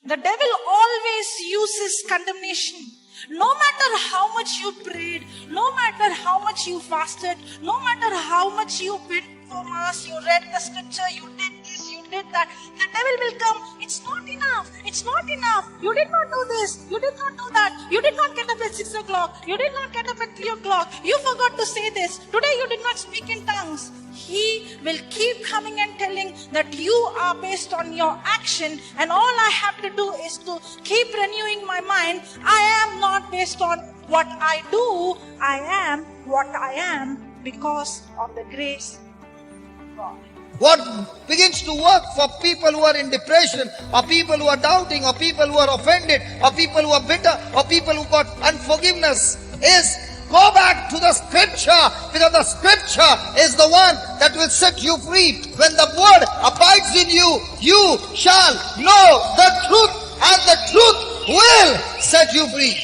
The devil always uses condemnation. No matter how much you prayed, no matter how much you fasted, no matter how much you went for mass, you read the scripture, you did this, you did that, the devil will come. It's not enough. It's not enough. You did not do this. You did not do that. You did not get up at 6 o'clock. You did not get up at 3 o'clock. You forgot to say this. Today you did not speak in tongues. He will keep coming and telling that you are based on your action, and all I have to do is to keep renewing my mind. I am not based on what I do. I am what I am because of the grace of God. What begins to work for people who are in depression, or people who are doubting, or people who are offended, or people who are bitter, or people who got unforgiveness is go back to the scripture, because the scripture is the one that will set you free. When the word abides in you, you shall know the truth, and the truth will set you free.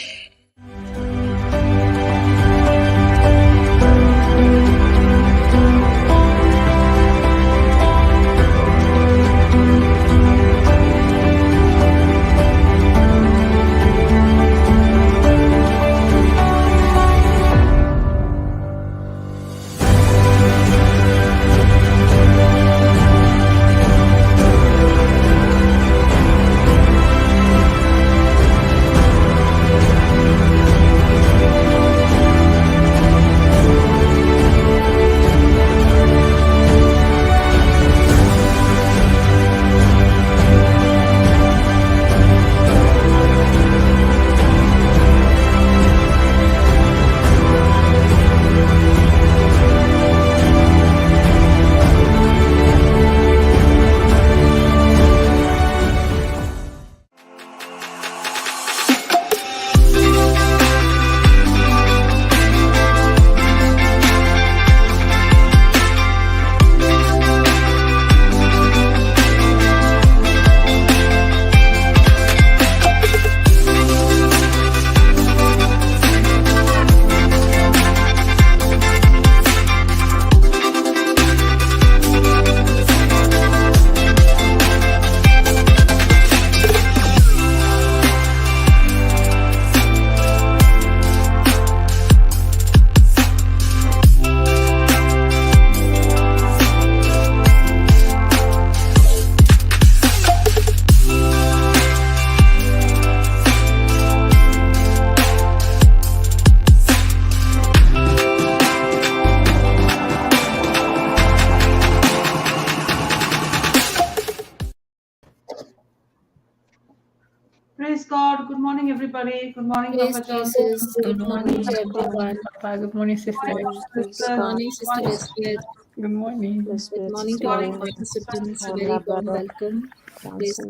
Praise God. Good morning, everybody. Good morning, Praise Papa John. Jesus. Good morning to everyone. Papa. Good morning, sister. Good morning, Sister Esther. Good morning. Good morning to all the participants. Very warm welcome. Praise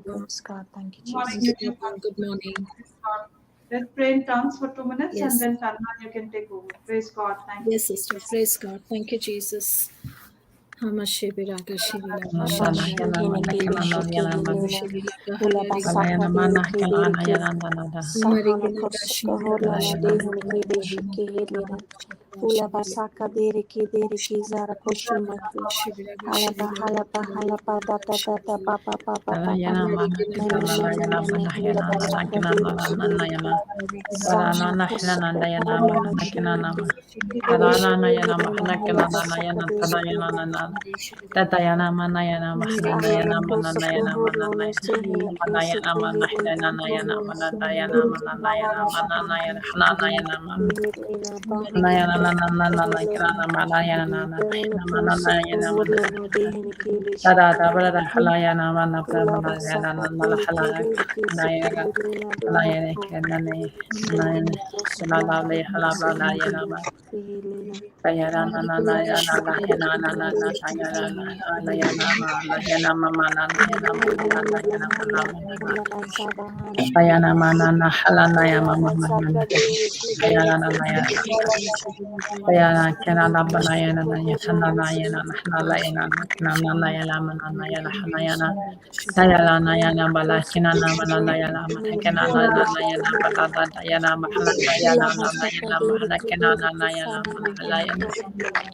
God. Thank you, Good morning, Jesus. everyone. Good morning. Let's pray in tongues for 2 minutes, Yes. and then Tanman, you can take over. Praise God. Thank you. Yes, sister. Praise God. Thank you, Jesus. Ula basaka dere ki zara koshima ki. Hala ba da ba ba ba ba. Dayana Kanana Banayana Yasanayana Nahalayana Kananayana Manayana Hanayana Dayana Nayana Balakinana Manayana Matakanana Nayana Balada Dayana Mahalayana Nayana Mahalakanana Nayana Mahalayana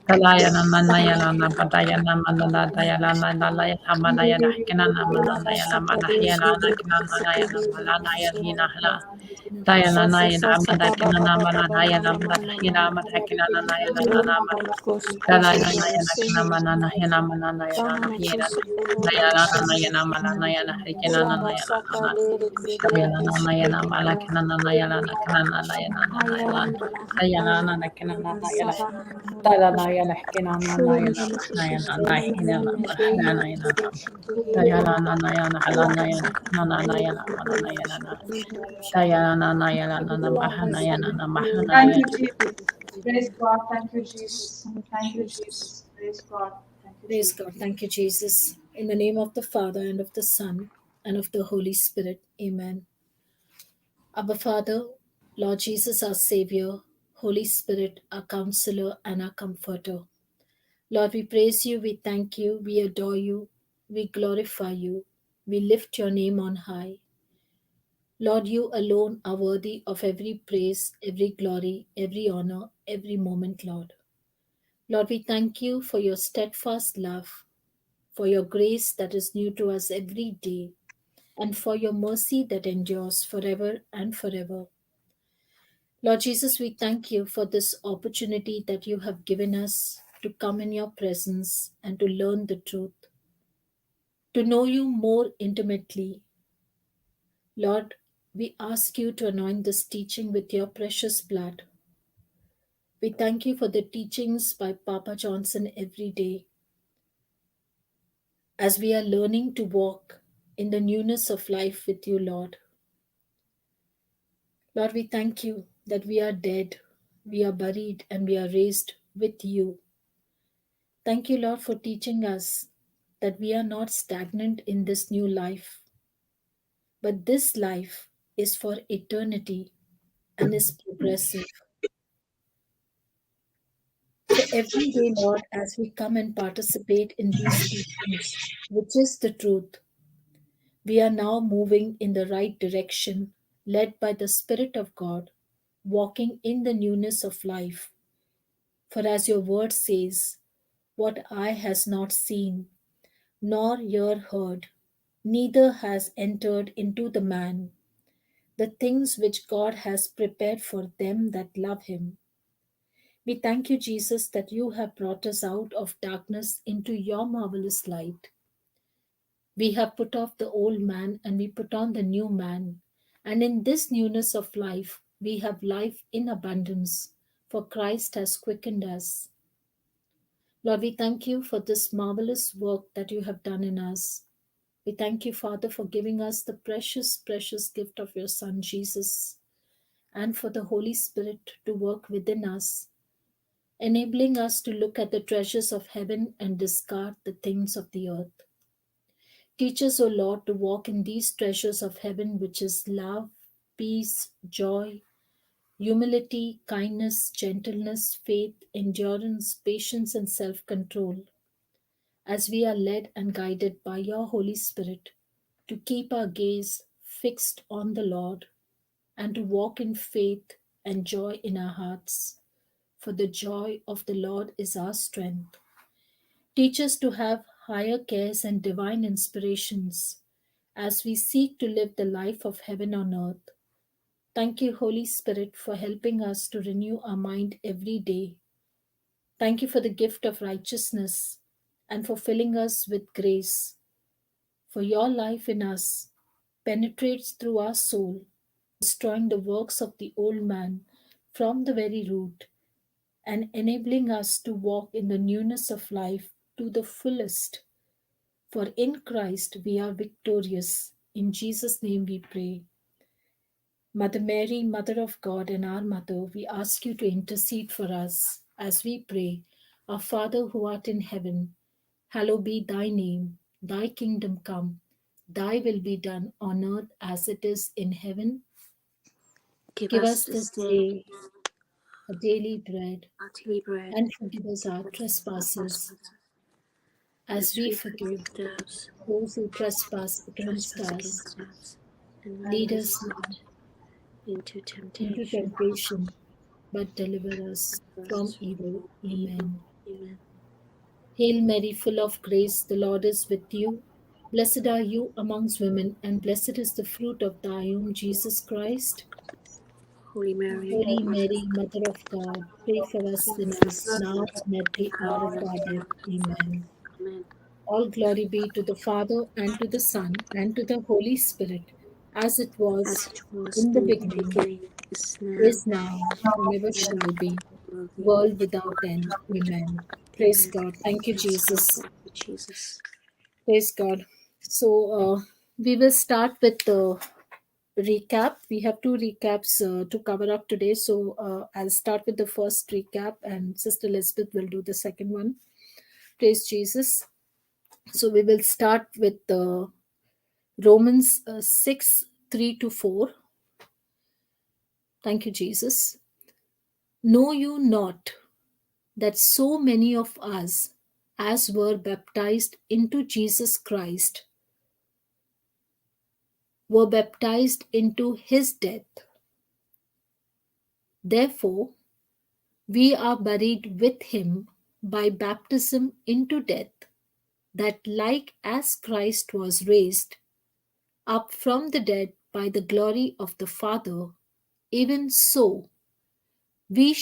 Kalayana Manayana Badayana Manada Dayana Nalayana Manayana Kanana Manayana Manayana Kananayana Malanayana Hina Dayana Nayana Madakana Manayana Madahina Matakina Nayana Nanama Dalayana Nayana Kanamana Hina Manayana Hina Dayana Nayana Malanayana Hikina Nayana Nana Dayana Nayana Malakana Nayana Kanana Nayana Nayana Dayana Nakana Nayana Dalanayana Hikina Nayana Nayana Nayana Nayana Dayana Nayana Halanayana Nanayana Manayana Dayana Nayana Mahanayana Thank Mahanayana you, Jesus. Praise God. Thank you, Jesus. Thank you, Jesus. Praise God. Thank you, Praise Jesus. God. Thank you, Jesus. In the name of the Father, and of the Son, and of the Holy Spirit. Amen. Abba Father, Lord Jesus, our Savior, Holy Spirit, our Counselor and our Comforter. Lord, we praise you, we thank you, we adore you, we glorify you, we lift your name on high. Lord, you alone are worthy of every praise, every glory, every honor, every moment, Lord. Lord, we thank you for your steadfast love, for your grace that is new to us every day, and for your mercy that endures forever and forever. Lord Jesus, we thank you for this opportunity that you have given us to come in your presence and to learn the truth, to know you more intimately. Lord, we ask you to anoint this teaching with your precious blood. We thank you for the teachings by Papa Johnson every day as we are learning to walk in the newness of life with you, Lord. Lord, we thank you that we are dead, we are buried, and we are raised with you. Thank you, Lord, for teaching us that we are not stagnant in this new life, but this life is for eternity and is progressive. So every day, Lord, as we come and participate in these teachings, which is the truth, we are now moving in the right direction, led by the Spirit of God, walking in the newness of life. For as your word says, what eye has not seen, nor ear heard, neither has entered into the man, the things which God has prepared for them that love him. We thank you, Jesus, that you have brought us out of darkness into your marvelous light. We have put off the old man and we put on the new man. And in this newness of life, we have life in abundance, for Christ has quickened us. Lord, we thank you for this marvelous work that you have done in us. We thank you, Father, for giving us the precious, precious gift of your Son, Jesus, and for the Holy Spirit to work within us, enabling us to look at the treasures of heaven and discard the things of the earth. Teach us, O Lord, to walk in these treasures of heaven, which is love, peace, joy, humility, kindness, gentleness, faith, endurance, patience, and self control, as we are led and guided by your Holy Spirit to keep our gaze fixed on the Lord and to walk in faith and joy in our hearts. For the joy of the Lord is our strength. Teach us to have higher cares and divine inspirations as we seek to live the life of heaven on earth. Thank you, Holy Spirit, for helping us to renew our mind every day. Thank you for the gift of righteousness and for filling us with grace. For your life in us penetrates through our soul, destroying the works of the old man from the very root and enabling us to walk in the newness of life to the fullest. For in Christ we are victorious. In Jesus' name we pray. Mother Mary, Mother of God and our Mother, we ask you to intercede for us as we pray. Our Father who art in heaven, hallowed be thy name. Thy kingdom come. Thy will be done on earth as it is in heaven. Give Give us us this this day day our daily bread, our daily bread, and forgive us our our trespasses, as as we we forgive forgive those those who trespass who against trespass us. against us. And Lead lead us us not not into into temptation, temptation, but deliver us but from us evil. from evil. Amen. Amen. Hail Mary, full of grace, the Lord is with you. Blessed are you amongst women, and blessed is the fruit of thy womb, Jesus Christ. Holy Mary, Holy Mother Mary, of Mother of God, pray for us God, sinners, now and at the hour of hour of our death. death. Amen. Amen. All glory be to the Father, and to the Son, and to the Holy Spirit, as it As was it was in the in the beginning, beginning, is now, is now, and ever shall be, will be. world without end. Amen. Praise Amen. God. Thank you, Praise God. Jesus. Thank you, Jesus. Praise God. So we will start with the recap. We have two recaps to cover up today. So I'll start with the first recap, and Sister Elizabeth will do the second one. Praise Jesus. So we will start with Romans 6 3 to 4. Thank you, Jesus. Know you not that so many of us, as were baptized into Jesus Christ, were baptized into his death? Therefore, we are buried with him by baptism into death, that like as Christ was raised up from the dead by the glory of the Father, even so we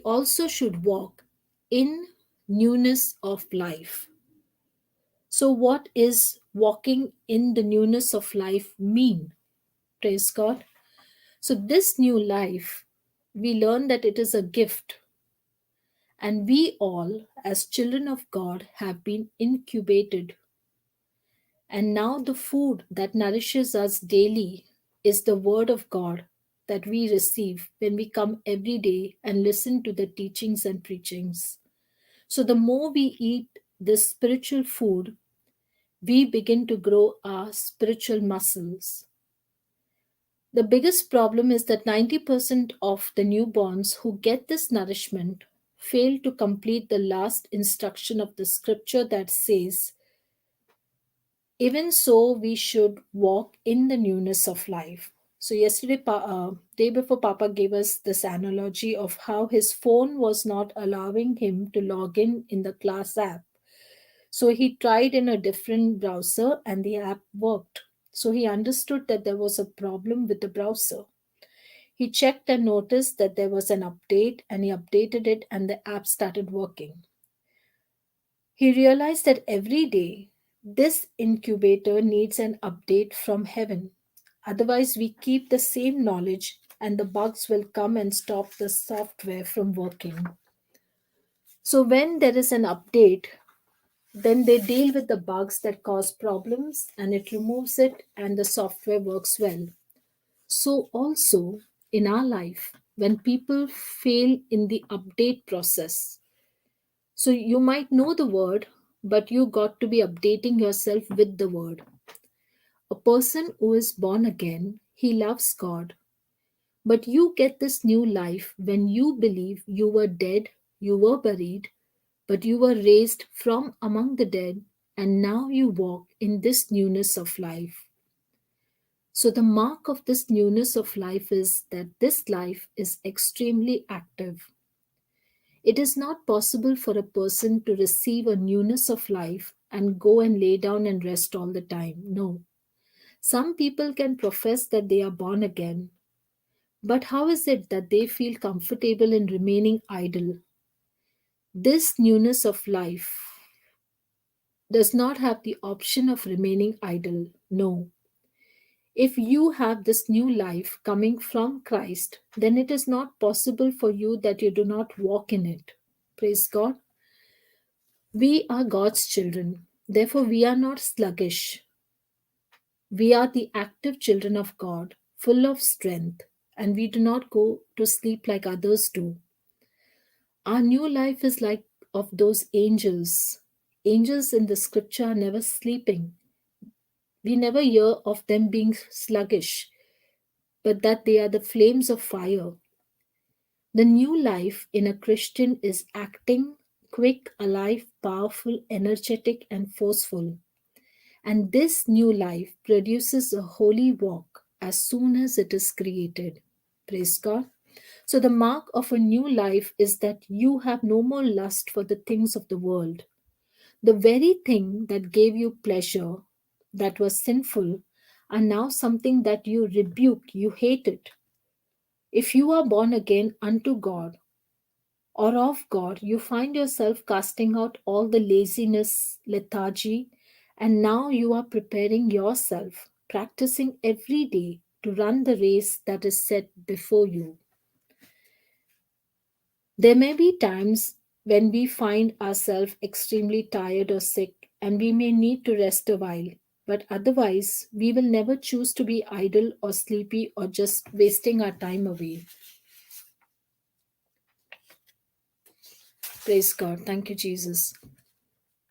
also should walk in newness of life. So what is walking in the newness of life mean? Praise God. So this new life, we learn that it is a gift. And we all, as children of God, have been incubated. And now the food that nourishes us daily is the Word of God that we receive when we come every day and listen to the teachings and preachings. So the more we eat this spiritual food, we begin to grow our spiritual muscles. The biggest problem is that 90% of the newborns who get this nourishment fail to complete the last instruction of the scripture that says, even so, we should walk in the newness of life. So, yesterday, day before, Papa gave us this analogy of how his phone was not allowing him to log in the class app. So, he tried in a different browser and the app worked. So, he understood that there was a problem with the browser. He checked and noticed that there was an update, and he updated it, and the app started working. He realized that every day this incubator needs an update from heaven. Otherwise, we keep the same knowledge and the bugs will come and stop the software from working. So, when there is an update, then they deal with the bugs that cause problems and it removes it, and the software works well. So, also in our life, when people fail in the update process, so you might know the word, but you got to be updating yourself with the word. A person who is born again, he loves God. But you get this new life when you believe you were dead, you were buried, but you were raised from among the dead, and now you walk in this newness of life. So, the mark of this newness of life is that this life is extremely active. It is not possible for a person to receive a newness of life and go and lay down and rest all the time. No. Some people can profess that they are born again, but how is it that they feel comfortable in remaining idle? This newness of life does not have the option of remaining idle. No. If you have this new life coming from Christ, then it is not possible for you that you do not walk in it. Praise God. We are God's children. Therefore, we are not sluggish. We are the active children of God, full of strength, and we do not go to sleep like others do. Our new life is like of those angels. Angels in the scripture are never sleeping. We never hear of them being sluggish, but that they are the flames of fire. The new life in a Christian is acting, quick, alive, powerful, energetic, and forceful. And this new life produces a holy walk as soon as it is created. Praise God. So, the mark of a new life is that you have no more lust for the things of the world. The very thing that gave you pleasure, that was sinful, are now something that you rebuke, you hate it. If you are born again unto God or of God, you find yourself casting out all the laziness, lethargy, and now you are preparing yourself, practicing every day to run the race that is set before you. There may be times when we find ourselves extremely tired or sick, and we may need to rest a while. But otherwise, we will never choose to be idle or sleepy or just wasting our time away. Praise God. Thank you, Jesus.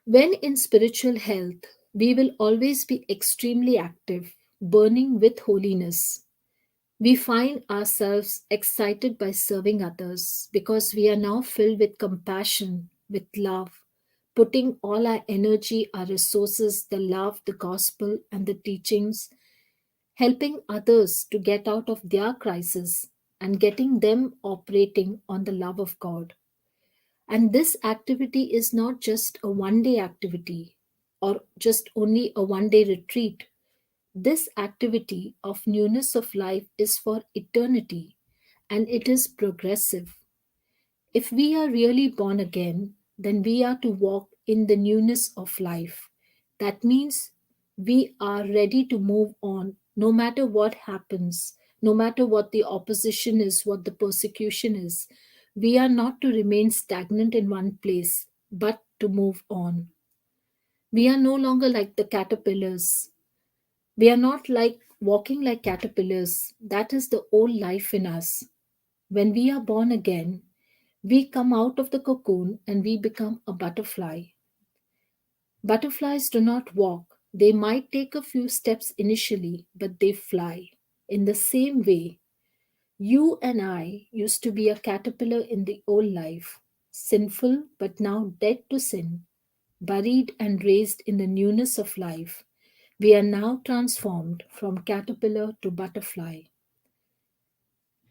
When in spiritual health, we will always be extremely active, burning with holiness. We find ourselves excited by serving others because we are now filled with compassion, with love, putting all our energy, our resources, the love, the gospel, and the teachings, helping others to get out of their crisis and getting them operating on the love of God. And this activity is not just a one day activity or just only a one day retreat. This activity of newness of life is for eternity and it is progressive. If we are really born again, then we are to walk in the newness of life. That means we are ready to move on no matter what happens, no matter what the opposition is, what the persecution is. We are not to remain stagnant in one place, but to move on. We are no longer like the caterpillars. We are not like walking like caterpillars. That is the old life in us. When we are born again, we come out of the cocoon and we become a butterfly. Butterflies do not walk. They might take a few steps initially, but they fly. In the same way, you and I used to be a caterpillar in the old life, sinful but now dead to sin, buried and raised in the newness of life. We are now transformed from caterpillar to butterfly.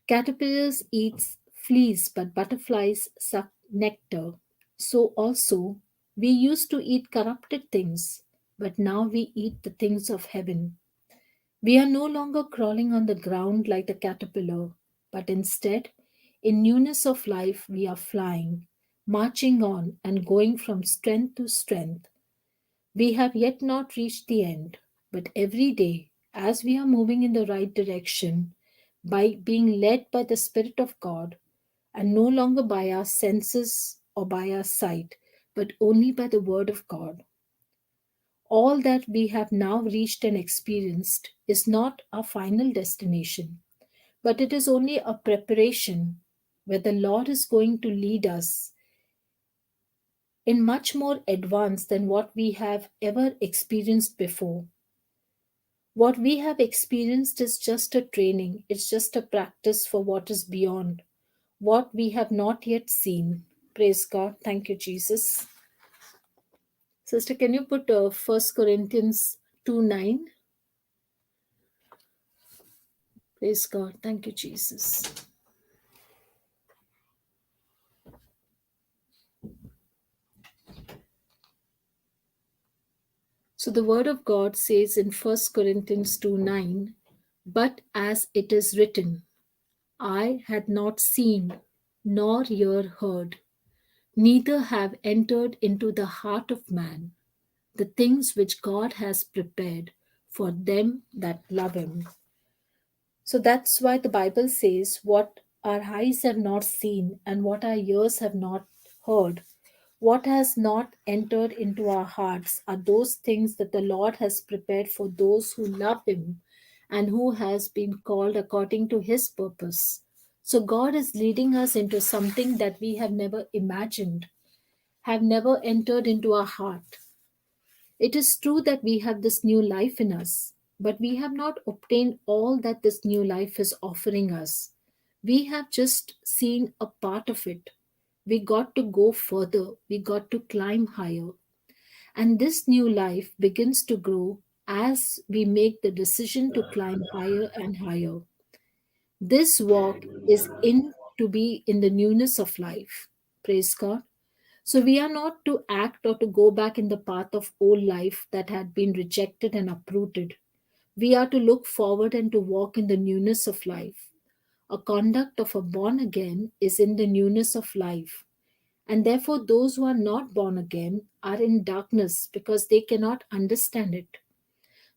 Caterpillars eat fleas, but butterflies suck nectar. So also, we used to eat corrupted things, but now we eat the things of heaven. We are no longer crawling on the ground like the caterpillar, but instead, in newness of life, we are flying, marching on, and going from strength to strength. We have yet not reached the end, but every day, as we are moving in the right direction, by being led by the Spirit of God, and no longer by our senses or by our sight, but only by the Word of God. All that we have now reached and experienced is not our final destination, but it is only a preparation where the Lord is going to lead us in much more advance than what we have ever experienced before. What we have experienced is just a training, it's just a practice for what is beyond, what we have not yet seen. Praise God. Thank you, Jesus. Sister, can you put 1 Corinthians 2:9? Praise God. Thank you, Jesus. So the word of God says in 1 Corinthians 2:9, but as it is written, I had not seen, nor ear heard, neither have entered into the heart of man the things which God has prepared for them that love him. So that's why the Bible says, what our eyes have not seen and what our ears have not heard, what has not entered into our hearts are those things that the Lord has prepared for those who love him and who has been called according to his purpose. So God is leading us into something that we have never imagined, have never entered into our heart. It is true that we have this new life in us, but we have not obtained all that this new life is offering us. We have just seen a part of it. We got to go further, we got to climb higher. And this new life begins to grow as we make the decision to climb higher and higher. This walk is in to be in the newness of life. Praise God. So we are not to act or to go back in the path of old life that had been rejected and uprooted. We are to look forward and to walk in the newness of life. A conduct of a born again is in the newness of life. And therefore, those who are not born again are in darkness because they cannot understand it.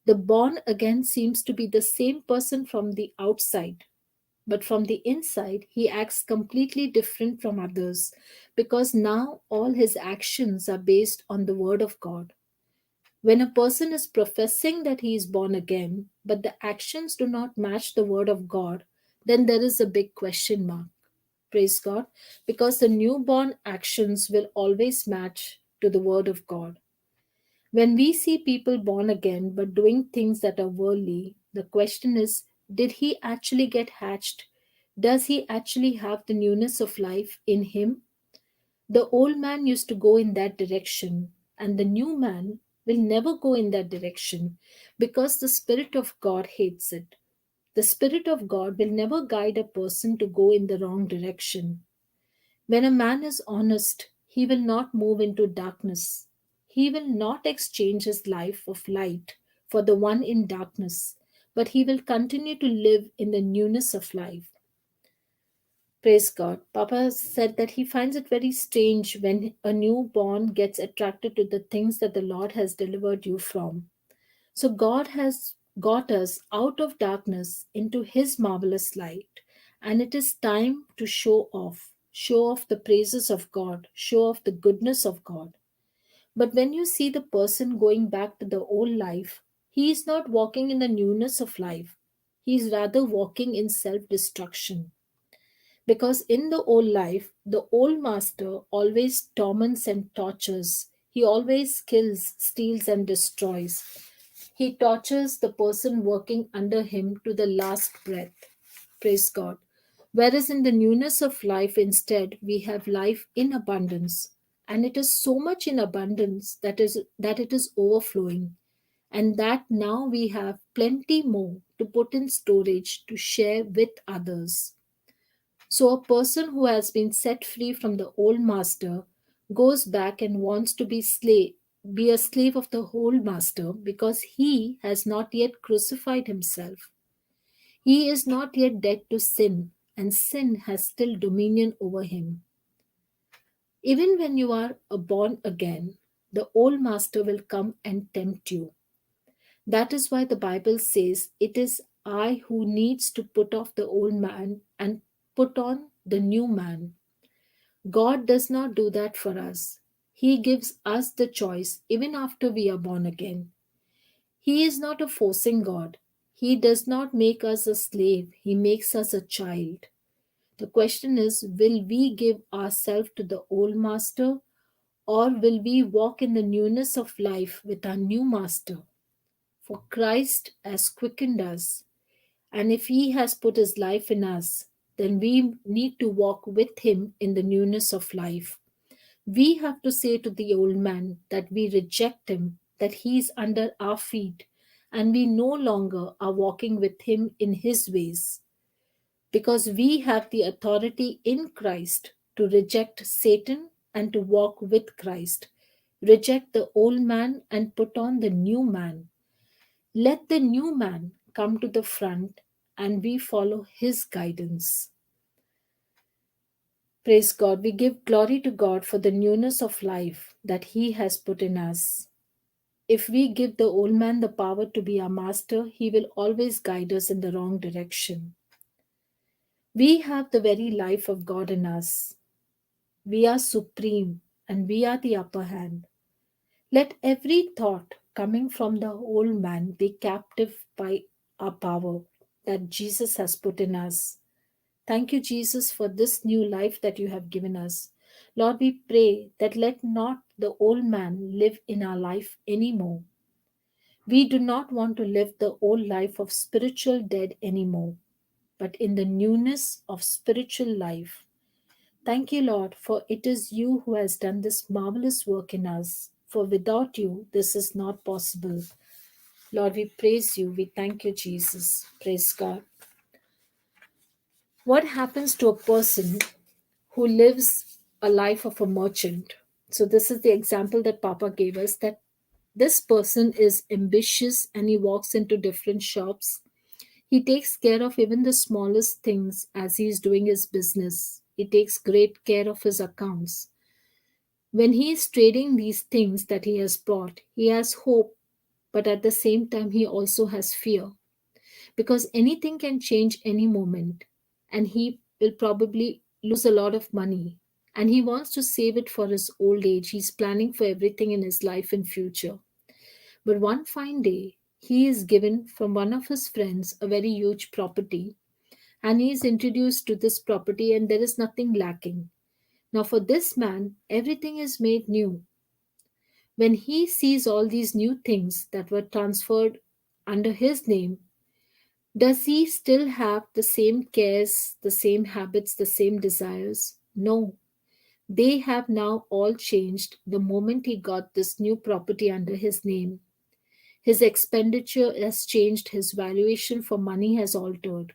The born again seems to be the same person from the outside, but from the inside, he acts completely different from others because now all his actions are based on the Word of God. When a person is professing that he is born again, but the actions do not match the Word of God, then there is a big question mark. Praise God, because the newborn actions will always match to the Word of God. When we see people born again but doing things that are worldly, the question is, did he actually get hatched? Does he actually have the newness of life in him? The old man used to go in that direction, and the new man will never go in that direction because the Spirit of God hates it. The Spirit of God will never guide a person to go in the wrong direction. When a man is honest, he will not move into darkness. He will not exchange his life of light for the one in darkness, but he will continue to live in the newness of life. Praise God. Papa said that he finds it very strange when a newborn gets attracted to the things that the Lord has delivered you from. So God has got us out of darkness into his marvelous light. And it is time to show off the praises of God, show off the goodness of God. But when you see the person going back to the old life, he is not walking in the newness of life. He is rather walking in self destruction. Because in the old life, the old master always torments and tortures. He always kills, steals, and destroys. He tortures the person working under him to the last breath. Praise God. Whereas in the newness of life, instead, we have life in abundance. And it is so much in abundance that it is overflowing. And that now we have plenty more to put in storage to share with others. So a person who has been set free from the old master goes back and wants to be a slave of the old master because he has not yet crucified himself. He is not yet dead to sin, and sin has still dominion over him. Even when you are born again, the old master will come and tempt you. That is why the Bible says it is I who needs to put off the old man and put on the new man. God does not do that for us. He gives us the choice even after we are born again. He is not a forcing God. He does not make us a slave, He makes us a child. The question is, will we give ourselves to the old master, or will we walk in the newness of life with our new master? For Christ has quickened us, and if He has put His life in us, then we need to walk with Him in the newness of life. We have to say to the old man that we reject him, that he is under our feet, and we no longer are walking with him in his ways. Because we have the authority in Christ to reject Satan and to walk with Christ. Reject the old man and put on the new man. Let the new man come to the front and we follow his guidance. Praise God. We give glory to God for the newness of life that He has put in us. If we give the old man the power to be our master, he will always guide us in the wrong direction. We have the very life of God in us. We are supreme and we are the upper hand. Let every thought coming from the old man be captive by our power that Jesus has put in us. Thank you, Jesus, for this new life that you have given us. Lord, we pray that let not the old man live in our life anymore. We do not want to live the old life of spiritual dead anymore. but in the newness of spiritual life. Thank you, Lord, for it is you who has done this marvelous work in us. For without you, this is not possible. Lord, we praise you. We thank you, Jesus. Praise God. What happens to a person who lives a life of a merchant? So, this is the example that Papa gave us, that this person is ambitious and he walks into different shops. He takes care of even the smallest things as he is doing his business. He takes great care of his accounts. When he is trading these things that he has bought, he has hope, but at the same time, he also has fear because anything can change any moment and he will probably lose a lot of money and he wants to save it for his old age. He's planning for everything in his life and future. But one fine day, he is given from one of his friends a very huge property and he is introduced to this property and there is nothing lacking. Now, for this man, everything is made new. When he sees all these new things that were transferred under his name, does he still have the same cares, the same habits, the same desires? No. They have now all changed the moment he got this new property under his name. His expenditure has changed, his valuation for money has altered,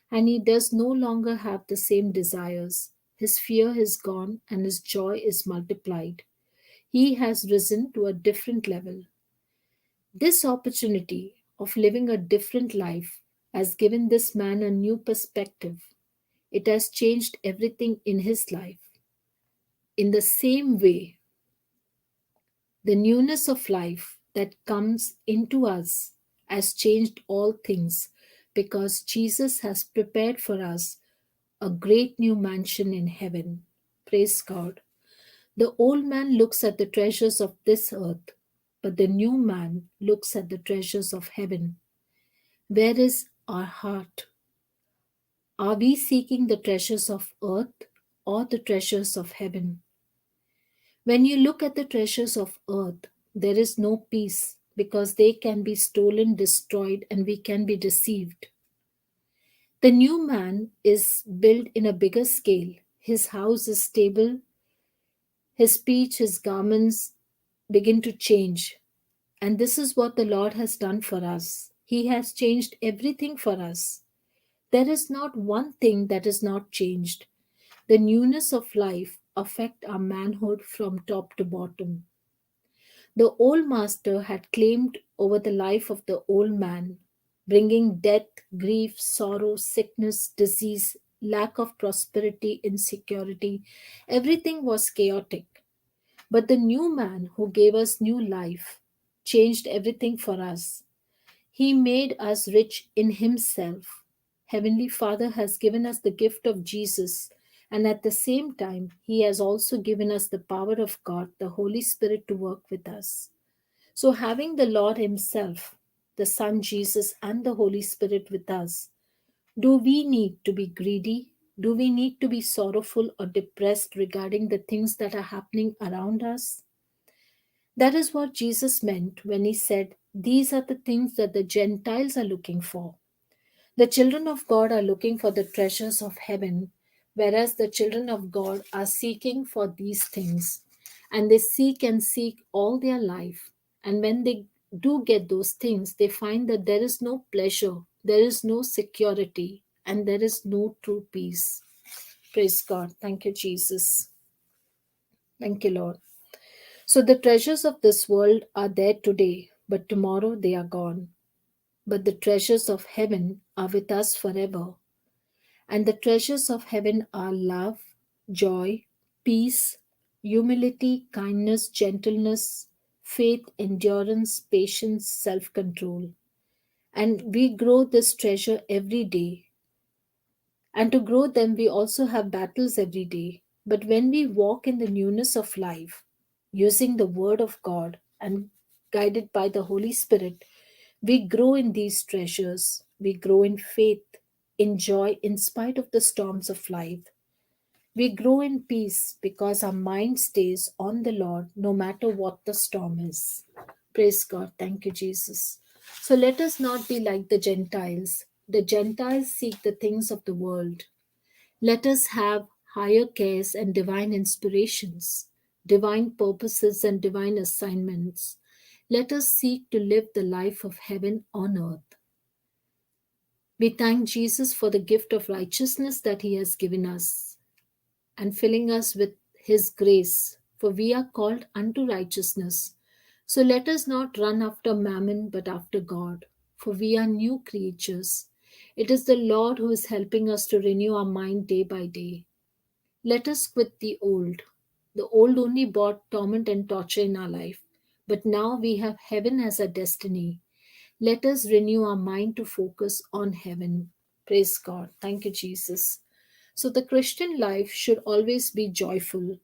and he does no longer have the same desires. His fear is gone and his joy is multiplied. He has risen to a different level. This opportunity of living a different life has given this man a new perspective. It has changed everything in his life. In the same way, the newness of life that comes into us has changed all things because Jesus has prepared for us a great new mansion in heaven. Praise God. The old man looks at the treasures of this earth, but the new man looks at the treasures of heaven. Where is our heart? Are we seeking the treasures of earth or the treasures of heaven? When you look at the treasures of earth, there is no peace because they can be stolen, destroyed, and we can be deceived. The new man is built in a bigger scale. His house is stable. His speech, his garments begin to change. And this is what the Lord has done for us. He has changed everything for us. There is not one thing that is not changed. The newness of life affect our manhood from top to bottom. The old master had claimed over the life of the old man, bringing death, grief, sorrow, sickness, disease, lack of prosperity, insecurity. Everything was chaotic. But the new man who gave us new life changed everything for us. He made us rich in himself. Heavenly Father has given us the gift of Jesus, and at the same time, he has also given us the power of God, the Holy Spirit, to work with us. So, having the Lord himself, the Son Jesus, and the Holy Spirit with us, do we need to be greedy? Do we need to be sorrowful or depressed regarding the things that are happening around us? That is what Jesus meant when he said, these are the things that the Gentiles are looking for. The children of God are looking for the treasures of heaven, whereas the children of God are seeking for these things. And they seek and seek all their life. And when they do get those things, they find that there is no pleasure, there is no security, and there is no true peace. Praise God. Thank you, Jesus. Thank you, Lord. So the treasures of this world are there today, but tomorrow they are gone. But the treasures of heaven are with us forever. And the treasures of heaven are love, joy, peace, humility, kindness, gentleness, faith, endurance, patience, self control. And we grow this treasure every day. And to grow them, we also have battles every day. But when we walk in the newness of life, using the Word of God and guided by the Holy Spirit, we grow in these treasures. We grow in faith, in joy, in spite of the storms of life. We grow in peace because our mind stays on the Lord no matter what the storm is. Praise God. Thank you, Jesus. So let us not be like the Gentiles. the Gentiles seek the things of the world. Let us have higher cares and divine inspirations, divine purposes and divine assignments. Let us seek to live the life of heaven on earth. We thank Jesus for the gift of righteousness that he has given us and filling us with his grace, for we are called unto righteousness. So let us not run after mammon, but after God, for we are new creatures. It is the Lord who is helping us to renew our mind day by day. Let us quit the old. The old only brought torment and torture in our life, but now we have heaven as our destiny. Let us renew our mind to focus on heaven. Praise God. Thank you, Jesus. So, the Christian life should always be joyful.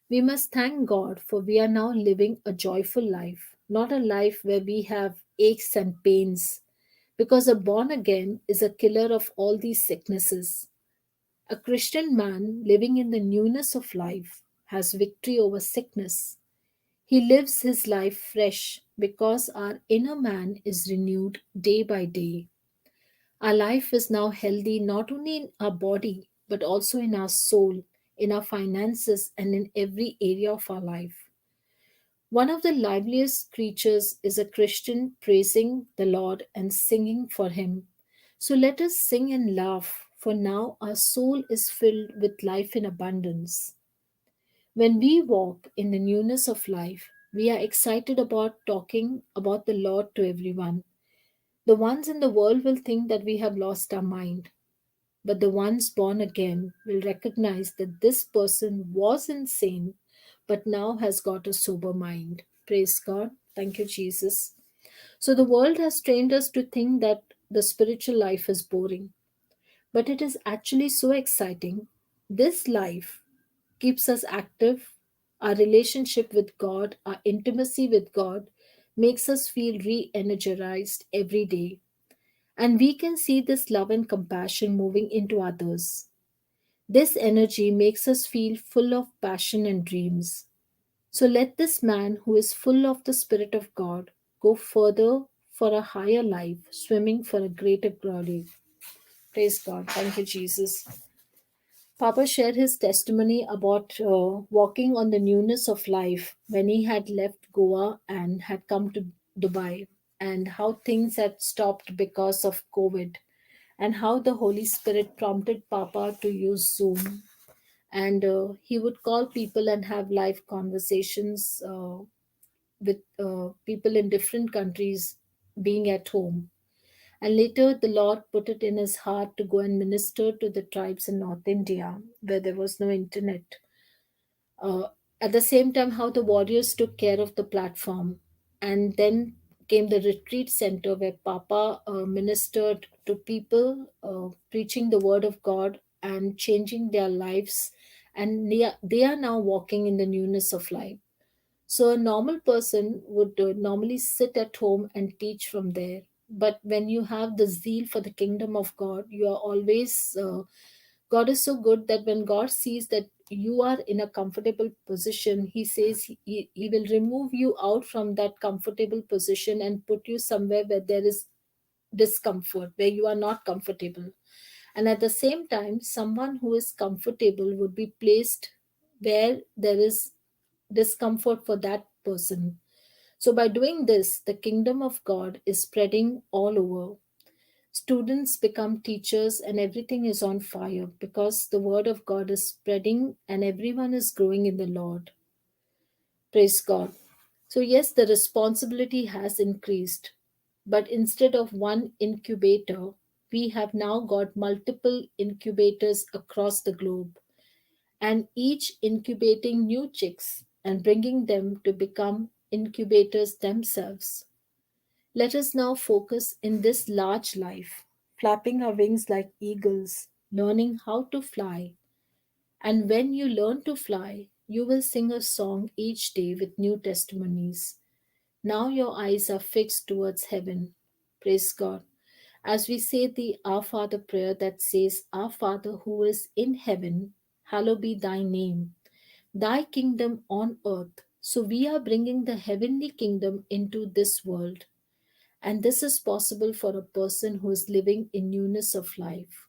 We must thank God for we are now living a joyful life, not a life where we have aches and pains, because a born again is a killer of all these sicknesses. A Christian man living in the newness of life has victory over sickness. He lives his life fresh because our inner man is renewed day by day. Our life is now healthy not only in our body, but also in our soul, in our finances, and in every area of our life. One of the liveliest creatures is a Christian praising the Lord and singing for him. So let us sing and laugh, for now our soul is filled with life in abundance. When we walk in the newness of life, we are excited about talking about the Lord to everyone. The ones in the world will think that we have lost our mind, but the ones born again will recognize that this person was insane, but now has got a sober mind. Praise God. Thank you, Jesus. So the world has trained us to think that the spiritual life is boring, but it is actually so exciting. This life keeps us active. Our relationship with God, our intimacy with God, makes us feel re energized every day. And we can see this love and compassion moving into others. This energy makes us feel full of passion and dreams. So let this man who is full of the Spirit of God go further for a higher life, swimming for a greater glory. Praise God. Thank you, Jesus. Papa shared his testimony about walking on the newness of life when he had left Goa and had come to Dubai, and how things had stopped because of COVID, and how the Holy Spirit prompted Papa to use Zoom. And he would call people and have live conversations with people in different countries being at home. And later, the Lord put it in his heart to go and minister to the tribes in North India where there was no internet. Uh, at the same time, how the warriors took care of the platform. And then came the retreat center where Papa ministered to people, preaching the word of God and changing their lives. And they are now walking in the newness of life. So a normal person would normally sit at home and teach from there. But when you have the zeal for the kingdom of God, you are always, God is so good that when God sees that you are in a comfortable position, He says he will remove you out from that comfortable position and put you somewhere where there is discomfort, where you are not comfortable. And at the same time, someone who is comfortable would be placed where there is discomfort for that person. So, by doing this, the kingdom of God is spreading all over. Students become teachers, and everything is on fire because the word of God is spreading and everyone is growing in the Lord. Praise God. So, yes, the responsibility has increased, but instead of one incubator, we have now got multiple incubators across the globe, and each incubating new chicks and bringing them to become incubators themselves. Let us now focus in this large life, flapping our wings like eagles, learning how to fly. And when you learn to fly, you will sing a song each day with new testimonies. Now your eyes are fixed towards heaven. Praise God. As we say the Our Father prayer that says, Our Father who is in heaven, hallowed be thy name, thy kingdom on earth. So we are bringing the heavenly kingdom into this world. And this is possible for a person who is living in newness of life.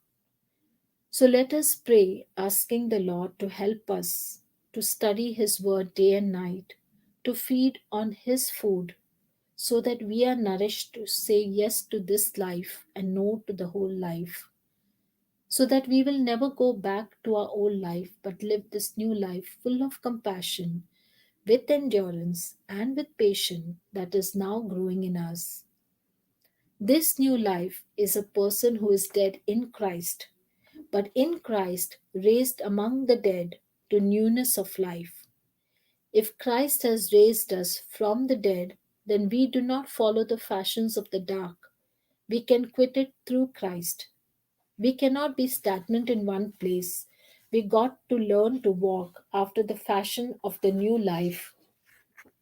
So let us pray, asking the Lord to help us to study His word day and night, to feed on His food, so that we are nourished to say yes to this life and no to the whole life, so that we will never go back to our old life but live this new life full of compassion, with endurance, and with patience that is now growing in us. This new life is a person who is dead in Christ, but in Christ raised among the dead to newness of life. If Christ has raised us from the dead, then we do not follow the fashions of the dark. We can quit it through Christ. We cannot be stagnant in one place. We got to learn to walk after the fashion of the new life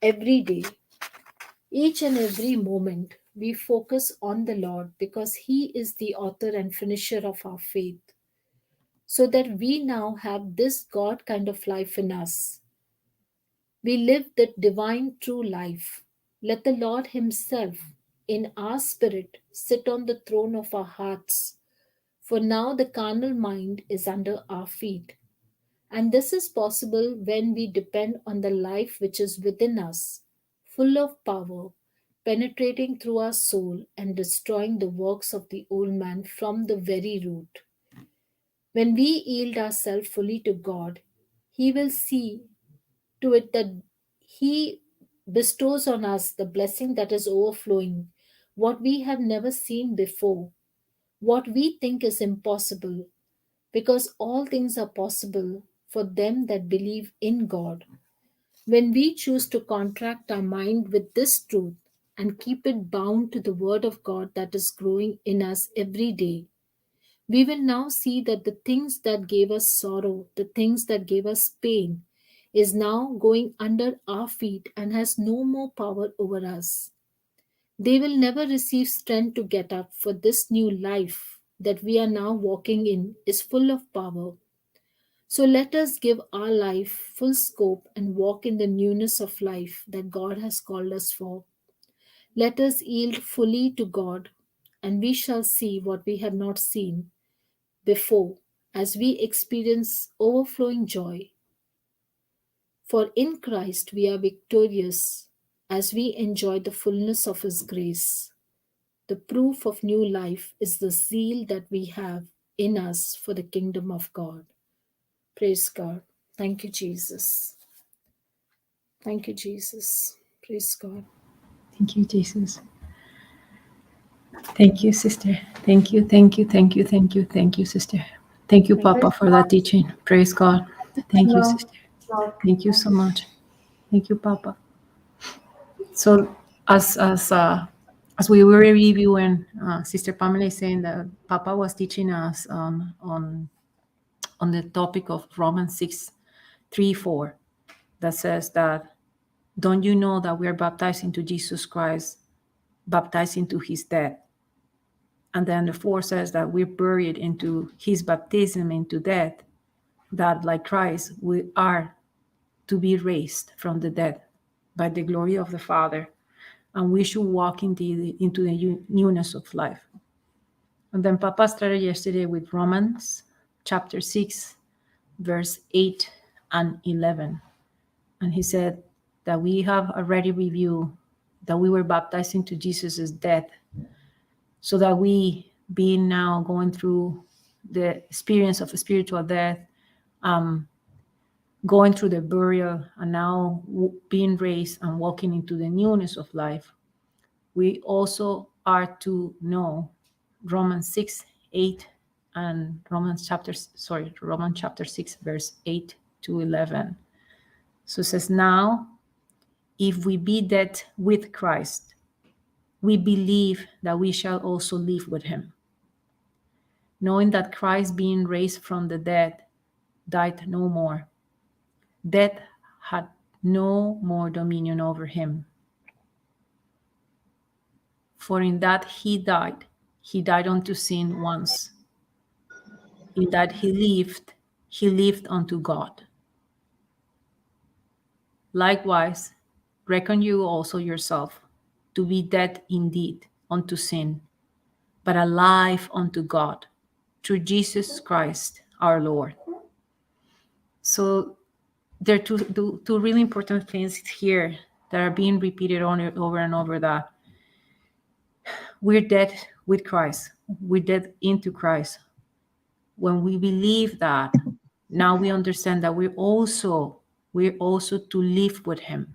every day. Each and every moment, we focus on the Lord because He is the author and finisher of our faith, so that we now have this God kind of life in us. We live that divine true life. Let the Lord Himself, in our spirit, sit on the throne of our hearts. For now the carnal mind is under our feet. And this is possible when we depend on the life which is within us, full of power, penetrating through our soul and destroying the works of the old man from the very root. When we yield ourselves fully to God, He will see to it that He bestows on us the blessing that is overflowing, what we have never seen before, what we think is impossible, because all things are possible for them that believe in God. When we choose to contract our mind with this truth and keep it bound to the Word of God that is growing in us every day, we will now see that the things that gave us sorrow, the things that gave us pain, is now going under our feet and has no more power over us. They will never receive strength to get up, for this new life that we are now walking in is full of power. So let us give our life full scope and walk in the newness of life that God has called us for. Let us yield fully to God, and we shall see what we have not seen before as we experience overflowing joy. For in Christ we are victorious as we enjoy the fullness of His grace. The proof of new life is the zeal that we have in us for the kingdom of God. Praise God. Thank you, Jesus. Thank you, Jesus. Praise God. Thank you, Jesus. Thank you, sister. Thank you, thank you, thank you, thank you, thank you, sister. Thank you, Thank Papa, Praise for God. that teaching. Praise God. Thank you, Hello. sister. God. Thank you Thank so you. much. Thank you, Papa. So as we were reviewing, Sister Pamela is saying that Papa was teaching us on the topic of Romans 6:3-4, that says that, don't you know that we are baptized into Jesus Christ, baptized into His death? And then the 4 says that we're buried into His baptism into death, that like Christ, we are to be raised from the dead by the glory of the Father, and we should walk into the newness of life. And then Papa started yesterday with Romans chapter 6, verse 8 and 11. And he said that we have already reviewed that we were baptized into Jesus' death, so that we, being now going through the experience of a spiritual death, going through the burial, and now being raised and walking into the newness of life, we also are to know Romans 6, 8, and Romans chapter 6, verse 8 to 11. So it says, now, if we be dead with Christ, we believe that we shall also live with Him, knowing that Christ, being raised from the dead, died no more. Death had no more dominion over Him. For in that He died unto sin once. In that He lived unto God. Likewise, reckon you also yourself to be dead indeed unto sin, but alive unto God through Jesus Christ our Lord. So there are two really important things here that are being repeated over and over, that we're dead with Christ. We're dead into Christ. When we believe that, now we understand that we're also to live with him,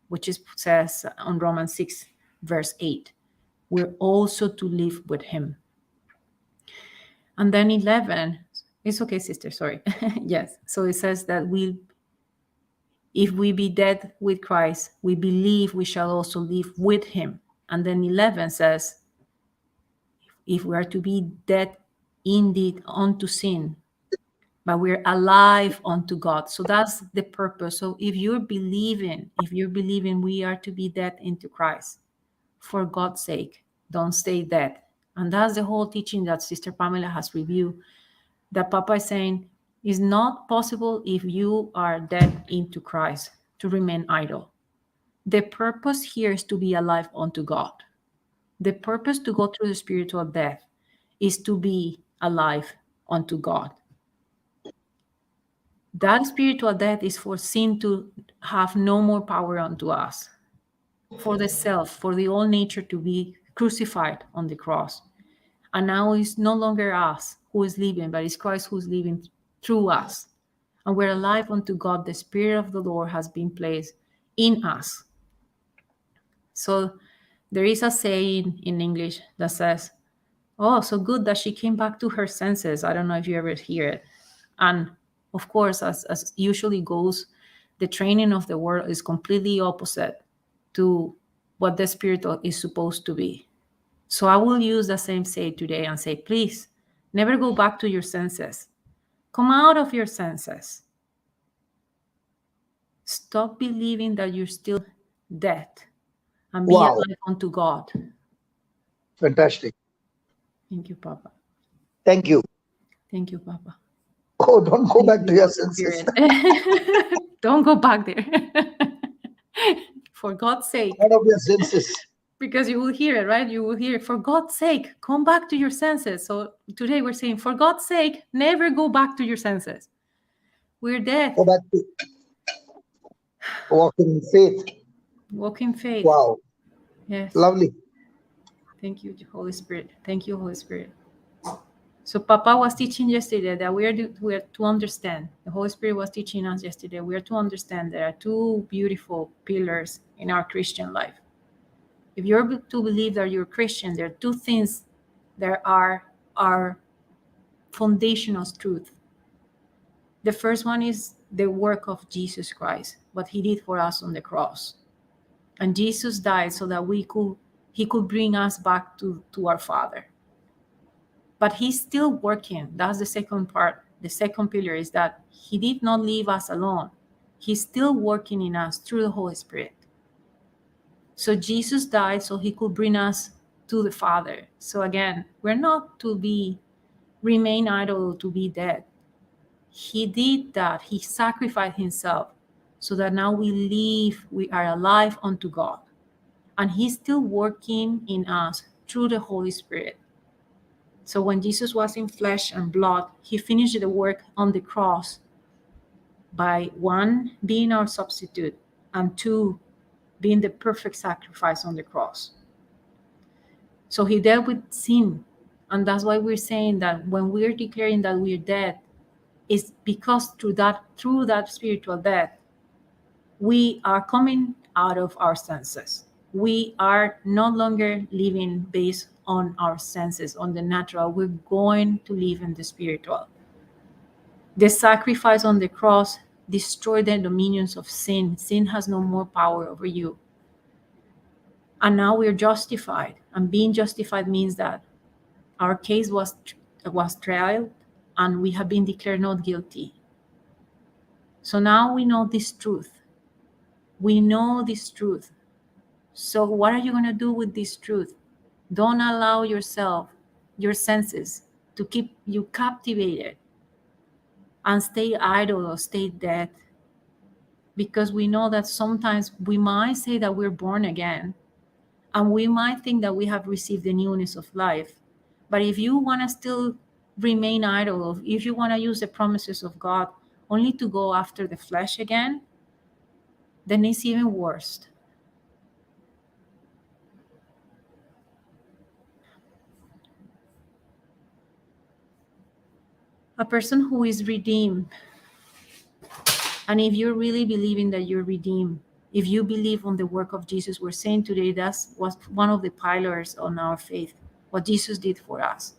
which is says on Romans 6, verse 8. We're also to live with him. And then 11, it's okay, sister, sorry. Yes. So it says that if we be dead with Christ, we believe we shall also live with him. And then 11 says, if we are to be dead indeed unto sin, but we're alive unto God. So that's the purpose. So if you're believing we are to be dead into Christ, for God's sake, don't stay dead. And that's the whole teaching that Sister Pamela has reviewed, that Papa is saying is not possible if you are dead into Christ to remain idle. The purpose here is to be alive unto God. The purpose to go through the spiritual death is to be alive unto God. That spiritual death is for sin to have no more power unto us, for the self, for the old nature to be crucified on the cross. And now it's no longer us who is living, but it's Christ who is living through us. And we're alive unto God. The Spirit of the Lord has been placed in us. So there is a saying in English that says, oh, so good that she came back to her senses. I don't know if you ever hear it. And of course, as usually goes, the training of the world is completely opposite to what the spiritual is supposed to be. So I will use the same say today and say, please, never go back to your senses. Come out of your senses. Stop believing that you're still dead and be Wow. alive unto God. Fantastic. Thank you, Papa. Thank you. Thank you, Papa. Oh, don't go back to your Holy senses. Spirit. Don't go back there. For God's sake. Out of your senses. Because you will hear it, right? You will hear, for God's sake, come back to your senses. So today we're saying, for God's sake, never go back to your senses. We're dead. Go back to walk in faith. Walk in faith. Wow. Yes. Lovely. Thank you, Holy Spirit. Thank you, Holy Spirit. So Papa was teaching yesterday that we are to understand. The Holy Spirit was teaching us yesterday. We are to understand there are two beautiful pillars in our Christian life. If you're to believe that you're Christian, there are two things that are our foundational truth. The first one is the work of Jesus Christ, what he did for us on the cross. And Jesus died so that he could bring us back to our Father. But he's still working. That's the second part. The second pillar is that he did not leave us alone. He's still working in us through the Holy Spirit. So Jesus died so he could bring us to the Father. So again, we're not to remain idle, to be dead. He did that. He sacrificed himself so that now we are alive unto God. And he's still working in us through the Holy Spirit. So when Jesus was in flesh and blood, he finished the work on the cross by, one, being our substitute, and two, being the perfect sacrifice on the cross. So he dealt with sin. And that's why we're saying that when we're declaring that we're dead, it's because through that spiritual death, we are coming out of our senses. We are no longer living based on our senses, on the natural. We're going to live in the spiritual. The sacrifice on the cross destroyed the dominions of sin. Sin has no more power over you. And now we're justified. And being justified means that our case was trialed and we have been declared not guilty. So now we know this truth. We know this truth. So what are you going to do with this truth? Don't allow yourself, your senses, to keep you captivated and stay idle or stay dead. Because we know that sometimes we might say that we're born again, And we might think that we have received the newness of life. But if you want to still remain idle, if you want to use the promises of God only to go after the flesh again, then it's even worse. A person who is redeemed, and if you're really believing that you're redeemed, if you believe on the work of Jesus, we're saying today that's was one of the pillars on our faith, what Jesus did for us.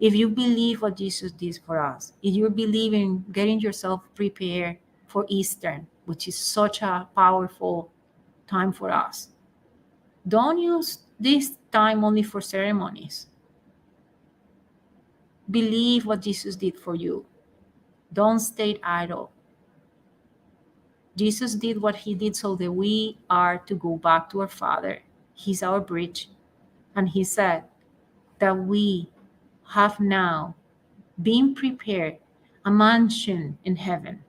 If you believe what Jesus did for us, if you believe in getting yourself prepared for Easter, which is such a powerful time for us, don't use this time only for ceremonies. Believe what Jesus did for you. Don't stay idle. Jesus did what he did so that we are to go back to our Father. He's our bridge. And he said that we have now been prepared a mansion in heaven.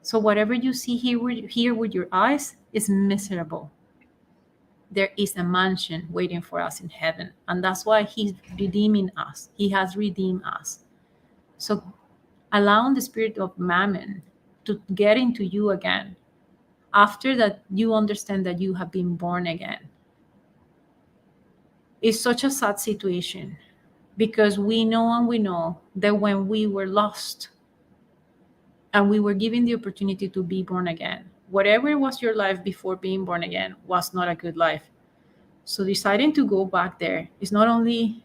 So whatever you see here with your eyes is miserable. There is a mansion waiting for us in heaven. And that's why he's redeeming us. He has redeemed us. So allowing the spirit of mammon to get into you again, after that you understand that you have been born again, is such a sad situation, because we know that when we were lost and we were given the opportunity to be born again, whatever was your life before being born again was not a good life. So deciding to go back there is not only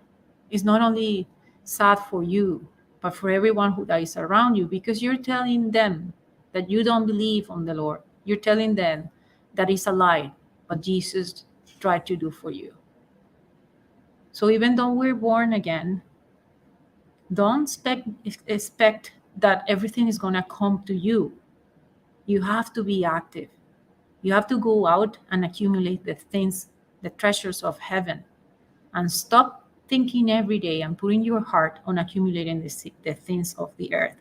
sad for you, but for everyone that is around you, because you're telling them that you don't believe on the Lord. You're telling them that it's a lie, what Jesus tried to do for you. So even though we're born again, don't expect that everything is going to come to you. You have to be active. You have to go out and accumulate the things, the treasures of heaven, and stop thinking every day and putting your heart on accumulating the things of the earth.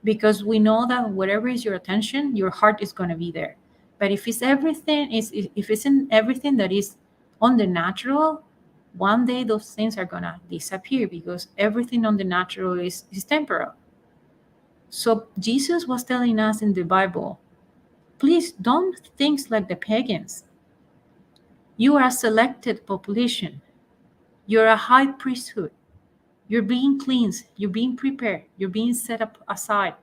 Because we know that whatever is your attention, your heart is going to be there. But if it's in everything that is on the natural, one day those things are going to disappear, because everything on the natural is temporal. So Jesus was telling us in the Bible, please don't think like the pagans. You are a selected population. You're a high priesthood. You're being cleansed. You're being prepared. You're being set up aside.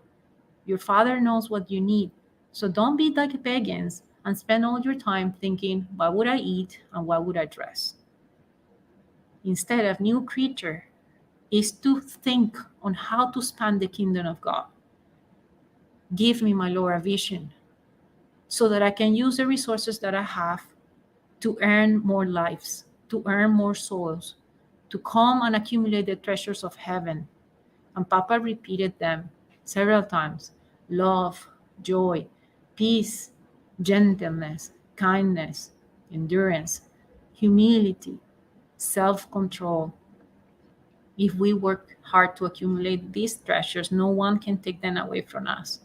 Your Father knows what you need. So don't be like pagans and spend all your time thinking, what would I eat and what would I dress? Instead, a new creature is to think on how to expand the kingdom of God. Give me, my Lord, a vision so that I can use the resources that I have to earn more lives, to earn more souls, to come and accumulate the treasures of heaven. And Papa repeated them several times: love, joy, peace, gentleness, kindness, endurance, humility, self-control. If we work hard to accumulate these treasures, no one can take them away from us.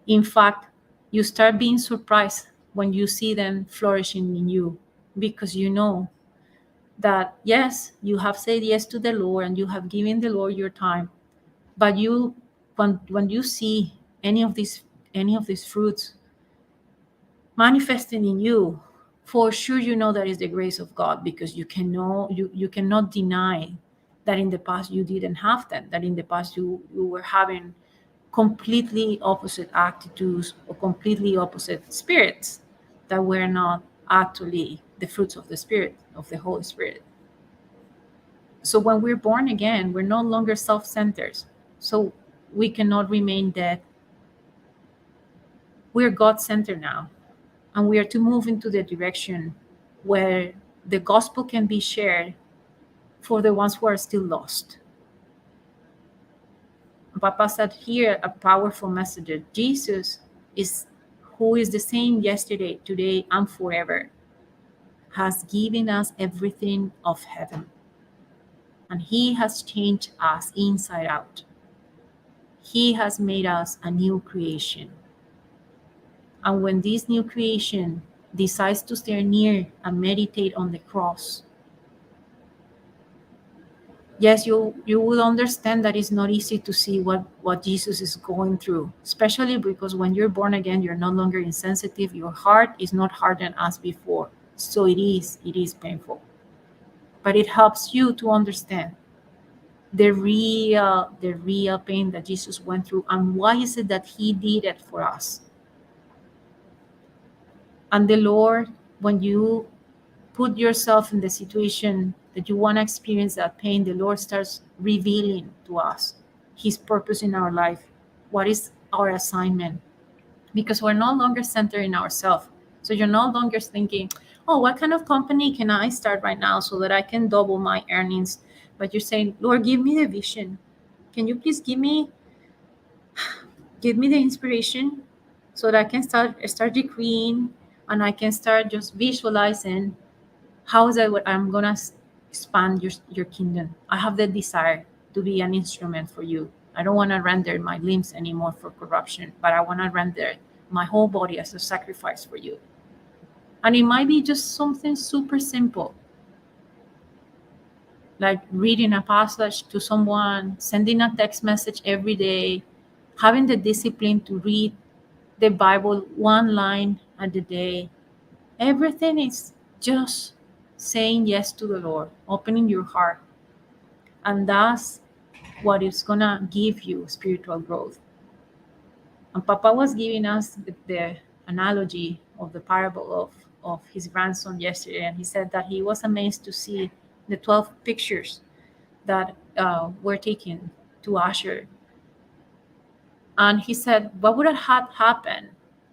In fact, you start being surprised when you see them flourishing in you, because you know that, yes, you have said yes to the Lord and you have given the Lord your time, but when you see any of these fruits manifesting in you, for sure you know that is the grace of God, because you cannot deny that in the past you didn't have them, that in the past you were having completely opposite attitudes or completely opposite spirits that were not actually the fruits of the Spirit, of the Holy Spirit. So when we're born again, we're no longer self-centered. So we cannot remain dead. We're God-centered now. And we are to move into the direction where the gospel can be shared for the ones who are still lost. Papa said here a powerful message. Jesus is who is the same yesterday, today, and forever, has given us everything of heaven. And he has changed us inside out. He has made us a new creation. And when this new creation decides to stay near and meditate on the cross, yes, you will understand that it's not easy to see what Jesus is going through, especially because when you're born again, you're no longer insensitive. Your heart is not hardened as before. So it is painful. But it helps you to understand the real pain that Jesus went through, and why is it that he did it for us. And the Lord, when you put yourself in the situation that you want to experience that pain, the Lord starts revealing to us his purpose in our life. What is our assignment? Because we're no longer centered in ourselves. So you're no longer thinking, oh, what kind of company can I start right now so that I can double my earnings? But you're saying, Lord, give me the vision. Can you please give me the inspiration so that I can start decreeing, and I can start just visualizing how is that what I'm gonna expand your kingdom. I have the desire to be an instrument for you. I don't want to render my limbs anymore for corruption, but I want to render my whole body as a sacrifice for you. And it might be just something super simple, like reading a passage to someone, sending a text message every day, having the discipline to read the Bible one line a day. Everything is just saying yes to the Lord, opening your heart. And that's what is going to give you spiritual growth. And Papa was giving us the analogy of the parable of his grandson yesterday. And he said that he was amazed to see the 12 pictures that were taken to Asher. And he said, what would have happened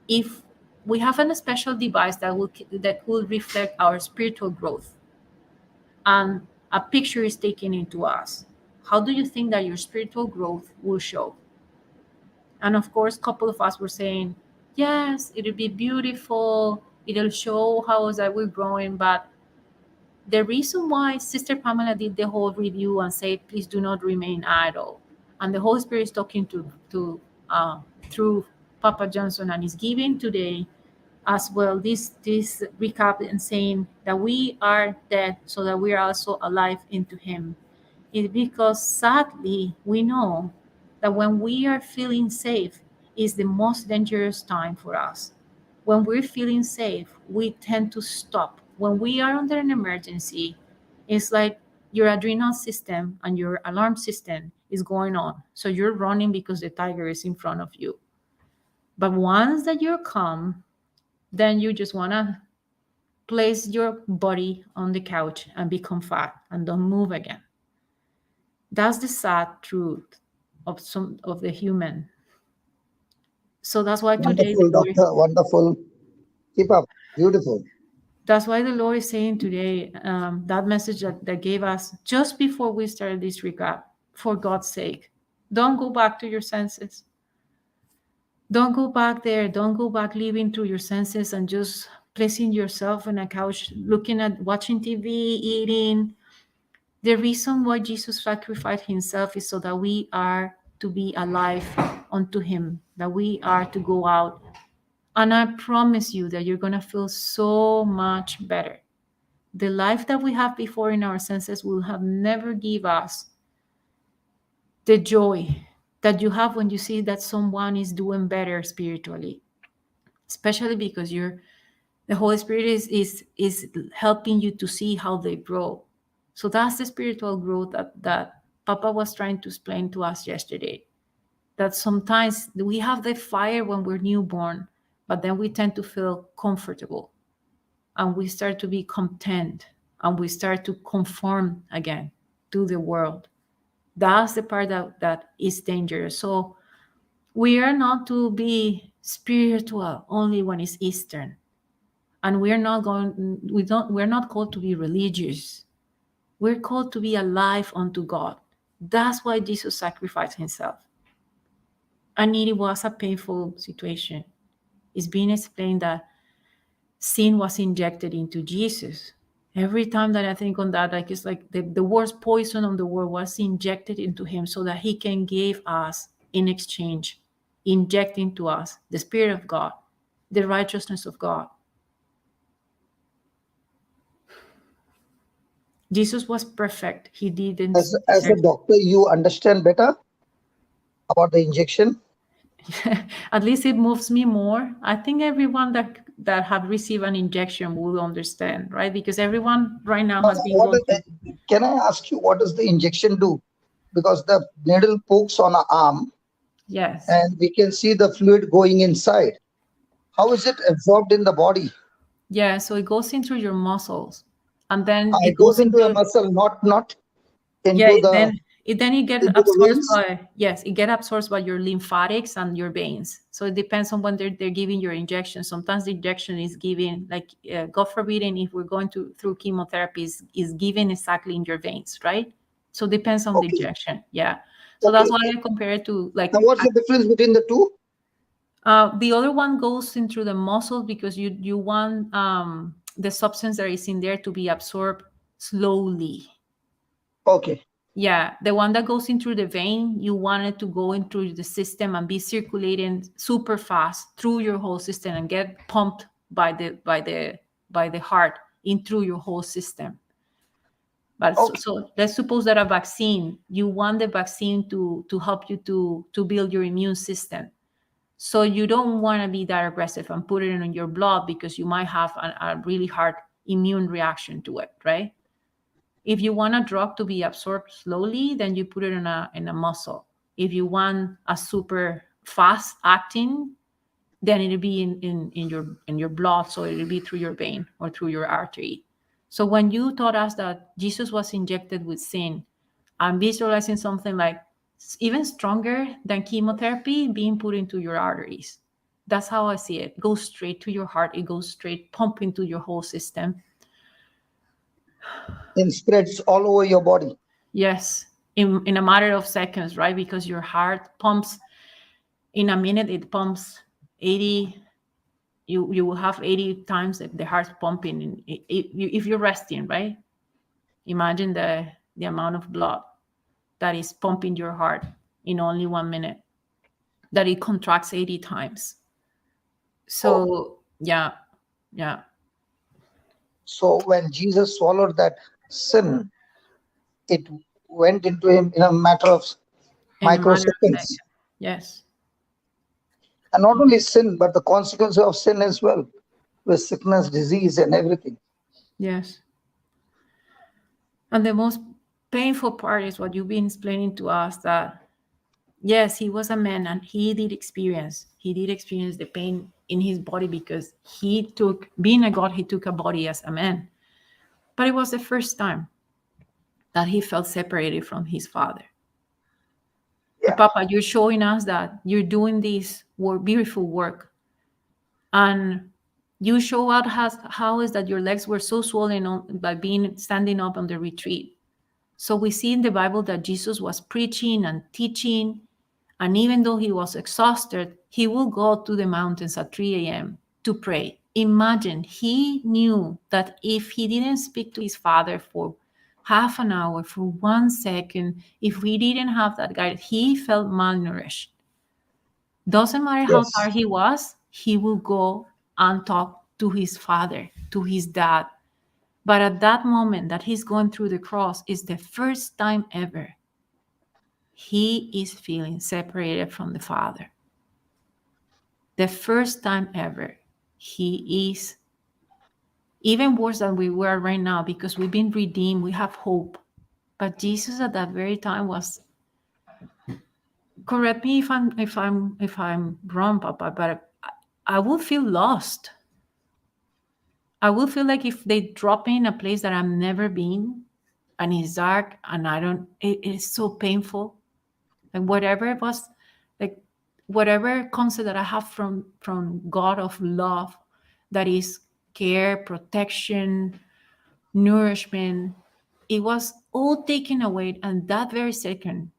if we have a special device that will reflect our spiritual growth, and a picture is taken into us? How do you think that your spiritual growth will show? And of course, a couple of us were saying, yes, it'll be beautiful. It'll show how is that we're growing. But the reason why Sister Pamela did the whole review and said, please do not remain idle, and the Holy Spirit is talking to through Papa Johnson, and is giving today as well this recap and saying that we are dead so that we are also alive into him, is because sadly we know that when we are feeling safe is the most dangerous time for us. When we're feeling safe, we tend to stop. When we are under an emergency, it's like your adrenal system and your alarm system is going on, so you're running because the tiger is in front of you. But once that you're calm, then you just want to place your body on the couch and become fat and don't move again. That's the sad truth of some of the human. So that's why today Wonderful, doctor. Wonderful. Keep up. Beautiful. that's why the Lord is saying today, that message that gave us just before we started this recap, for God's sake, don't go back to your senses. Don't go back there. Don't go back living through your senses and just placing yourself on a couch, looking at watching TV, eating. The reason why Jesus sacrificed himself is so that we are to be alive unto him, that we are to go out. And I promise you that you're going to feel so much better. The life that we have before in our senses will have never give us the joy that you have when you see that someone is doing better spiritually, especially because the Holy Spirit is helping you to see how they grow. So that's the spiritual growth that Papa was trying to explain to us yesterday. That sometimes we have the fire when we're newborn, but then we tend to feel comfortable and we start to be content and we start to conform again to the world. That's the part that is dangerous. So we are not to be spiritual only when it's Eastern. And we're not called to be religious. We're called to be alive unto God. That's why Jesus sacrificed himself. And it was a painful situation. It's being explained that sin was injected into Jesus. Every time that I think on that, like it's like the worst poison on the world was injected into him so that he can give us in exchange, inject into us the Spirit of God, the righteousness of God. Jesus was perfect. He didn't As a deserve. doctor, you understand better about the injection. At least it moves me more. I think everyone that have received an injection will understand, right? Because everyone right now has been going through. Can I ask you, what does the injection do? Because the needle pokes on an arm Yes. and we can see the fluid going inside. How is it absorbed in the body? Yeah, so it goes into your muscles, and then It it goes goes into a into, muscle, not yeah. into the Then it get into the absorbed veins. by, yes, it get absorbed by your lymphatics and your veins. So it depends on when they're giving your injection. Sometimes the injection is given, like God forbidden, if we're going through chemotherapy, is given exactly in your veins, right? So it depends on the Okay. injection. Yeah. So Okay. that's why I compare it to, like, Now, what's the difference between the two? the other one goes into the muscles because you want the substance that is in there to be absorbed slowly. Okay. Yeah, the one that goes into the vein, you want it to go into the system and be circulating super fast through your whole system and get pumped by the heart in through your whole system. But Okay. so let's suppose that a vaccine, you want the vaccine to help you to build your immune system. So you don't want to be that aggressive and put it in your blood because you might have a really hard immune reaction to it, right? If you want a drug to be absorbed slowly, then you put it in a muscle. If you want a super fast acting, then it'll be in your blood, so it'll be through your vein or through your artery. So when you taught us that Jesus was injected with sin, I'm visualizing something like even stronger than chemotherapy being put into your arteries. That's how I see it. It goes straight to your heart. It goes straight, pump into your whole system. And spreads all over your body. Yes, in a matter of seconds, right? Because your heart pumps, in a minute, it pumps 80. You will have 80 times the heart pumping if you're resting, right? Imagine the amount of blood that is pumping your heart in only 1 minute, that it contracts 80 times. So yeah. So when Jesus swallowed that sin, it went into him in a matter of In a matter of microseconds. seconds. Yes. And not only sin, but the consequence of sin as well, with sickness, disease, and everything. Yes. And the most painful part is what you've been explaining to us, that yes, he was a man and he did experience the pain in his body because being a God, he took a body as a man. But it was the first time that he felt separated from his father. Yeah. Papa, you're showing us that you're doing this beautiful work. And you show out how is that your legs were so swollen by standing up on the retreat. So we see in the Bible that Jesus was preaching and teaching, and even though he was exhausted, he will go to the mountains at 3 a.m. to pray. Imagine, he knew that if he didn't speak to his father for half an hour, for 1 second, if we didn't have that guide, he felt malnourished. Doesn't matter how Yes. tired he was, he will go and talk to his father, to his dad. But at that moment that he's going through the cross is the first time ever he is feeling separated from the Father. The first time ever he is even worse than we were right now, because we've been redeemed, we have hope. But Jesus at that very time was, correct me if I'm wrong, Papa, but I will feel lost. I will feel like if they drop me in a place that I've never been and it's dark and it's so painful. And whatever it was, like whatever concept that I have from God of love, that is care, protection, nourishment, it was all taken away. And that very second,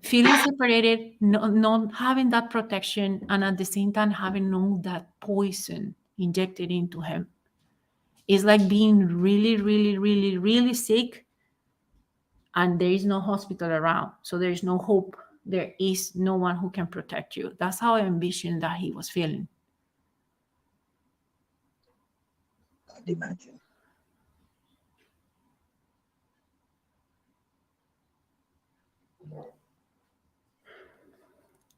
feeling separated, not having that protection, and at the same time having all that poison injected into him. It's like being really, really, really, really sick, and there is no hospital around. So there is no hope. There is no one who can protect you. That's how I envisioned that he was feeling. Can't imagine.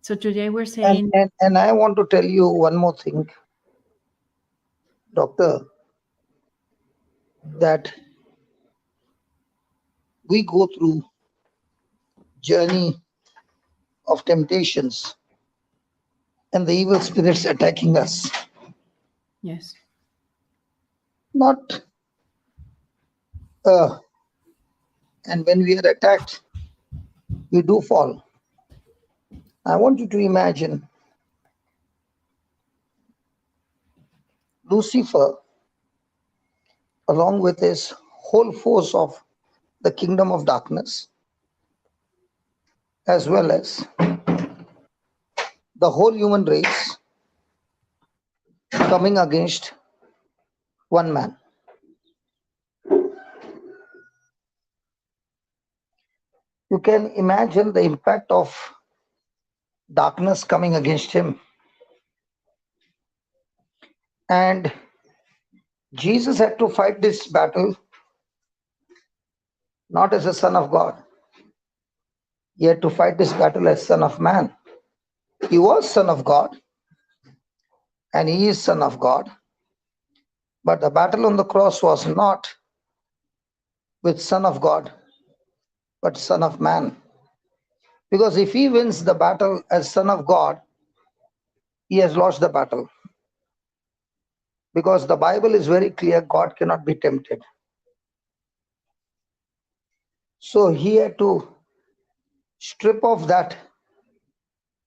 So today we're saying, And I want to tell you one more thing, Doctor, that we go through journey of temptations and the evil spirits attacking us. yes, Not and when we are attacked, we do fall. I want you to imagine Lucifer, along with his whole force of the kingdom of darkness, as well as the whole human race, coming against one man. You can imagine the impact of darkness coming against him. And Jesus had to fight this battle not as a son of God. He had to fight this battle as son of man. He was son of God and he is son of God. But the battle on the cross was not with son of God, but son of man. Because if he wins the battle as son of God, he has lost the battle. Because the Bible is very clear, God cannot be tempted. So he had to strip off that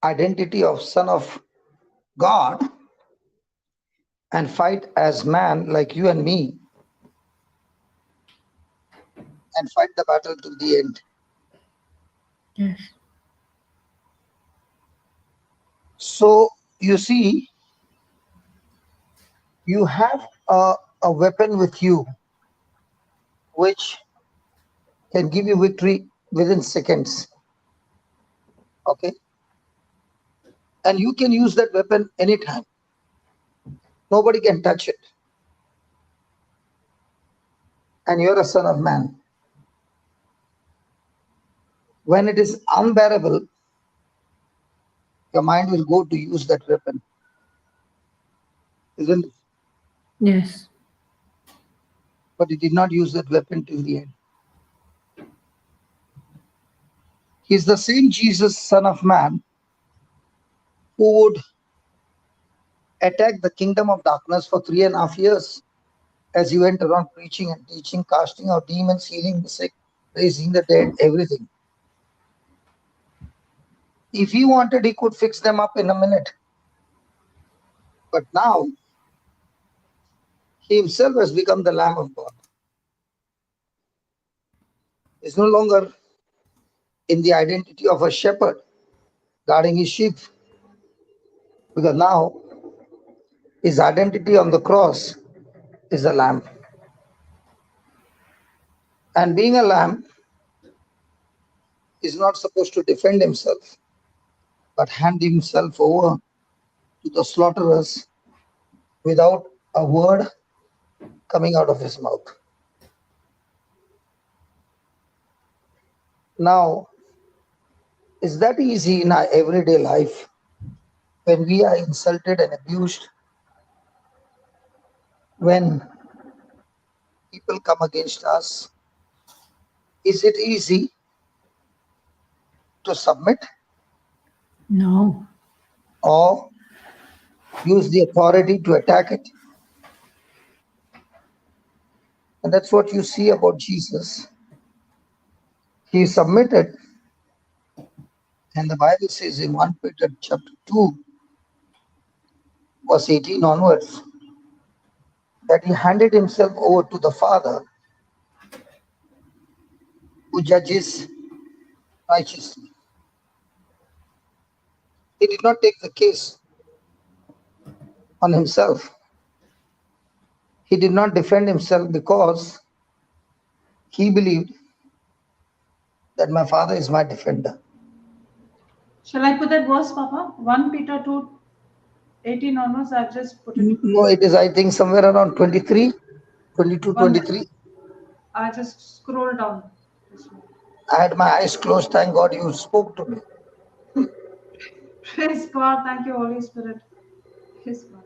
identity of son of God and fight as man like you and me and fight the battle to the end. yes, So you see, you have a weapon with you which can give you victory within seconds. Okay? And you can use that weapon anytime. Nobody can touch it. And you're a son of man. When it is unbearable, your mind will go to use that weapon. Isn't it? yes, But he did not use that weapon till the end. He's the same Jesus, son of man, who would attack the kingdom of darkness for 3.5 years as he went around preaching and teaching, casting out demons, healing the sick, raising the dead, everything. If he wanted, he could fix them up in a minute. But now, he himself has become the Lamb of God. He's no longer in the identity of a shepherd guarding his sheep. Because now, his identity on the cross is a lamb. And being a lamb is not supposed to defend himself, but hand himself over to the slaughterers without a word coming out of his mouth. Now, is that easy in our everyday life when we are insulted and abused? When people come against us, is it easy to submit no, or use the authority to attack it? And that's what you see about Jesus. He submitted, and the Bible says in 1 Peter chapter 2, verse 18 onwards, that he handed himself over to the Father who judges righteously. He did not take the case on himself. He did not defend himself because he believed that my Father is my defender. Shall I put that verse, Papa? 1 Peter 2:18 onwards, I've just put it. No, it is, I think, somewhere around 23, 22, 23. I just scroll down. I had my eyes closed. Thank God you spoke to me. Praise God. Thank you, Holy Spirit. Praise God.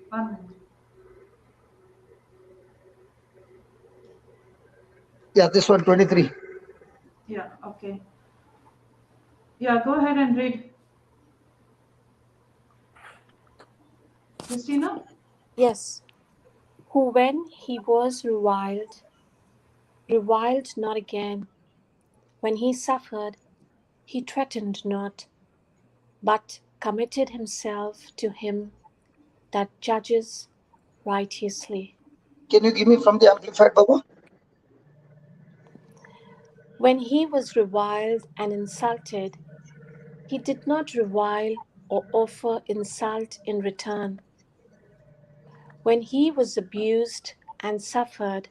1 minute. Yeah, this one, 23. Yeah, okay. Yeah, go ahead and read. Christina? Yes. Who, when he was reviled not again. When he suffered, he threatened not, but committed himself to him that judges righteously. Can you give me from the Amplified, Baba? When he was reviled and insulted, he did not revile or offer insult in return. When he was abused and suffered,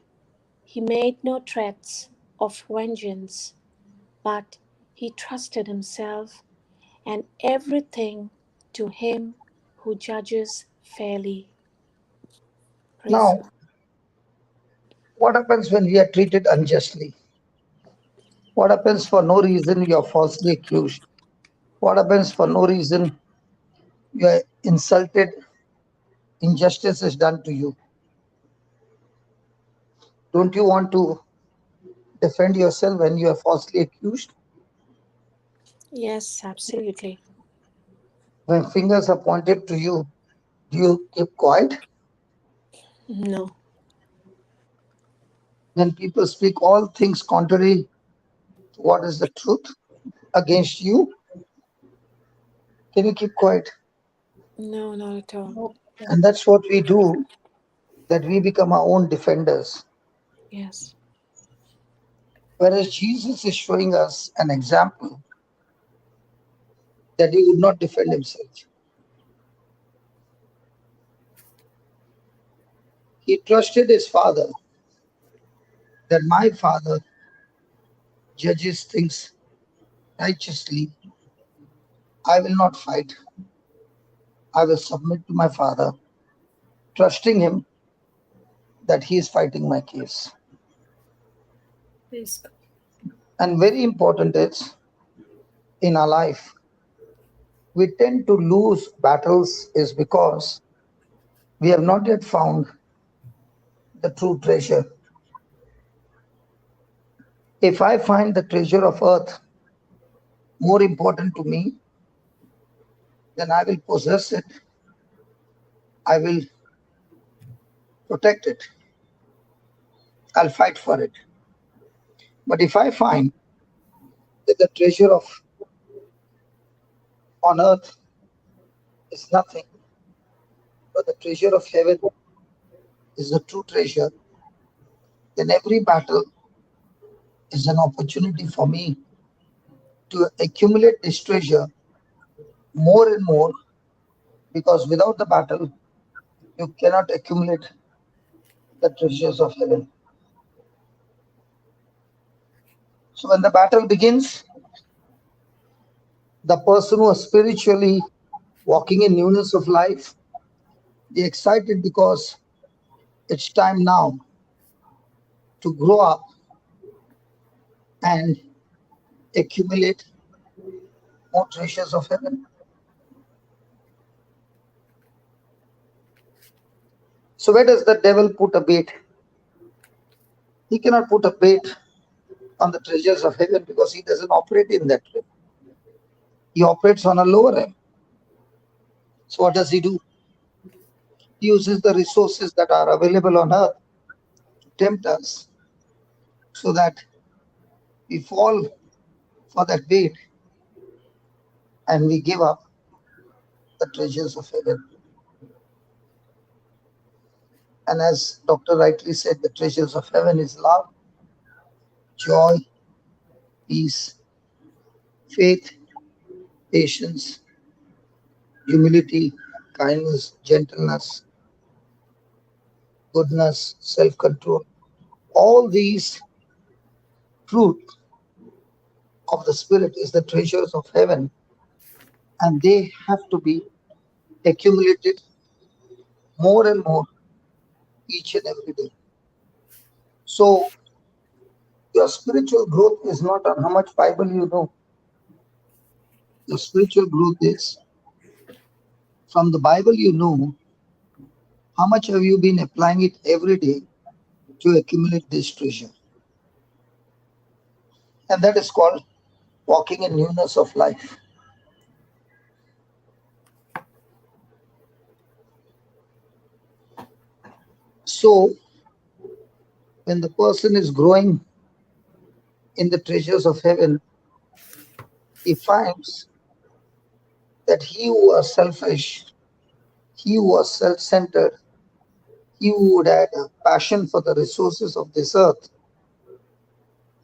he made no threats of vengeance, but he trusted himself and everything to him who judges fairly. Praise Now, God. what happens when we are treated unjustly? What happens for no reason you are falsely accused? What happens for no reason you are insulted? Injustice is done to you. Don't you want to defend yourself when you are falsely accused? Yes, absolutely. When fingers are pointed to you, do you keep quiet? No. When people speak all things contrary to what is the truth against you, can you keep quiet? No, not at all. No. And that's what we do, that we become our own defenders. Yes. Whereas Jesus is showing us an example that he would not defend himself. He trusted his father, that my father judges things righteously. I will not fight. I will submit to my father, trusting him that he is fighting my case. Praise God. And very important is, in our life, we tend to lose battles is because we have not yet found the true treasure. If I find the treasure of earth more important to me, then I will possess it. I will protect it. I'll fight for it. But if I find that the treasure of on earth is nothing, but the treasure of heaven is the true treasure, then every battle is an opportunity for me to accumulate this treasure more and more, because without the battle, you cannot accumulate the treasures of heaven. So when the battle begins, the person who is spiritually walking in newness of life, they're excited because it's time now to grow up and accumulate more treasures of heaven. So where does the devil put a bait? He cannot put a bait on the treasures of heaven because he doesn't operate in that way. He operates on a lower realm. So what does he do? He uses the resources that are available on earth to tempt us so that we fall for that bait and we give up the treasures of heaven. And as Dr. rightly said, the treasures of heaven is love, joy, peace, faith, patience, humility, kindness, gentleness, goodness, self-control. All these fruit of the Spirit is the treasures of heaven, and they have to be accumulated more and more each and every day. So Your spiritual growth is not on how much Bible you know. Your spiritual growth is from the Bible you know, how much have you been applying it every day to accumulate this treasure? And that is called walking in newness of life. So, when the person is growing in the treasures of heaven, he finds that he who was selfish, he who was self centered, he who would had a passion for the resources of this earth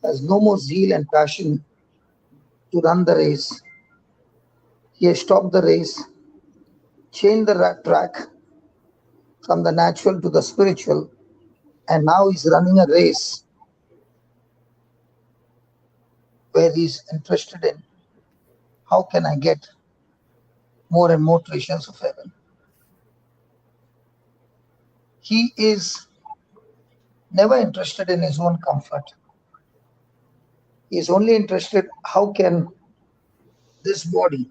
has no more zeal and passion to run the race. He has stopped the race, changed the track from the natural to the spiritual, and now he's running a race where he's interested in how can I get more and more treasures of heaven. He is never interested in his own comfort. He is only interested how can this body,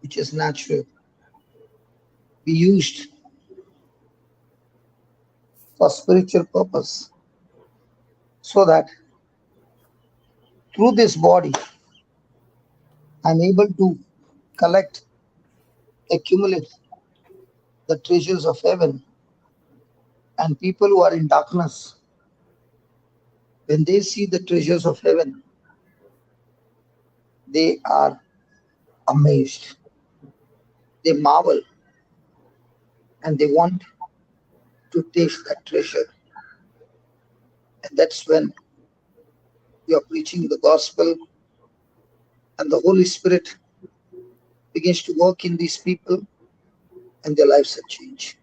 which is natural, be used for spiritual purpose, so that through this body I'm able to collect, accumulate the treasures of heaven. And people who are in darkness, when they see the treasures of heaven, they are amazed. They marvel and they want to taste that treasure. And that's when you are preaching the gospel and the Holy Spirit begins to work in these people and their lives have changed.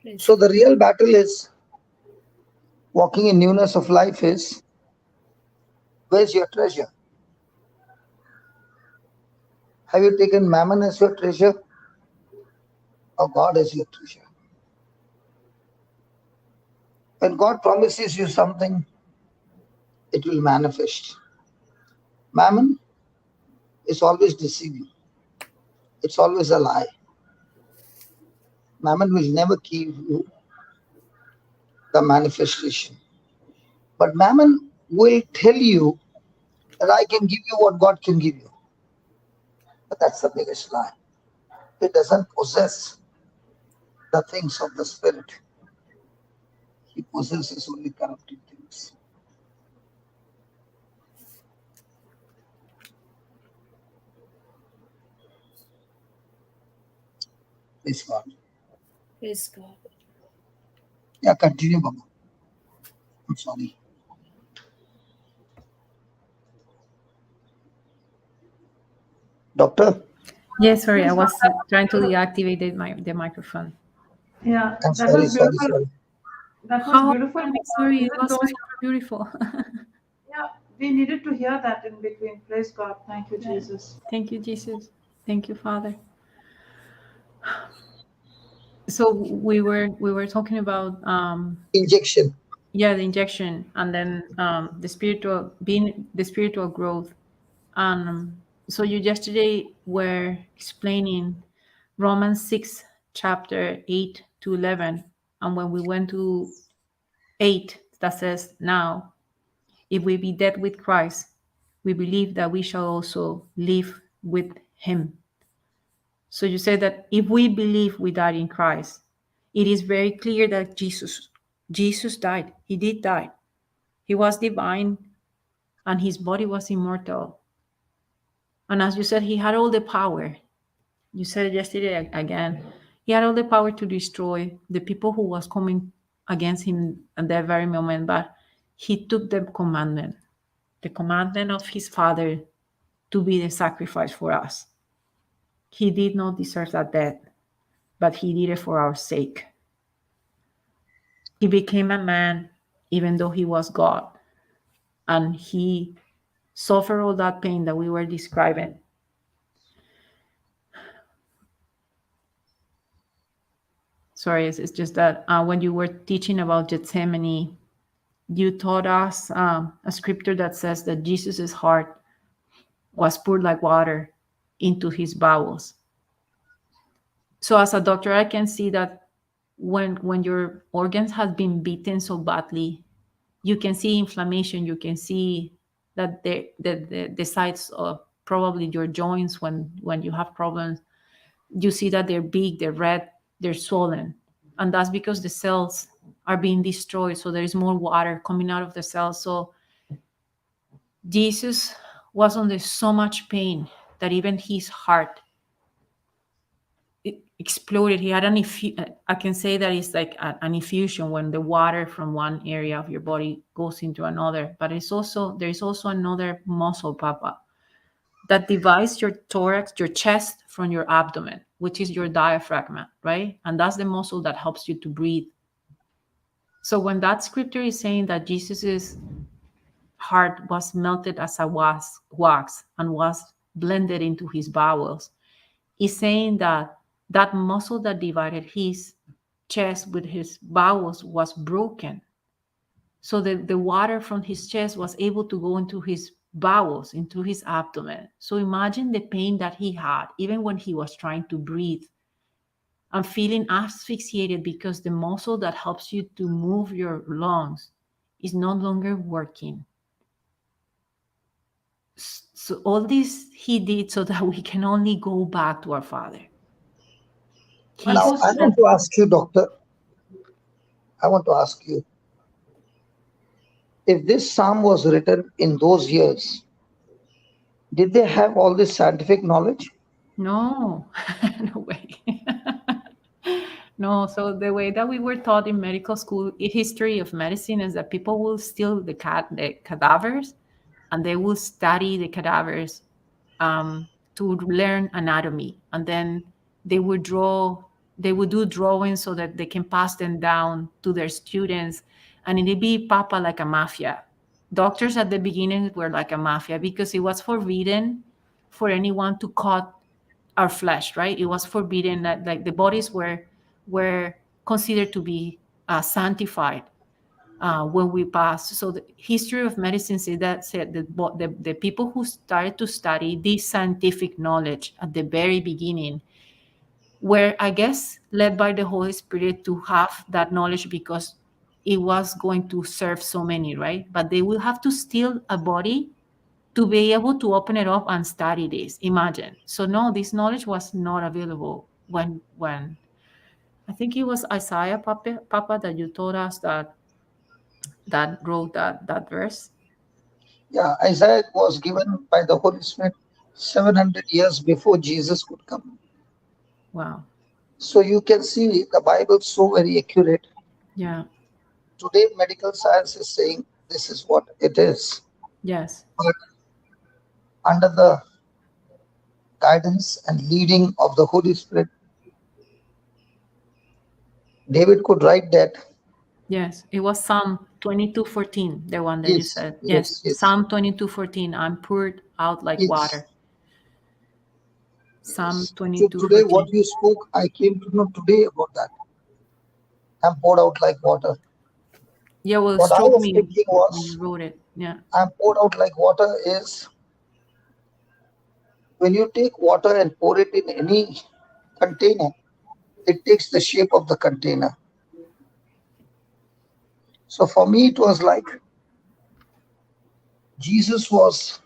Praise So the real battle is walking in newness of life is, where's your treasure? Have you taken mammon as your treasure or God as your treasure? When God promises you something, it will manifest. Mammon is always deceiving. It's always a lie. Mammon will never give you the manifestation. But mammon will tell you that I can give you what God can give you. But that's the biggest lie. It doesn't possess the things of the spirit. He possesses only corrupted things. Praise God. Praise God. Yeah, continue, Baba. I'm sorry. Doctor, Yes, sorry, I Yes, was trying to deactivate the microphone. yeah, I'm that sorry, was sorry, beautiful. sorry. That was How beautiful. I'm sorry, it Even was though, super beautiful. yeah, we needed to hear that in between. Praise God. Thank you, Jesus. Thank you, Jesus. Thank you, Father. So we were talking about Injection. yeah, the injection, and then the spiritual, being the spiritual growth. So you yesterday were explaining Romans 6 chapter 8 to 11, and when we went to 8, that says, now if we be dead with Christ, we believe that we shall also live with him. So you said that if we believe we died in Christ, it is very clear that Jesus died. He did die. He was divine and his body was immortal. And as you said, he had all the power. You said it yesterday again. He had all the power to destroy the people who was coming against him at that very moment, but he took the commandment of his Father to be the sacrifice for us. He did not deserve that death, but he did it for our sake. He became a man even though he was God, and he suffered all that pain that we were describing. Sorry, it's just that when you were teaching about Gethsemane, you taught us a scripture that says that Jesus's heart was poured like water into his bowels. So as a doctor, I can see that when your organs have been beaten so badly, you can see inflammation. You can see that the sides of probably your joints when you have problems, you see that they're big, they're red, they're swollen. And that's because the cells are being destroyed. So there is more water coming out of the cells. So Jesus was under so much pain that even his heart it exploded. He had I can say that it's like an infusion when the water from one area of your body goes into another. But there is also another muscle, Papa, that divides your thorax, your chest from your abdomen, which is your diaphragm, right? And that's the muscle that helps you to breathe. So when that scripture is saying that Jesus's heart was melted as a wax and was blended into his bowels, is saying that that muscle that divided his chest with his bowels was broken. So the water from his chest was able to go into his bowels, into his abdomen. So imagine the pain that he had, even when he was trying to breathe and feeling asphyxiated because the muscle that helps you to move your lungs is no longer working. So all this he did so that we can only go back to our Father. Now, I want to ask you, doctor, I want to ask you, if this psalm was written in those years, did they have all this scientific knowledge? No, no way. No, so the way that we were taught in medical school, history of medicine, is that people will steal the cadavers and they will study the cadavers to learn anatomy. And then they would do drawings so that they can pass them down to their students. And it'd be Papa like a mafia. Doctors at the beginning were like a mafia because it was forbidden for anyone to cut our flesh, right? It was forbidden that like the bodies were considered to be sanctified when we pass. So the history of medicine said that the people who started to study this scientific knowledge at the very beginning were, I guess, led by the Holy Spirit to have that knowledge because it was going to serve so many, right? But they will have to steal a body to be able to open it up and study this. Imagine. So no, this knowledge was not available when I think it was Isaiah, Papa, that you told us that wrote that verse. Yeah, Isaiah was given by the Holy Spirit 700 years before Jesus could come. Wow. So you can see the Bible is so very accurate. Yeah. Today, medical science is saying this is what it is. Yes. But under the guidance and leading of the Holy Spirit, David could write that. Yes, it was Psalm 22:14, the one that you said. Yes, Yes. Psalm 22:14. I'm poured out like Yes. water. Psalm So 22:14. today, what you spoke, I came to know today about that. I'm poured out like water. Yeah, well, it What I struck was me thinking when you was, wrote it. Yeah. I'm poured out like water is when you take water and pour it in any container, it takes the shape of the container. So for me, it was like Jesus was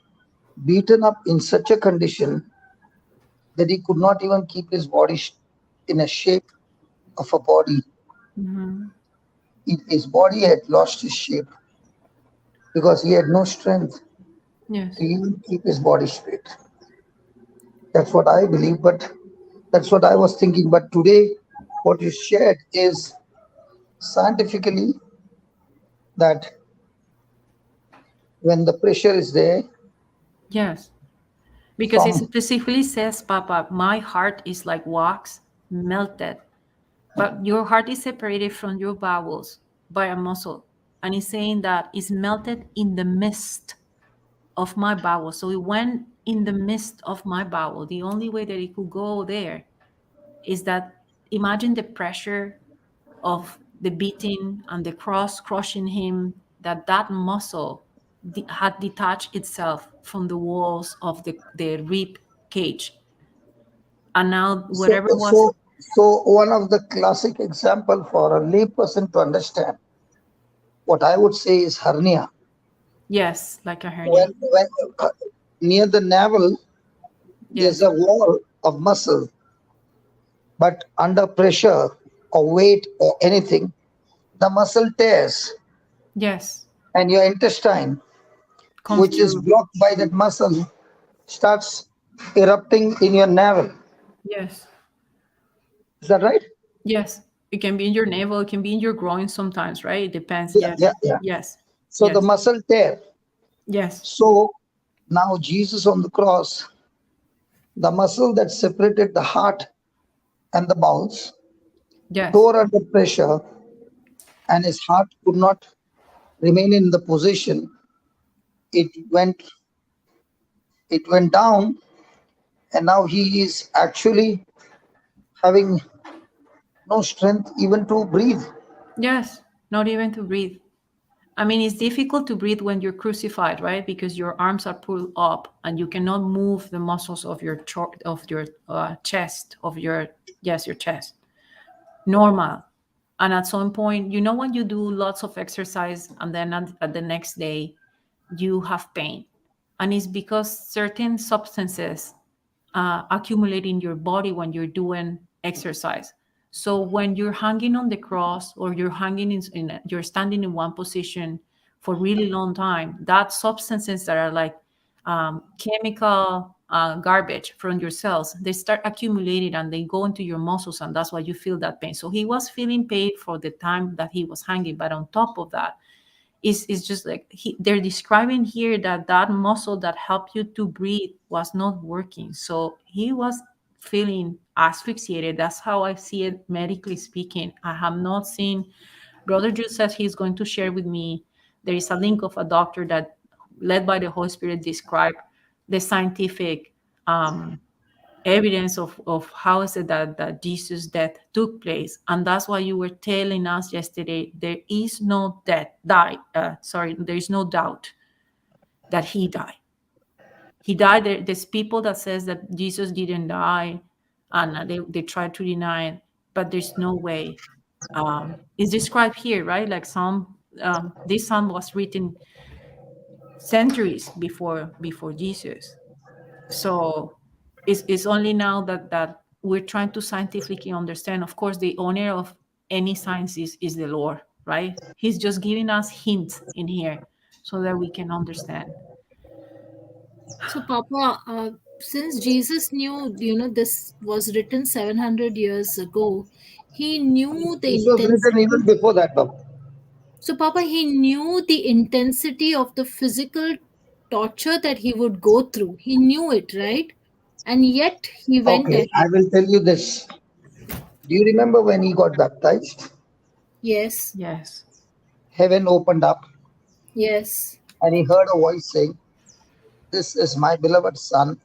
beaten up in such a condition that he could not even keep his body in a shape of a body. Mm-hmm. His body had lost his shape because he had no strength Yes. to even keep his body straight. That's what I believe, but that's what I was thinking. But today, what you shared is scientifically that when the pressure is there Yes. Because it from specifically says, Papa, my heart is like wax melted. But your heart is separated from your bowels by a muscle. And it's saying that it's melted in the midst of my bowel. So it went in the midst of my bowel. The only way that it could go there is that imagine the pressure of the beating and the cross crushing him, that muscle had detached itself from the walls of the rib cage. And now whatever was. So one of the classic example for a lay person to understand, what I would say is hernia. Yes, like a hernia. When near the navel, Yes. there's a wall of muscle, but under pressure or weight or anything, the muscle tears, Yes. and your intestine, Comes which is through. blocked by that muscle, starts erupting in your navel. Yes. Is that right? Yes. It can be in your navel, it can be in your groin sometimes, right? It depends. Yeah, Yes. yeah, yeah. Yes. So the Yes. muscle tear. Yes. So now Jesus on the cross, the muscle that separated the heart and the bowels, Yes. tore under pressure, and his heart could not remain in the position. It went down, and now he is actually having no strength even to breathe. Yes. Not even to breathe. I mean, it's difficult to breathe when you're crucified, right? Because your arms are pulled up and you cannot move the muscles of your chest, your chest. Normal. And at some point, when you do lots of exercise and then at the next day, you have pain. And it's because certain substances accumulate in your body when you're doing exercise. So when you're hanging on the cross or you're you're standing in one position for a really long time, that substances that are like chemical garbage from your cells, they start accumulating and they go into your muscles, and that's why you feel that pain. So he was feeling pain for the time that he was hanging, but on top of that, is just like they're describing here that muscle that helped you to breathe was not working. So he was feeling asphyxiated. That's how I see it medically speaking. I have not seen. Brother Jude says he's going to share with me. There is a link of a doctor that, led by the Holy Spirit, described the scientific evidence of how is it that Jesus' death took place. And that's why you were telling us yesterday, there is no there is no doubt that he died. He died. There's people that says that Jesus didn't die, and they try to deny it, but there's no way. It's described here, right? Like this psalm was written centuries before Jesus. So it's only now that we're trying to scientifically understand. Of course, the owner of any science is the Lord, right? He's just giving us hints in here so that we can understand. So, Papa, since Jesus knew, this was written 700 years ago, he knew the This was written intensity. even before that, Bob. So, Papa, he knew the intensity of the physical torture that he would go through. He knew it, right? And yet he went Okay, I ahead. will tell you this. Do you remember when he got baptized? Yes, Yes. Heaven opened up, yes, and he heard a voice saying, "This is my beloved Son,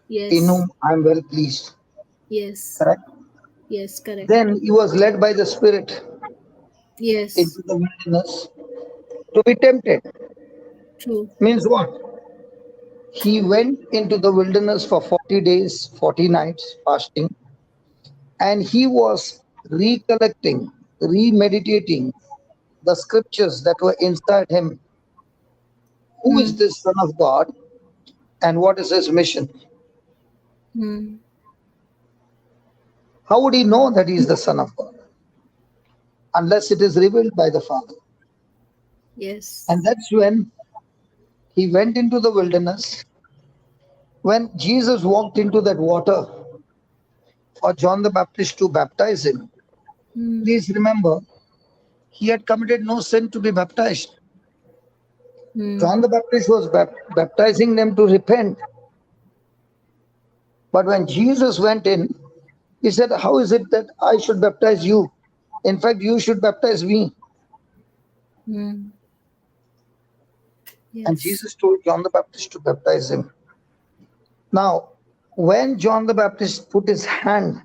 in yes, whom I am well pleased." yes, Correct? yes, correct. Then he was led by the Spirit Yes, into the wilderness to be tempted. true. Means what? He went into the wilderness for 40 days, 40 nights fasting, and he was recollecting, remeditating the scriptures that were inside him. Who is Hmm. this Son of God, and what is his mission? Hmm. How would he know that he is the Son of God? Unless it is revealed by the Father. Yes. And that's when he went into the wilderness. When Jesus walked into that water for John the Baptist to baptize him, Hmm. please remember, he had committed no sin to be baptized. Hmm. John the Baptist was baptizing them to repent. But when Jesus went in, he said, "How is it that I should baptize you? In fact, you should baptize me." Hmm. And Yes. Jesus told John the Baptist to baptize him. Now, when John the Baptist put his hand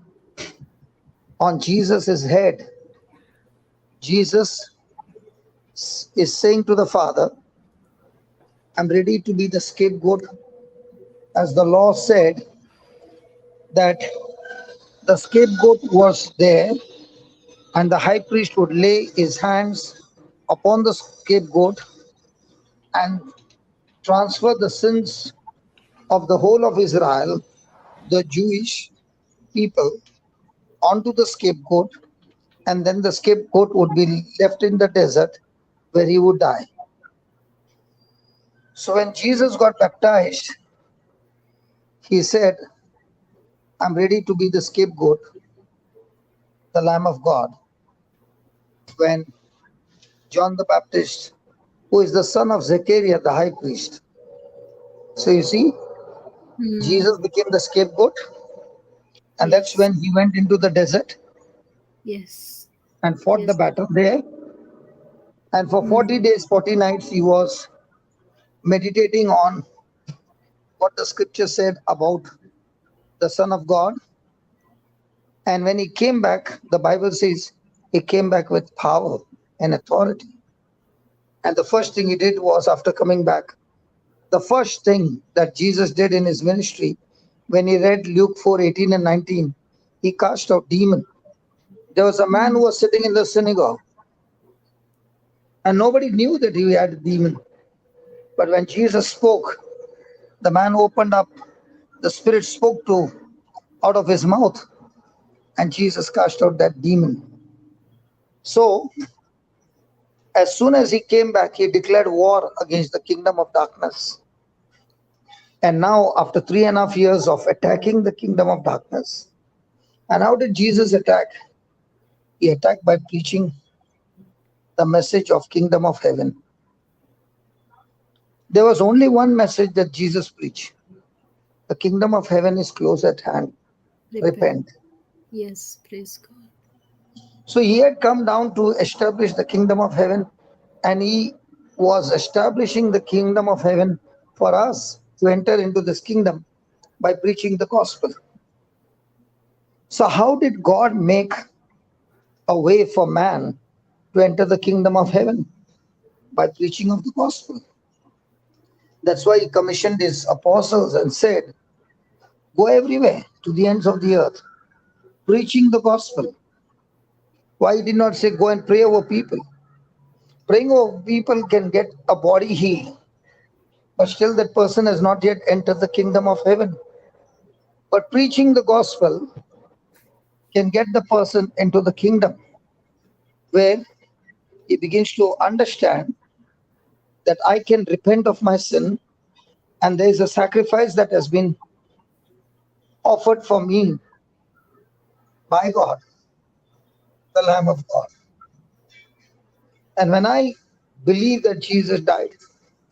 on Jesus' head, Jesus is saying to the Father, I'm ready to be the scapegoat, as the law said that the scapegoat was there and the high priest would lay his hands upon the scapegoat and transfer the sins of the whole of Israel, the Jewish people, onto the scapegoat, and then the scapegoat would be left in the desert where he would die. So when Jesus got baptized, he said, I'm ready to be the scapegoat, the Lamb of God. When John the Baptist, who is the son of Sequeira, the high priest. So you see, Jesus became the scapegoat, and that's Yes. when he went into the desert Yes. and fought the Yes. battle there. And for 40 days, 40 nights, he was meditating on what the scripture said about the Son of God. And when he came back, the Bible says he came back with power and authority. And the first thing he did was, after coming back, the first thing that Jesus did in his ministry, when he read Luke 4:18 and 19, he cast out demon. There was a man who was sitting in the synagogue, and nobody knew that he had a demon. But when Jesus spoke, the man opened up, the Spirit spoke to out of his mouth, and Jesus cast out that demon. So, as soon as he came back, he declared war against the kingdom of darkness. And now, after 3.5 years of attacking the kingdom of darkness, and how did Jesus attack? He attacked by preaching the message of kingdom of heaven. There was only one message that Jesus preached. The kingdom of heaven is close at hand. Repent. Yes. Praise God. So he had come down to establish the kingdom of heaven, and he was establishing the kingdom of heaven for us to enter into this kingdom by preaching the gospel. So how did God make a way for man to enter the kingdom of heaven? By preaching of the gospel. That's why he commissioned his apostles and said, go everywhere to the ends of the earth, preaching the gospel. Why he did not say go and pray over people? Praying over people can get a body healed, but still that person has not yet entered the kingdom of heaven. But preaching the gospel can get the person into the kingdom, where he begins to understand that I can repent of my sin, and there is a sacrifice that has been offered for me by God, the Lamb of God. And when I believe that Jesus died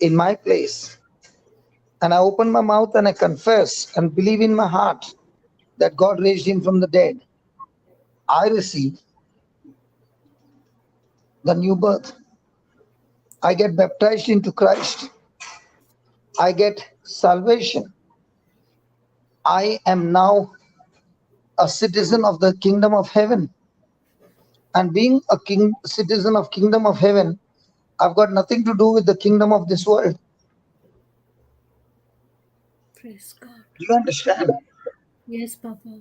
in my place, and I open my mouth and I confess and believe in my heart that God raised him from the dead, I receive the new birth. I get baptized into Christ. I get salvation. I am now a citizen of the kingdom of heaven. And being a citizen of kingdom of heaven, I've got nothing to do with the kingdom of this world. Praise God. Do you understand? Yes, Papa.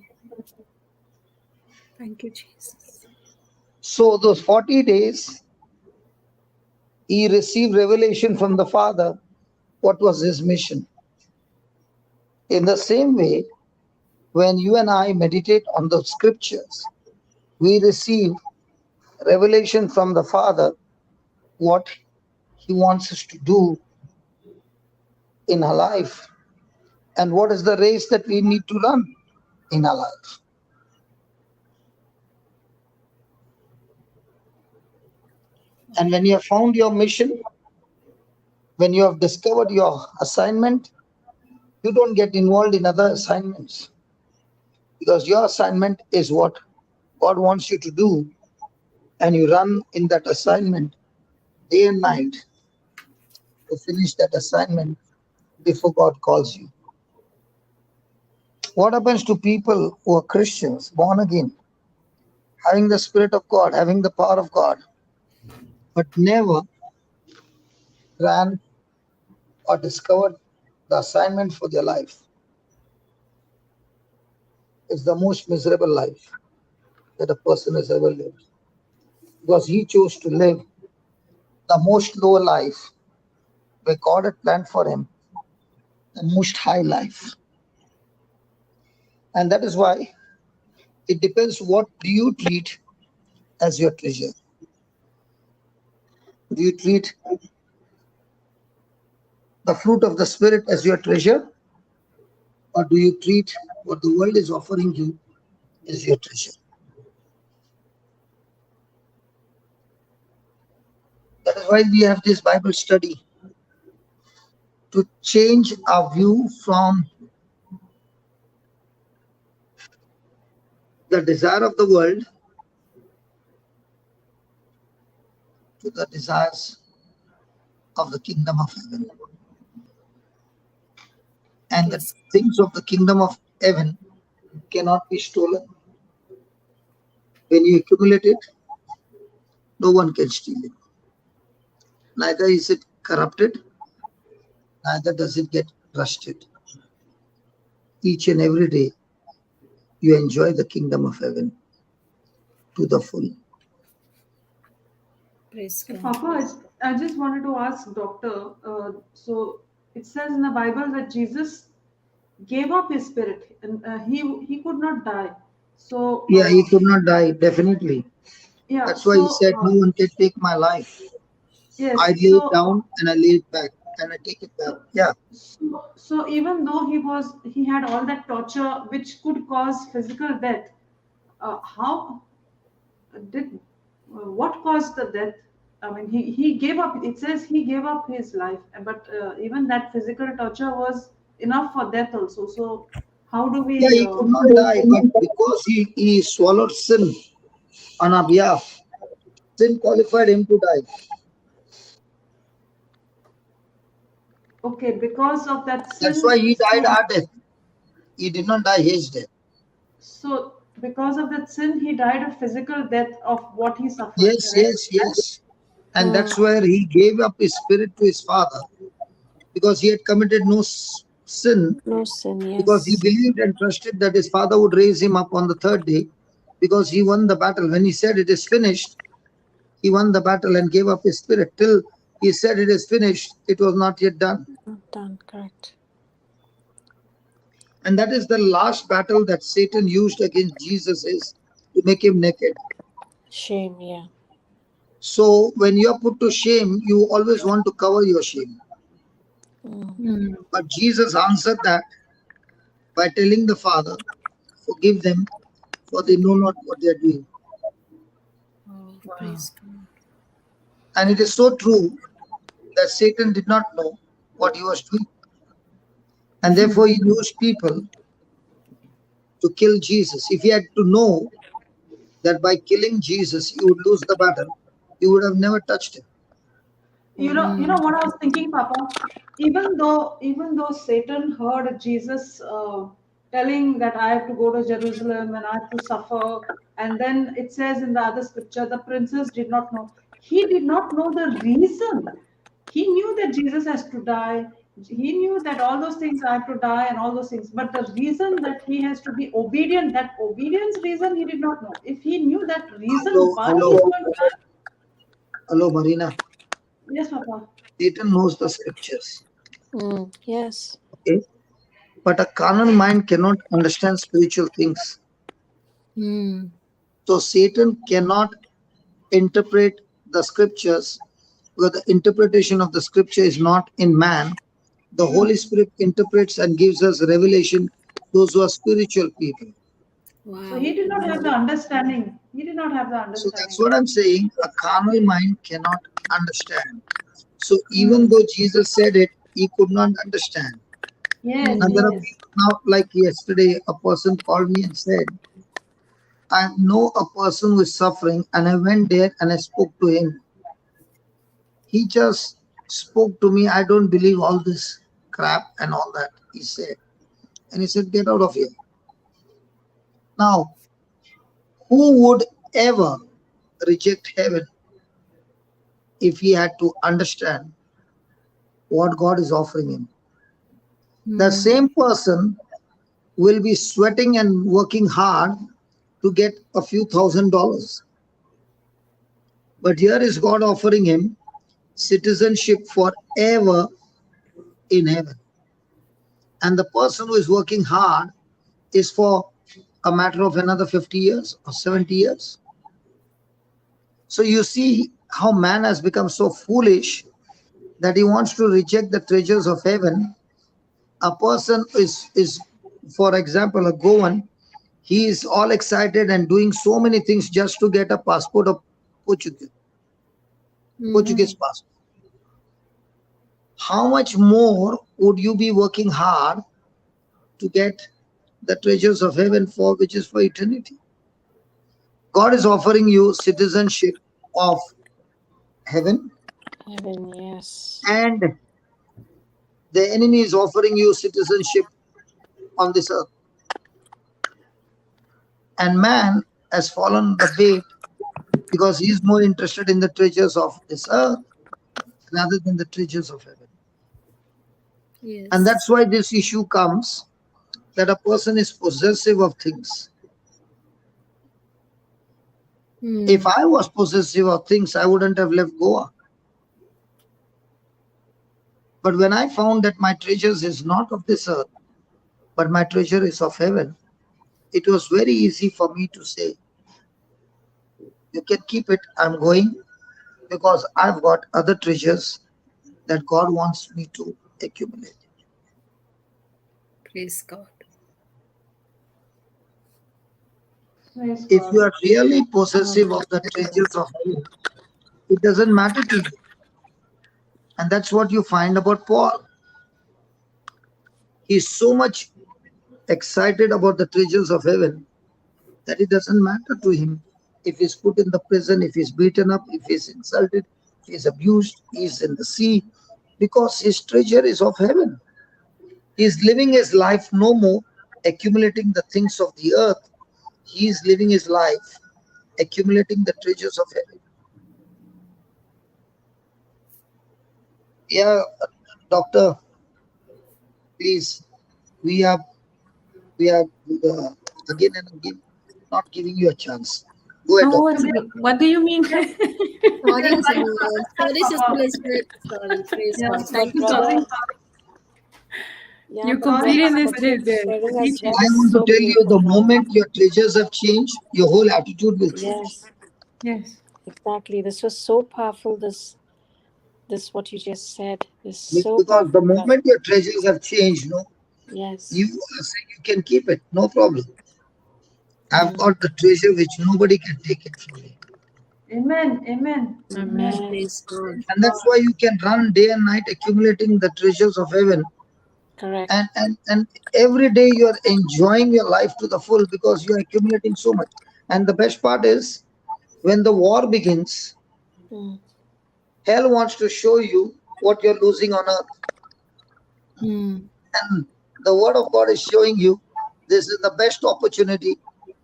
Thank you, Jesus. So those 40 days, he received revelation from the Father. What was his mission? In the same way, when you and I meditate on the scriptures, we receive revelation from the Father, what he wants us to do in our life, and what is the race that we need to run in our life. And when you have found your mission, when you have discovered your assignment, you don't get involved in other assignments, because your assignment is what God wants you to do, and you run in that assignment day and night to finish that assignment before God calls you. What happens to people who are Christians, born again, having the Spirit of God, having the power of God, but never grand or discovered the assignment for their life, it's the most miserable life that a person has ever lived. Because he chose to live the most low life where God had planned for him, the most high life. And that is why it depends, what do you treat as your treasure? Do you treat the fruit of the Spirit as your treasure? Or do you treat what the world is offering you as your treasure? That is why we have this Bible study, to change our view from the desire of the world to the desires of the kingdom of heaven. And the Praise things of the kingdom of heaven cannot be stolen. When you accumulate it, no one can steal it. Neither is it corrupted, neither does it get rusted. Each and every day, you enjoy the kingdom of heaven to the full. Praise God. Papa, I just wanted to ask Doctor. So it says in the Bible that Jesus gave up his spirit, and he could not die. So Yeah, he could not die, definitely. yeah. That's why he said, no one can take my life. Yes. I lay it down and I lay it back and I take it back. Yeah. So even though he had all that torture which could cause physical death, how did what caused the death? I mean, he gave up. It says he gave up his life, but even that physical torture was enough for death also. So how do Yeah, we? he could not die, but because he swallowed sin on our behalf, sin qualified him to die. Okay, because of that That's why sin. he died our death. He did not die his death. So because of that sin, he died a physical death of what he suffered. Yes, Correct? yes. And that's where he gave up his spirit to his Father, because he had committed no sin, No sin, because he yes. believed and trusted that his Father would raise him up on the third day, because he won the battle. When he said it is finished, he won the battle and gave up his spirit. Till he said it is finished, it was not yet done. Not done, correct. And that is the last battle that Satan used against Jesus, is to make him naked. Shame, yeah. So when you are put to shame, you always want to cover your shame. Mm. But Jesus answered that by telling the Father, forgive them, for they know not what they are doing. Oh, praise God. And it is so true that Satan did not know what he was doing. And therefore he used people to kill Jesus. If he had to know that by killing Jesus he would lose the battle, he would have never touched him. You know what I was thinking, Papa. Even though Satan heard Jesus telling that I have to go to Jerusalem and I have to suffer, and then it says in the other scripture, the princess did not know. He did not know the reason. He knew that Jesus has to die. He knew that all those things I have to die and all those things. But the reason that he has to be obedient, that obedience reason, he did not know. If he knew that reason why he is going to die, Hello, Marina. yes, Papa. Satan knows the scriptures. Yes. Okay? But a carnal mind cannot understand spiritual things. Mm. So Satan cannot interpret the scriptures, because the interpretation of the scripture is not in man. The Holy Spirit interprets and gives us revelation, those who are spiritual people. So Wow. he did not have the understanding. He did not have the So that's understanding. what I'm saying. A carnal mind cannot understand. So even Hmm. though Jesus said it, he could not understand. Yes, And there are yes. people now, like yesterday, a person called me and said, I know a person who is suffering, and I went there and I spoke to him. He just spoke to me. I don't believe all this crap and all that, he said. And he said, get out of here. Now, who would ever reject heaven if he had to understand what God is offering him. The same person will be sweating and working hard to get a few $1,000s. But here is God offering him citizenship forever in heaven. And the person who is working hard is for a matter of another 50 years or 70 years. So you see how man has become so foolish that he wants to reject the treasures of heaven. A person is for example, a Goan, he is all excited and doing so many things just to get a passport of Portuguese passport. How much more would you be working hard to get the treasures of heaven, for which is for eternity? God is offering you citizenship of heaven, Heaven, yes. and the enemy is offering you citizenship on this earth. And man has fallen the bait because he is more interested in the treasures of this earth rather than the treasures of heaven. Yes. And that's why this issue comes, that a person is possessive of things. If I was possessive of things, I wouldn't have left Goa. But when I found that my treasures is not of this earth, but my treasure is of heaven, it was very easy for me to say, you can keep it, I'm going, because I've got other treasures that God wants me to accumulate. Praise God. Praise If God. you are really possessive of the treasures of heaven, it doesn't matter to you. And that's what you find about Paul. He's so much excited about the treasures of heaven that it doesn't matter to him if he's put in the prison, if he's beaten up, if he's insulted, if he's abused, he's in the sea, because his treasure is of heaven. He's living his life no more accumulating the things of the earth. He is living his life accumulating the treasures of heaven. Yeah, doctor, please, we are again and again not giving you a chance. Go ahead, No, doctor. what do you mean? Sorry, Sister Elizabeth. Sorry, praise Yeah, God. Thank you, brother. Papa. Yeah, You're brother, completing what the, you're the, sharing the as teaching. well I is want to so tell you, the beautiful, brother. moment your treasures have changed, your whole attitude will change. Yes, Yes. exactly. This was so powerful. This what you just said is so Because the powerful, brother. moment your treasures have changed, no, Yes. you are saying you can keep it, no problem. I've got the treasure which nobody can take it from me. Amen. Amen. Amen. Amen. Praise God. And that's why you can run day and night accumulating the treasures of heaven. Correct. And every day you are enjoying your life to the full because you are accumulating so much. And the best part is, when the war begins, Mm. hell wants to show you what you're losing on earth. And the word of God is showing you this is the best opportunity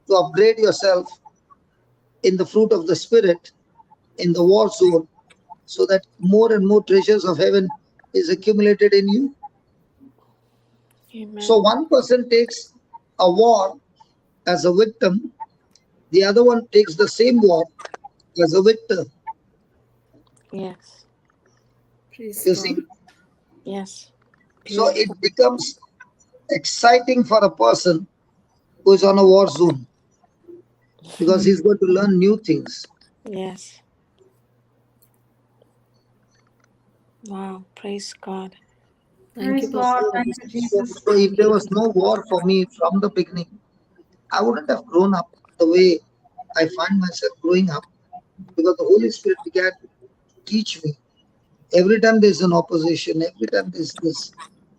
to upgrade yourself in the fruit of the Spirit in the war zone, so that more and more treasures of heaven is accumulated in you. Amen. So one person takes a war as a victim, the other one takes the same war as a victor. Yes. Praise You God. see? Yes. So it Beautiful. becomes exciting for a person who is on a war zone, because he's going to learn new things. Yes. Wow. Praise God. Thank you, Praise Papa. God. for Thank this. you, Jesus. So if there was no war for me from the beginning, I wouldn't have grown up the way I find myself growing up, because the Holy Spirit began to teach me. Every time there's an opposition, every time there's this,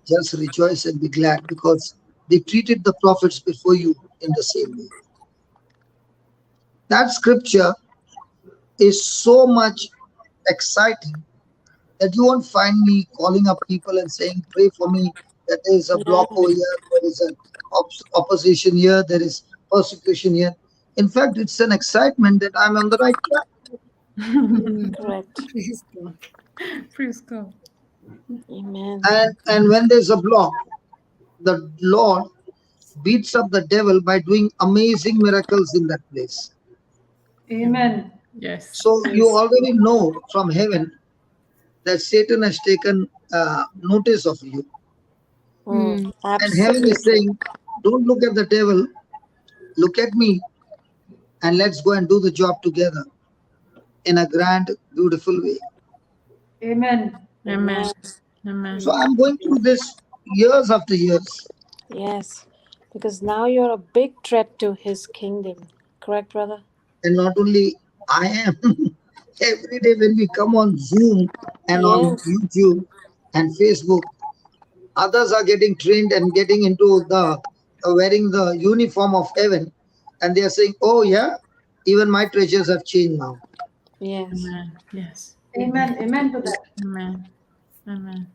just rejoice and be glad, because they treated the prophets before you in the same way. That scripture is so much exciting that you won't find me calling up people and saying, pray for me, that there is a block over here, there is an opposition here, there is persecution here. In fact, it's an excitement that I'm on the right track. Correct. Praise God. Praise God. Amen. And when there's a block, the Lord beats up the devil by doing amazing miracles in that place. Amen. Yes. So you already know from heaven that Satan has taken notice of you. And heaven is Absolutely. saying, don't look at the devil, look at me, and let's go and do the job together in a grand, beautiful way. Amen. Amen. Amen. So I'm going through this years after years. Yes. Because now you're a big threat to his kingdom. Correct, brother? And not only I am, every day when we come on Zoom and on Yes. YouTube and Facebook, others are getting trained and getting into the wearing the uniform of heaven, and they are saying, oh yeah, even my treasures have changed now. Yes. Amen. Yes. Amen. Amen to that. Amen. Amen.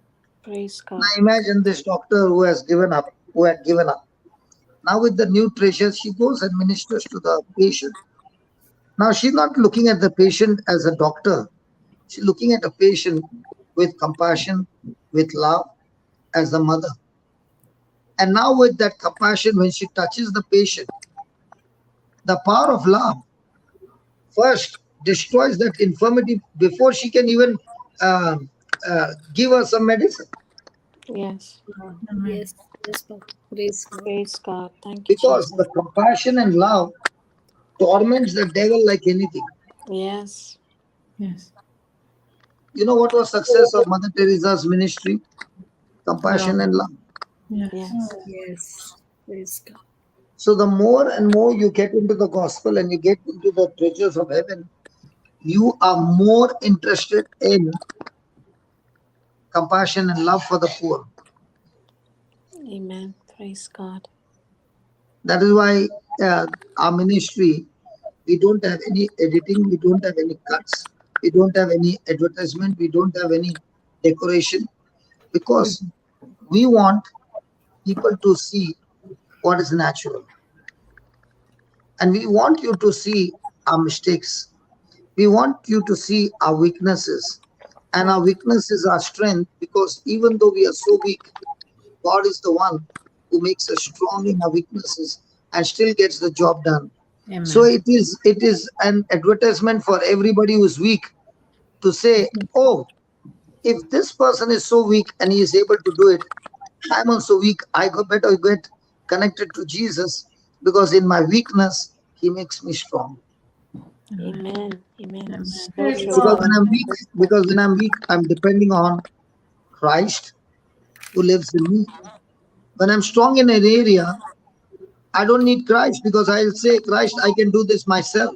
Praise God. Now imagine this doctor who has given up, who had given up. Now with the new treasures, she goes and ministers to the patient. Now she's not looking at the patient as a doctor. She's looking at a patient with compassion, with love, as a mother. And now with that compassion, when she touches the patient, the power of love first destroys that infirmity before she can even uh, give her some medicine. Yes. Amen. Yes, yes, Papa. Praise God. Praise God. Thank you, Because Jesus. the compassion and love torments the devil like anything. Yes. Yes. You know what was success of Mother Teresa's ministry? Compassion Love. and love. Yes. Yes. Yes, praise God. So the more and more you get into the gospel and you get into the treasures of heaven, you are more interested in compassion and love for the poor. Amen. Praise God. That is why our ministry, we don't have any editing, we don't have any cuts, we don't have any advertisement, we don't have any decoration, because we want people to see what is natural. And we want you to see our mistakes. We want you to see our weaknesses. And our weakness is our strength, because even though we are so weak, God is the one who makes us strong in our weaknesses and still gets the job done. Amen. So it is an advertisement for everybody who is weak to say, oh, if this person is so weak and he is able to do it, I'm also weak. Better get connected to Jesus, because in my weakness, he makes me strong. Amen. Amen. Amen. So Praise true. Because God. when I'm weak, I'm depending on Christ who lives in me. When I'm strong in an area, I don't need Christ, because I'll say, Christ, I can do this myself.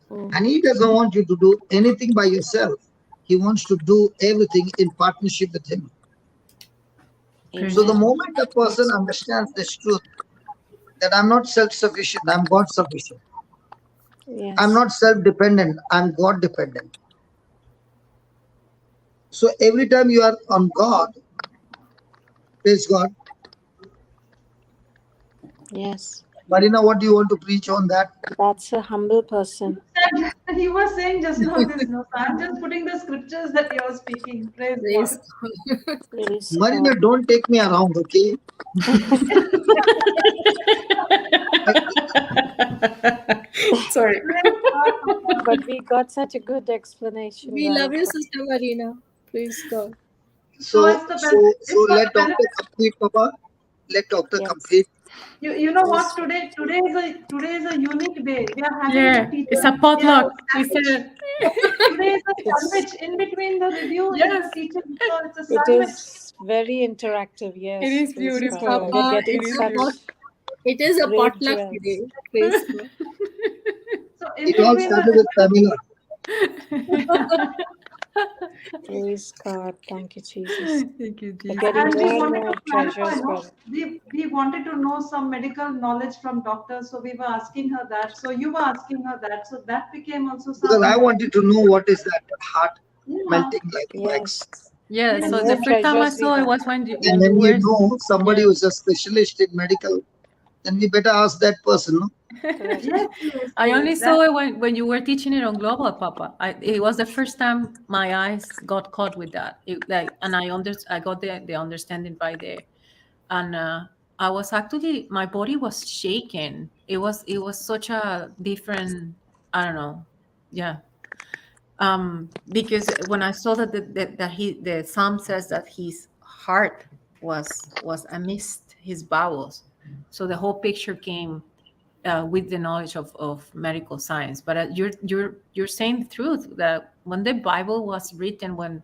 Mm. And he doesn't want you to do anything by yourself. He wants to do everything in partnership with him. Praise So the Amen. moment a person understands this truth, that I'm not self-sufficient, I'm God-sufficient. I'm Yes. not self-dependent, I'm God-dependent. So every time you are on God, praise God. Yes. Marina, what do you want to preach on that? That's a humble person. He was saying just now this. No, so I'm just putting the scriptures that you're speaking. Praise Praise God. God. Praise Marina, God. don't take me around, okay? Sorry. Praise God. But we got such a good explanation, We love brother. you, Sister Marina. Praise God. So So, it's the so, so it's for let the benefit. doctor complete, Papa. Let doctor Yes. complete. You know Praise what, today is a unique day. We are having Yeah, a teacher. it's a Yeah, potluck. We sandwich. said. Today is a It's sandwich. In between the review is Yes, the teacher. So it's a it sandwich. is very interactive. it Yes. is Praise Yes, God. beautiful. And we're Papa. getting It It's is a such pot. beautiful. It is a great potluck jewels. today. Praise God. So in It all between started with Pamela. Praise God. Thank you, Jesus. Thank you, We're Jesus. getting and we more and wanted more to clarify, treasures, no? brother. We wanted to know some medical knowledge from doctors, so we were asking her that. So you were asking her that. So that became also Because I some. wanted to know what is that heart Yeah, melting like wax. Yes. Yeah, yes, And so more the yes. first time I treasures we saw it got. was when And you when you were. know somebody Yeah. who's a specialist in medical, then we better ask that person, no? Correct. Yes, I only yes, saw it when you were teaching it on Global, Papa. It was the first time my eyes got caught with that. And I got the understanding right there, and I was actually, my body was shaking. It was such a different, I don't know, yeah. Because when I saw that the psalm says that his heart was amidst his bowels, so the whole picture came with the knowledge of medical science. But you're saying the truth, that when the Bible was written, when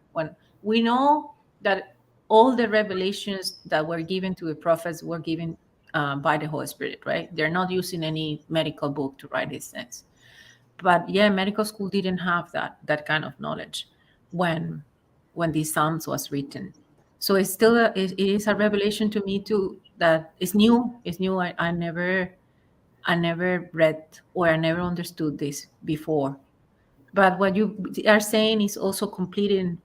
we know that all the revelations that were given to the prophets were given by the Holy Spirit, right? They're not using any medical book to write these things. But yeah, medical school didn't have that kind of knowledge when these psalms was written. So it's still it is a revelation to me too, that it's new. It's new. I never read or I never understood this before. But what you are saying is also completing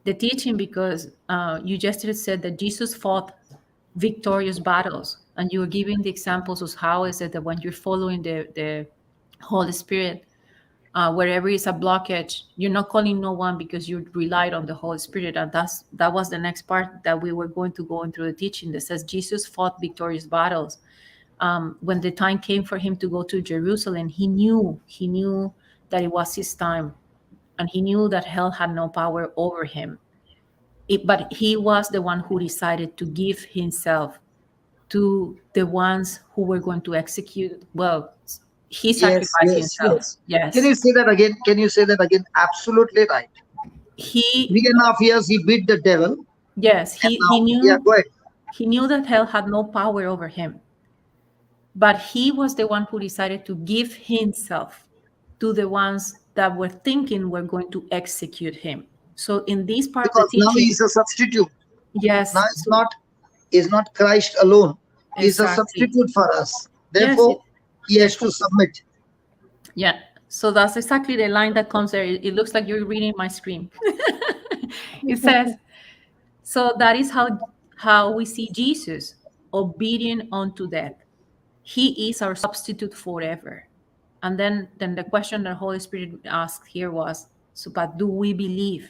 the teaching, because you just said that Jesus fought victorious battles, and you were giving the examples of how is it that when you're following the Holy Spirit, wherever is a blockage, you're not calling no one because you relied on the Holy Spirit. And that was the next part that we were going to go into the teaching, that says Jesus fought victorious battles. When the time came for him to go to Jerusalem, he knew that it was his time, and he knew that hell had no power over him. But he was the one who decided to give himself to the ones who were going to execute. Well, he Yes, sacrificed yes, himself. yes. Yes. Can you say that again? Can you say that again? Absolutely right. He 3.5 years he beat the devil. Yes, And he now, yeah, knew go ahead. he knew that hell had no power over him. But he was the one who decided to give himself to the ones that were thinking were going to execute him. So in this part of the Because now he teaching, is a substitute. Now yes, it's not Christ alone. He is a exactly. substitute for us. Yes, Therefore, he has to therefore, submit. yeah. So that's exactly the line that comes there. It looks like you're reading my screen. It says, so that is how we see Jesus, obedient unto death. He is our substitute forever. And then the question that Holy Spirit asked here was, so but do we believe?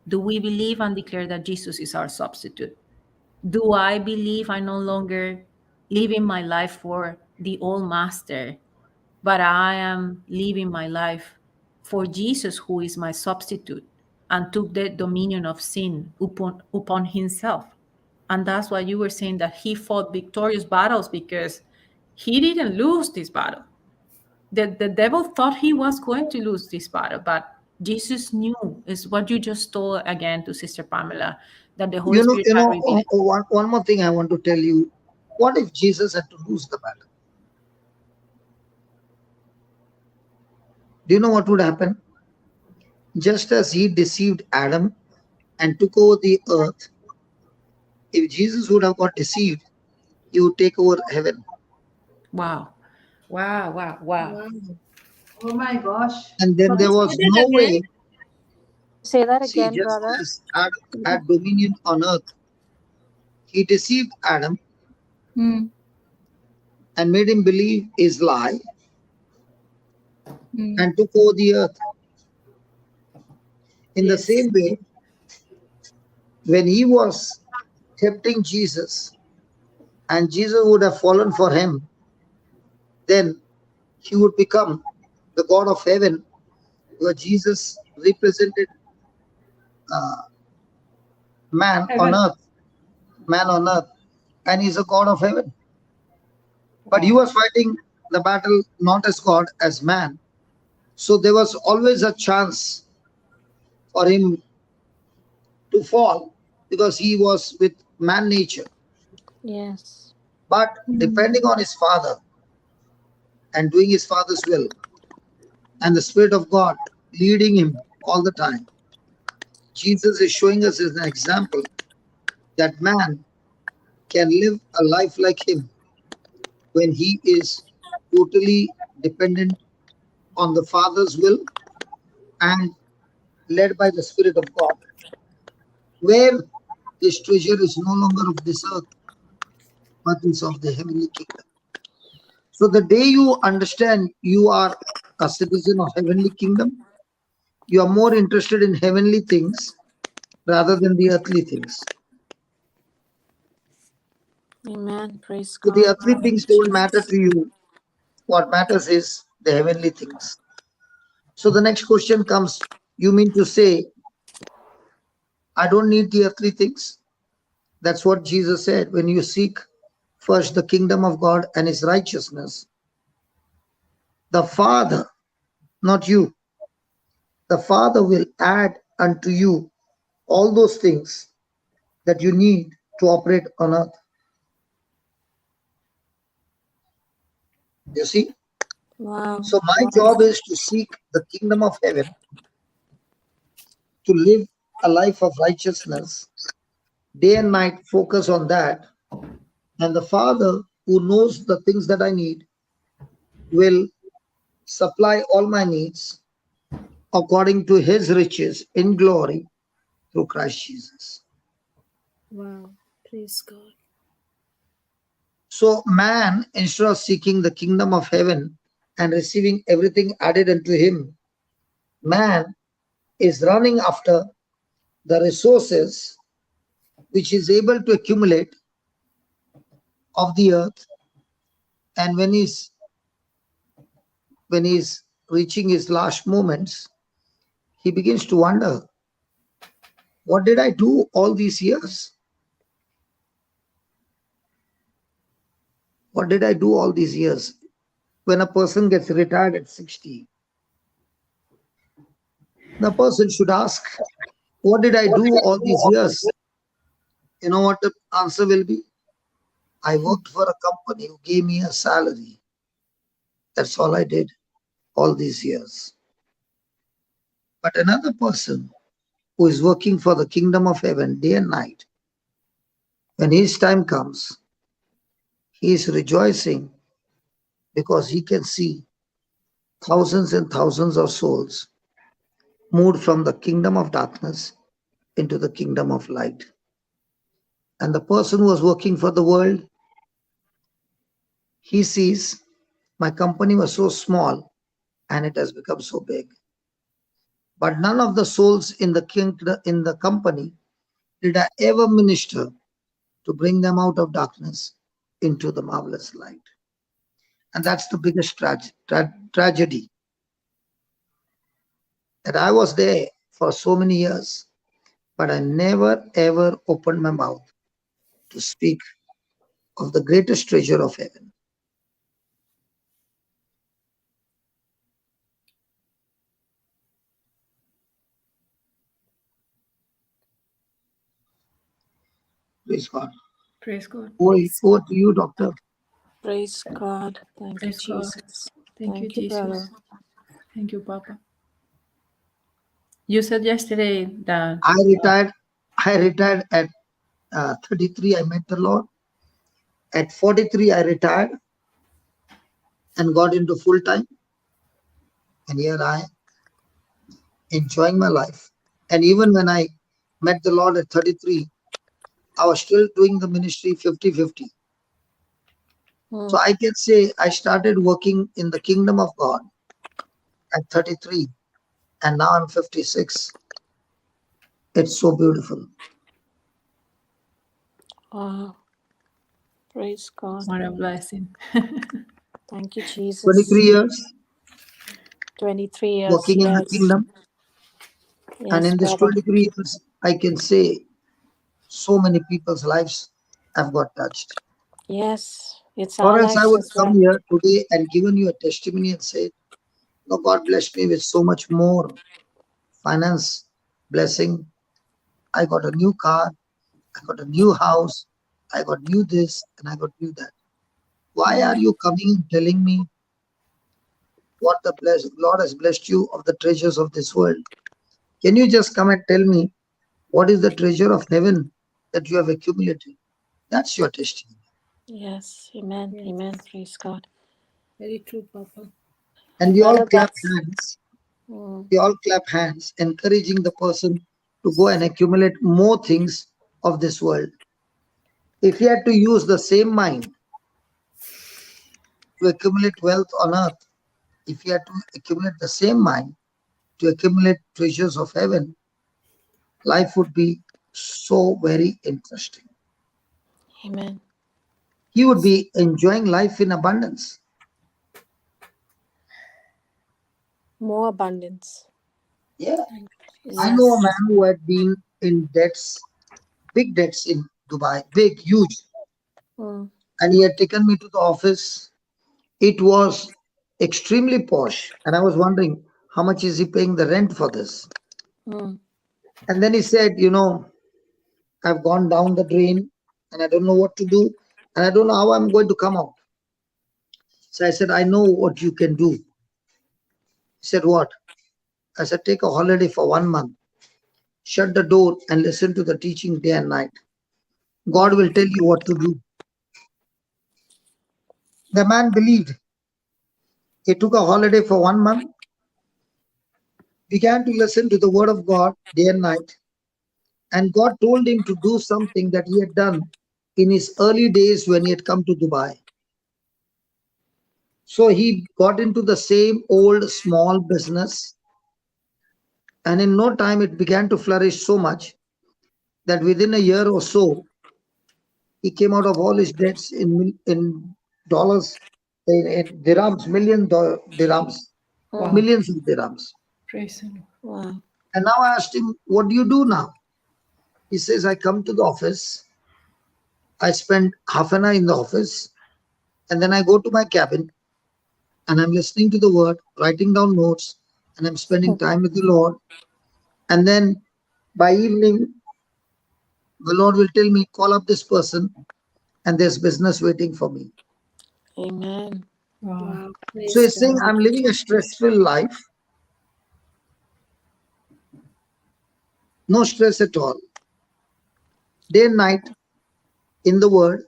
Do we believe and declare that Jesus is our substitute? Do I believe I no longer living my life for the old master, but I am living my life for Jesus, who is my substitute and took the dominion of sin upon himself? And that's why you were saying that he fought victorious battles, because he didn't lose this battle. The devil thought he was going to lose this battle, but Jesus knew, is what you just told again to Sister Pamela, that the Holy Spirit had revealed. One more thing I want to tell you. What if Jesus had to lose the battle? Do you know what would happen? Just as he deceived Adam and took over the earth, if Jesus would have got deceived, he would take over heaven. Wow. Wow. Wow. Oh my gosh. And then there was Say that no again. way. Say that See, again, just brother. as Adam had dominion on earth, he deceived Adam Hmm. and made him believe his lie Hmm. and took over the earth. In the Yes. same way, when he was tempting Jesus and Jesus would have fallen for him, then he would become the God of heaven, where Jesus represented man on Heaven. earth, and he's a God of heaven. But he was fighting the battle not as God, as man. So there was always a chance for him to fall because he was with man nature. Yes. But depending on his father and doing his father's will, and the Spirit of God leading him all the time, Jesus is showing us as an example that man can live a life like him when he is totally dependent on the Father's will and led by the Spirit of God, where his treasure is no longer of this earth, but is of the heavenly kingdom. So the day you understand you are a citizen of heavenly kingdom, you are more interested in heavenly things rather than the earthly things. Amen. Praise So the God. earthly Thank things you, don't matter Jesus. to you. What matters is the heavenly things. So the next question comes, you mean to say, I don't need the earthly things? That's what Jesus said. When you seek first the kingdom of God and his righteousness, the Father, not you, the Father will add unto you all those things that you need to operate on earth. You see? Wow. So my Wow. job is to seek the kingdom of heaven, to live a life of righteousness, day and night focus on that. And the Father who knows the things that I need will supply all my needs according to his riches in glory through Christ Jesus. Wow. Praise God. So man, instead of seeking the kingdom of heaven and receiving everything added unto him, man is running after the resources which is able to accumulate of the earth. And when he's reaching his last moments, he begins to wonder, what did I do all these years? What did I do all these years? When a person gets retired at 60, the person should ask, what did I do all these years? You know what the answer will be? I worked for a company who gave me a salary. That's all I did all these years. But another person who is working for the kingdom of heaven day and night, when his time comes, he is rejoicing because he can see thousands and thousands of souls moved from the kingdom of darkness into the kingdom of light. And the person who was working for the world, he sees my company was so small and it has become so big. But none of the souls in the company did I ever minister to bring them out of darkness into the marvelous light. And that's the biggest tragedy, that I was there for so many years, but I never ever opened my mouth to speak of the greatest treasure of heaven. Praise God. Praise God. Over to you, doctor. Praise God. Thank you, Praise God. Jesus. Thank you, Thank you, brother. Jesus. Thank you, Papa. You said yesterday that I retired at 33. I met the Lord. At 43, I retired and got into full time. And here I am enjoying my life. And even when I met the Lord at 33, I was still doing the ministry 50-50. So I can say I started working in the kingdom of God at 33 and now I'm 56. It's so beautiful. Wow. Praise God. what a blessing. Thank you, Jesus. 23 years 23 years. working in the Yes. kingdom. And Yes, in this brother. 23 years, I can say so many people's lives have got touched. Yes. It's Or our else I lives would as come well. here today and given you a testimony and say, no, God blessed me with so much more finance blessing. I got a new car, I got a new house, I got new this, and I got new that. Why are you coming and telling me what the Lord has blessed you of the treasures of this world? Can you just come and tell me what is the treasure of heaven that you have accumulated? That's your testimony. Yes. Amen. Yes. Amen. Praise God. Very true, Papa. And we all Brother, clap that's hands. We all clap hands, encouraging the person to go and accumulate more things of this world. If he had to use the same mind to accumulate wealth on earth, if you had to accumulate the same mind to accumulate treasures of heaven, life would be so very interesting. Amen. He would be enjoying life in abundance. More abundance. Yeah. Yes. I know a man who had been in debts, big debts in Dubai, big, huge. Mm. And he had taken me to the office. It was extremely posh. And I was wondering, how much is he paying the rent for this? Mm. And then he said, I've gone down the drain and I don't know what to do. And I don't know how I'm going to come out. So I said, I know what you can do. He said, what? I said, take a holiday for 1 month. Shut the door and listen to the teaching day and night. God will tell you what to do. The man believed. He took a holiday for 1 month, began to listen to the word of God day and night. And God told him to do something that he had done in his early days when he had come to Dubai. So he got into the same old small business. And in no time, it began to flourish so much that within a year or so, he came out of all his debts in dollars, in dirhams, dirhams, Wow. millions of dirhams. Praise the Lord. Wow. And now I asked him, what do you do now? He says, I come to the office. I spend half an hour in the office. And then I go to my cabin and I'm listening to the word, writing down notes, and I'm spending time with the Lord. And then by evening, the Lord will tell me, call up this person, and there's business waiting for me. Amen. Wow. Wow. So Praise he's saying, God. I'm living a stressful life, no stress at all. Day and night in the word,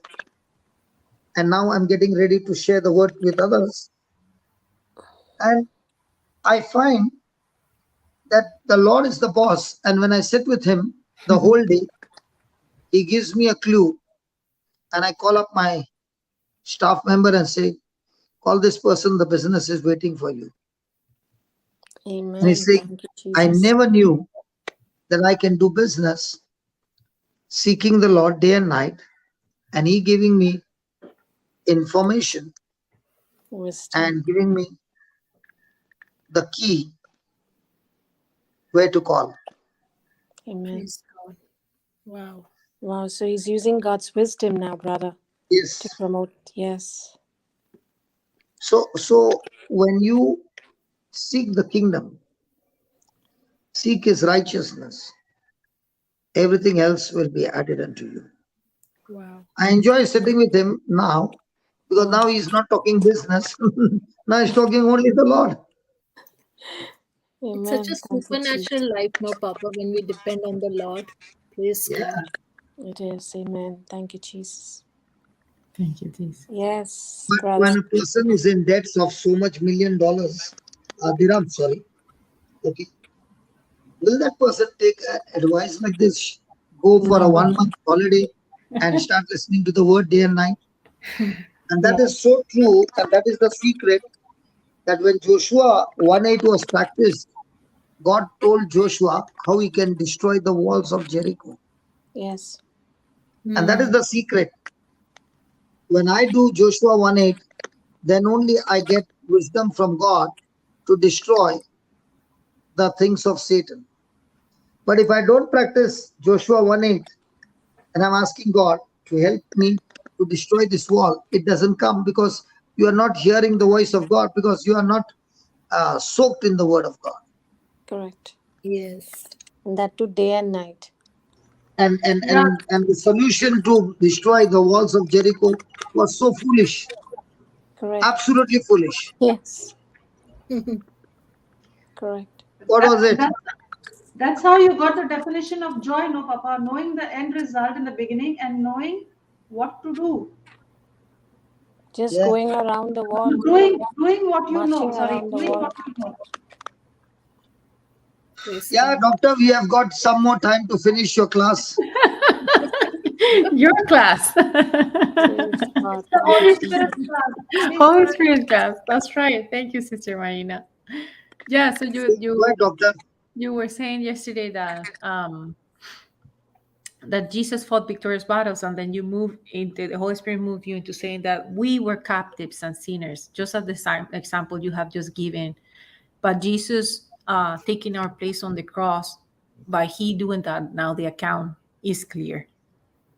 and now I'm getting ready to share the word with others. And I find that the Lord is the boss. And when I sit with him the whole day, he gives me a clue. And I call up my staff member and say, call this person, the business is waiting for you. And Amen. he's saying, Thank you, I Jesus. never knew that I can do business seeking the Lord day and night. And he giving me information Wisdom. and giving me the key where to call. Amen. Praise God. Wow. Wow. So he's using God's wisdom now, brother, to Yes. promote. Yes. So when you seek the kingdom, seek his righteousness, everything else will be added unto you. Wow. I enjoy sitting with him now because now he's not talking business. Now he's talking only the Lord. It's Amen. such a Thank you, Jesus. supernatural life, no, Papa, when we depend on the Lord. Praise Yeah. God. It is. Amen. Thank you, Jesus. Thank you, Jesus. Yes, But brother. when a person is in debts of so much $1 million, dirham, sorry, okay, will that person take advice like this? Go for a No. 1 month holiday and start listening to the word day and night? And that is so true, and that is the secret that when Joshua 1:8 was practiced, God told Joshua how he can destroy the walls of Jericho. Yes. And that is the secret. When I do Joshua 1:8, then only I get wisdom from God to destroy the things of Satan. But if I don't practice Joshua 1:8 and I'm asking God to help me to destroy this wall, it doesn't come because you are not hearing the voice of God, because you are not soaked in the word of God. Correct. Yes. And that too, day and night. And the solution to destroy the walls of Jericho was so foolish, Correct. absolutely foolish. Yes. Correct. What was it? That's how you got the definition of joy, no, Papa. Knowing the end result in the beginning and knowing what to do. Just Yeah. going around the wall, Doing what you know. marching Sorry, around the doing wall. what you know. Praise Yeah, God. doctor, we have got some more time to finish your class. Your class. Praise God. The Thank you, Holy Jesus. Spirit class. Holy Holy Spirit. Spirit class. That's right. Thank you, Sister Marina. Yeah, so Go ahead, doctor. you were saying yesterday that that Jesus fought victorious battles, and then you move into the Holy Spirit moved you into saying that we were captives and sinners, just as the example you have just given. But Jesus taking our place on the cross, by He doing that, now the account is clear.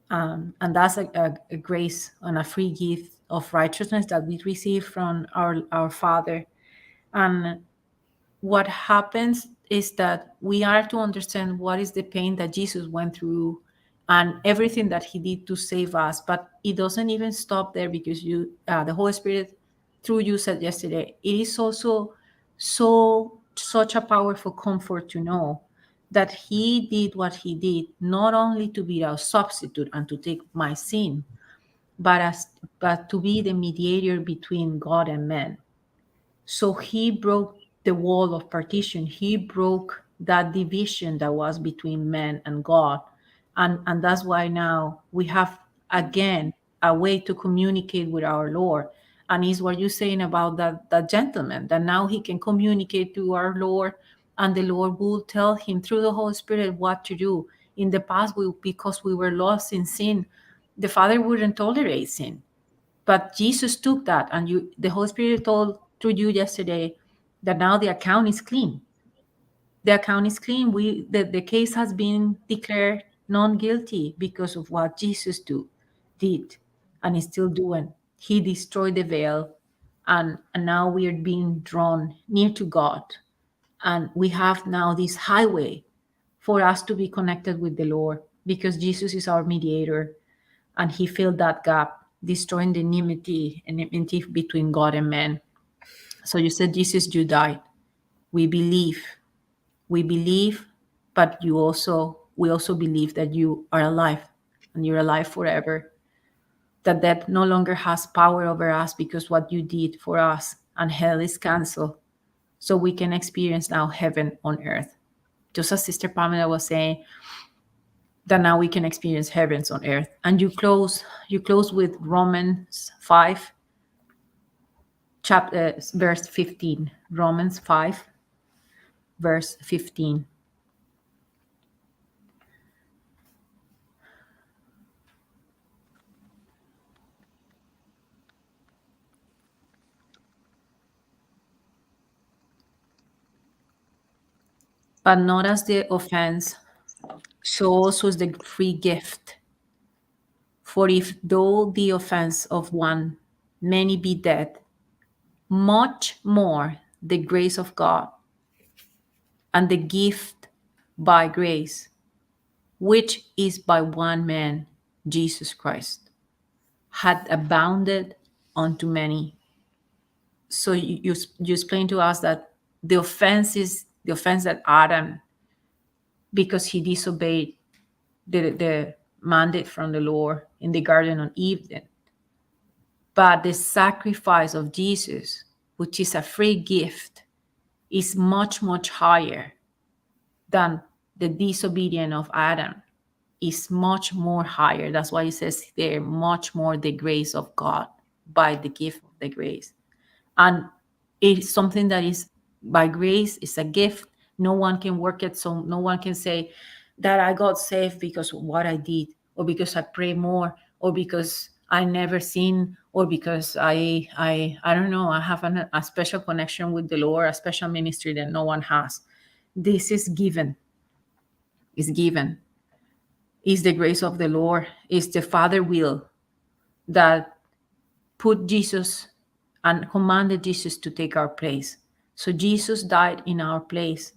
And that's a grace and a free gift of righteousness that we receive from our Father. And what happens is that we are to understand what is the pain that Jesus went through and everything that He did to save us. But it doesn't even stop there, because the Holy Spirit, through you, said yesterday, it is also such a powerful comfort to know that He did what He did, not only to be our substitute and to take my sin, but to be the mediator between God and man. So He broke the wall of partition. He broke that division that was between man and God. And that's why now we have again a way to communicate with our Lord. And is what you're saying about that gentleman, that now he can communicate to our Lord, and the Lord will tell him through the Holy Spirit what to do. In the past, because we were lost in sin, the Father wouldn't tolerate sin. But Jesus took that, and the Holy Spirit told through you yesterday that now the account is clean. The account is clean. The case has been declared non-guilty because of what Jesus did and is still doing. He destroyed the veil, and now we are being drawn near to God. And we have now this highway for us to be connected with the Lord, because Jesus is our mediator, and He filled that gap, destroying the enmity between God and man. So you said, Jesus, you died. We believe, but we also believe that you are alive, and you're alive forever. That death no longer has power over us, because what you did for us, and hell is canceled. So we can experience now heaven on earth. Just as Sister Pamela was saying, that now we can experience heavens on earth. And you close with Romans 5, verse 15. Romans 5, verse 15. But not as the offense, so also is the free gift. For if though the offense of one many be dead, much more the grace of God and the gift by grace, which is by one man, Jesus Christ, had abounded unto many. So you explain to us that the offense is the offense that Adam, because he disobeyed the mandate from the Lord in the Garden of Eden. But the sacrifice of Jesus, which is a free gift, is much, much higher than the disobedience of Adam. Is much more higher. That's why it says there, much more the grace of God by the gift of the grace. And it's something that is by grace, it's a gift. No one can work it, so no one can say that I got saved because of what I did, or because I pray more, or because I never sin, or because I don't know, I have a special connection with the Lord, a special ministry that no one has. This is given. Is given. Is the grace of the Lord, is the Father will that put Jesus and commanded Jesus to take our place. So Jesus died in our place,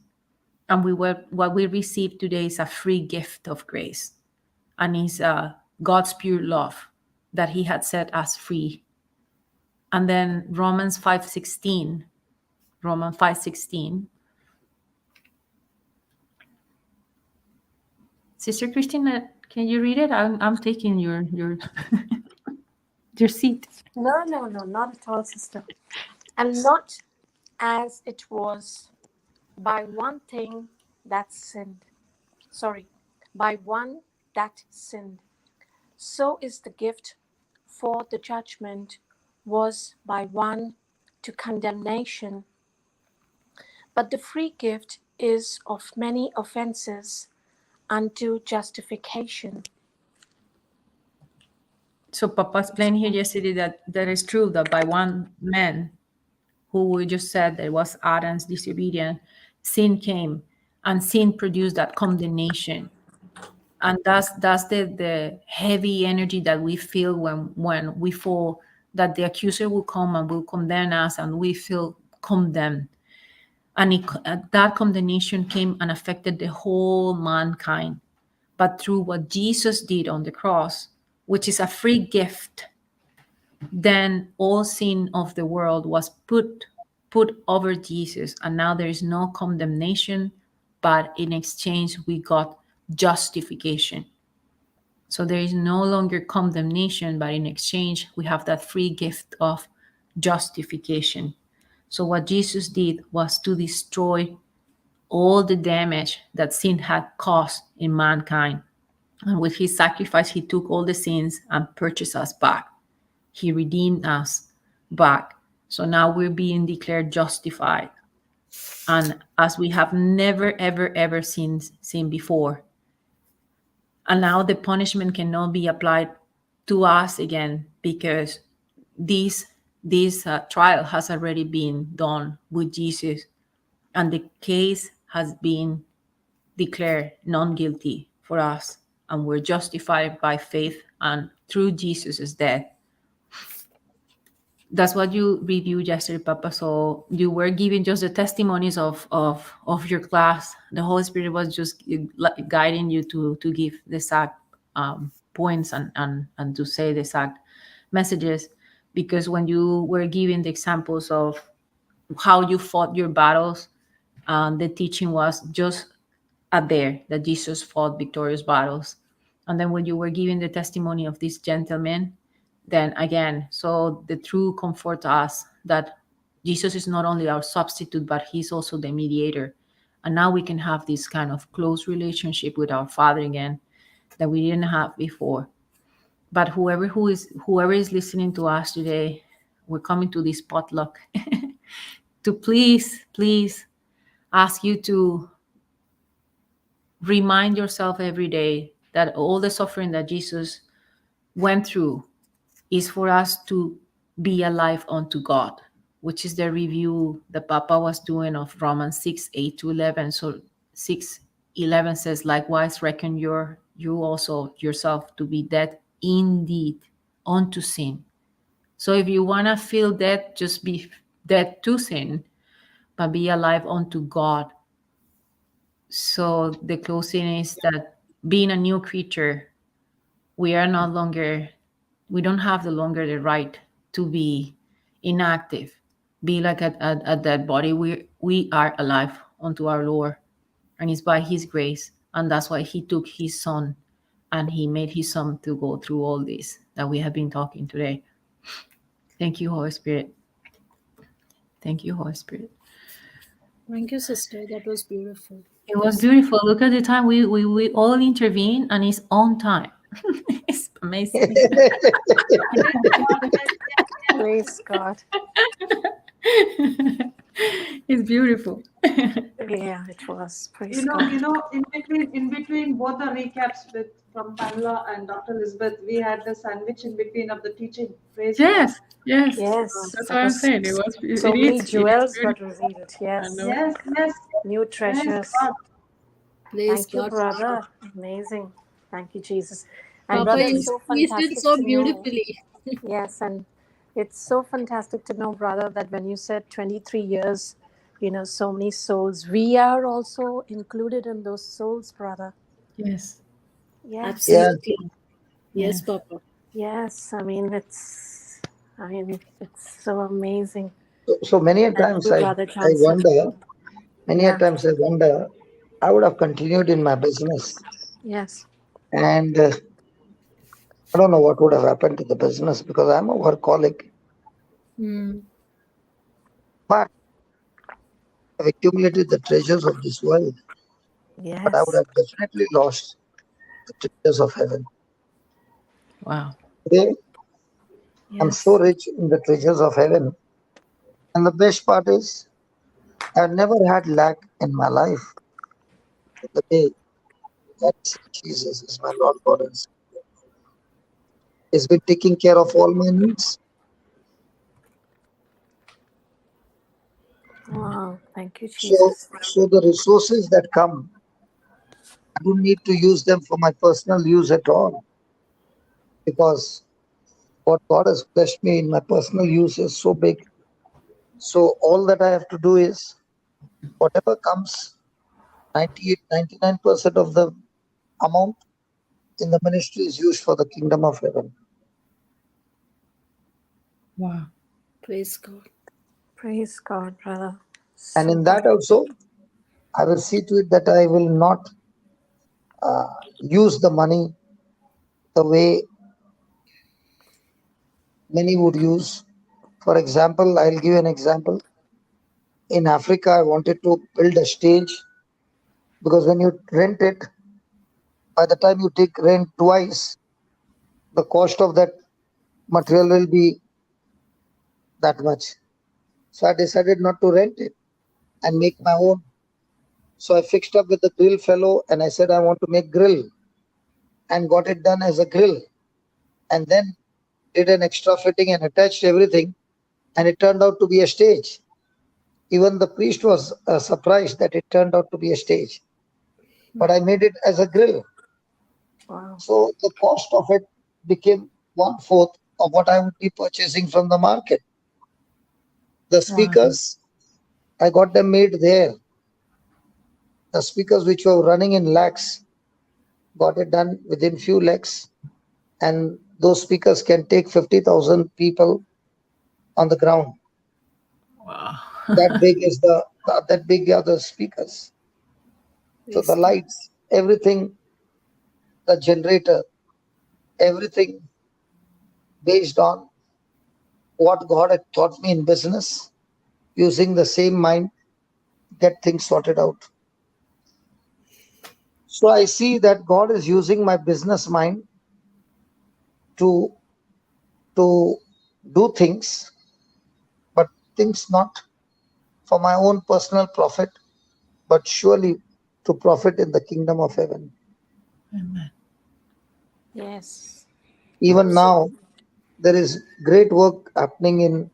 and what we receive today is a free gift of grace, and is God's pure love that He had set us free. And then Romans 5:16, Romans 5:16. Sister Christina, can you read it? I'm taking your your seat. No, not at all, sister. And not as it was by one thing that sinned. Sorry, by one that sinned. so is the gift for the judgment was by one to condemnation, but the free gift is of many offenses unto justification. So Papa explained here yesterday that is true, that by one man, who we just said that was Adam's disobedience, sin came, and sin produced that condemnation. And that's the heavy energy that we feel when we fall, that the accuser will come and will condemn us, and we feel condemned. And that condemnation came and affected the whole mankind. But through what Jesus did on the cross, which is a free gift, then all sin of the world was put over Jesus, and now there is no condemnation, but in exchange we got justification. So there is no longer condemnation, but in exchange we have that free gift of justification. So what Jesus did was to destroy all the damage that sin had caused in mankind. And with his sacrifice, he took all the sins and purchased us back. He redeemed us back. So now we're being declared justified. And as we have never, ever, ever seen before. And now the punishment cannot be applied to us again, because this trial has already been done with Jesus. And the case has been declared non-guilty for us. And we're justified by faith and through Jesus' death. That's what you reviewed yesterday, Papa. So you were giving just the testimonies of your class. The Holy Spirit was just guiding you to give the exact points and to say the exact messages. Because when you were giving the examples of how you fought your battles, the teaching was just there, that Jesus fought victorious battles. And then when you were giving the testimony of this gentleman, then again, so the true comfort to us that Jesus is not only our substitute, but he's also the mediator. And now we can have this kind of close relationship with our Father again that we didn't have before. But whoever is listening to us today, we're coming to this potluck to please ask you to remind yourself every day that all the suffering that Jesus went through is for us to be alive unto God, which is the review that Papa was doing of Romans 6:8-11. So 6:11 says, likewise reckon you also yourself to be dead indeed unto sin. So if you want to feel dead, just be dead to sin, but be alive unto God. So the closing is that being a new creature, we don't have the longer the right to be inactive, be like a dead body. We are alive unto our Lord, and it's by his grace. And that's why he took his son and he made his son to go through all this that we have been talking today. Thank you, Holy Spirit. Thank you, Holy Spirit. Thank you, sister. That was beautiful. It was beautiful. Look at the time. We all intervene, and it's on time. It's amazing. Praise God. It's beautiful. Yeah, it was. Praise God. In between both the recaps from Pamela and Dr. Elizabeth, we had the sandwich in between of the teaching. Praise Yes. Yes. That's what I'm saying. So many jewels got revealed. Yes. God. Yes. New Praise treasures. God. Praise Thank you, God. brother. Amazing. Thank you, Jesus. And Papa, brother, you it's so squeezed fantastic it so to know. beautifully. Yes, and it's so fantastic to know, brother, that when you said 23 years, so many souls, we are also included in those souls, brother. Yes. Yes. Absolutely. Yes, Yes. Papa. Yes. I mean, it's so amazing. So many a Thank times you, I Brother Johnson. wonder, Yeah. I would have continued in my business, Yes. and I don't know what would have happened to the business, because I'm a workaholic, but I've accumulated the treasures of this world, but I would Yes. have definitely lost the treasures of heaven. Wow. Today, I'm so Yes. rich in the treasures of heaven. And the best part is, I've never had lack in my life. The day that Jesus is my Lord God and Savior. He's been taking care of all my needs. Wow. Thank you, So, Jesus. so the resources that come, I don't need to use them for my personal use at all, because what God has blessed me in my personal use is so big. So all that I have to do is whatever comes, 98, 99% of the amount in the ministry is used for the kingdom of heaven. Wow. Praise God. Praise God, brother. And in Super. that also, I will see to it that I will not use the money the way many would use. For example, I'll give you an example. In Africa, I wanted to build a stage, because when you rent it, by the time you take rent twice, the cost of that material will be that much. So I decided not to rent it and make my own. So I fixed up with the grill fellow and I said I want to make grill, and got it done as a grill, and then did an extra fitting and attached everything, and it turned out to be a stage. Even the priest was surprised that it turned out to be a stage, but I made it as a grill. Wow. So the cost of it became one fourth of what I would be purchasing from the market. The Wow. speakers, I got them made there. The speakers which were running in lakhs, got it done within few lakhs, and those speakers can take 50,000 people on the ground. Wow. That big is that big are the speakers. So Praise the God. lights, everything, the generator, everything based on what God had taught me in business, using the same mind, get things sorted out. So I see that God is using my business mind to to do things, but things not for my own personal profit, but surely to profit in the kingdom of heaven. Amen. Yes. Even Absolutely. now, there is great work happening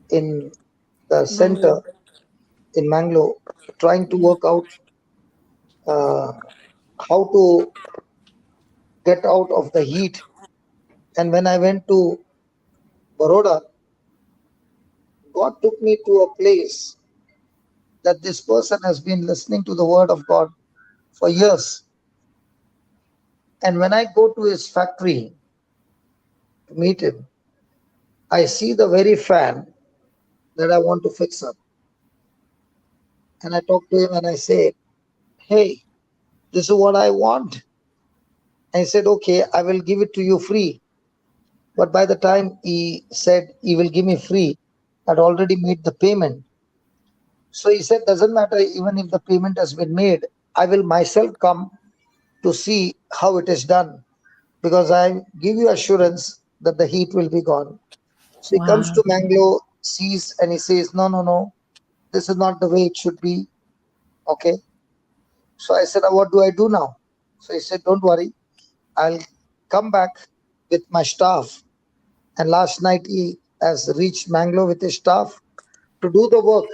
in the center Mango. in Mangalore, trying to work out uh, how to get out of the heat. And when I went to Baroda, God took me to a place that this person has been listening to the word of God for years. And when I go to his factory to meet him, I see the very fan that I want to fix up. And I talk to him and I say, hey, this is what I want. And he said, okay, I will give it to you free. But by the time he said he will give me free, I'd already made the payment. So he said, doesn't matter, even if the payment has been made, I will myself come to see how it is done, because I give you assurance that the heat will be gone. So he comes Wow. to Mangalore, sees, and he says, no, no, no, this is not the way it should be. Okay. So I said, what do I do now? So he said, don't worry, I'll come back with my staff. And last night he has reached Mangalore with his staff to do the work.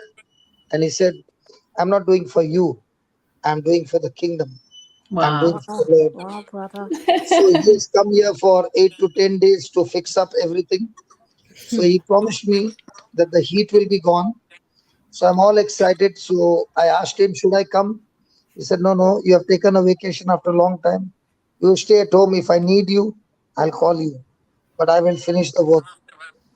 And he said, I'm not doing for you, I'm doing for the kingdom. I'm doing Wow. for the Wow. Lord. Wow, brother. So he has come here for 8 to 10 days to fix up everything. So he promised me that the heat will be gone. So I'm all excited. So I asked him, should I come? He said, no, no, you have taken a vacation after a long time. You stay at home. If I need you, I'll call you. But I will finish the work.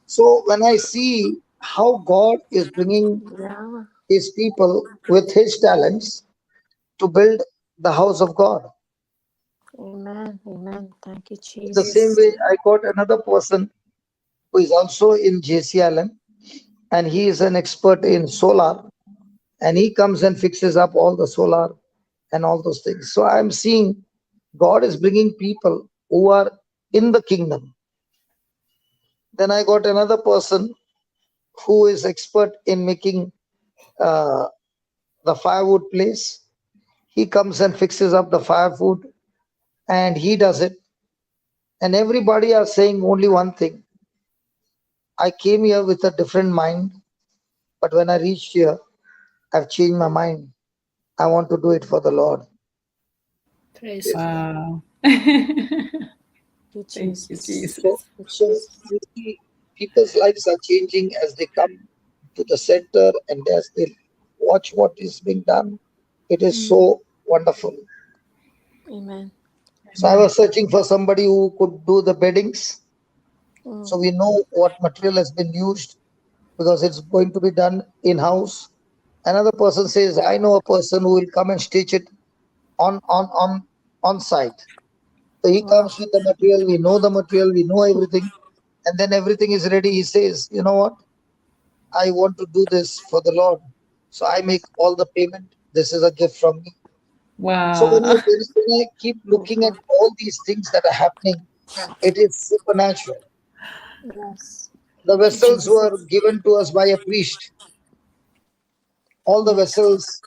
So when I see how God is bringing Yeah. his people with his talents to build the house of God, Amen. Amen. Thank you, the same Jesus. way I got another person who is also in JCILM, and he is an expert in solar, and he comes and fixes up all the solar and all those things. So I'm seeing God is bringing people who are in the kingdom. Then I got another person who is expert in making uh, the firewood place. He comes and fixes up the firewood and he does it. And everybody are saying only one thing. I came here with a different mind, but when I reached here, I've changed my mind. I want to do it for the Lord. Praise God. Wow. You, Thank you, Jesus. Jesus. So you see, people's lives are changing as they come to the center and as they watch what is being done. It is so wonderful. Amen. So I was searching for somebody who could do the beddings. Mm. So we know what material has been used because it's going to be done in-house. Another person says, I know a person who will come and stitch it on site. So he Wow. comes with the material, we know the material, we know everything, and then everything is ready. He says, you know what? I want to do this for the Lord. So I make all the payment. This is a gift from me. So Wow. when I keep looking at all these things that are happening, it is supernatural. Yes. The Thank you, vessels Jesus. were given to us by a priest. All the Yes. vessels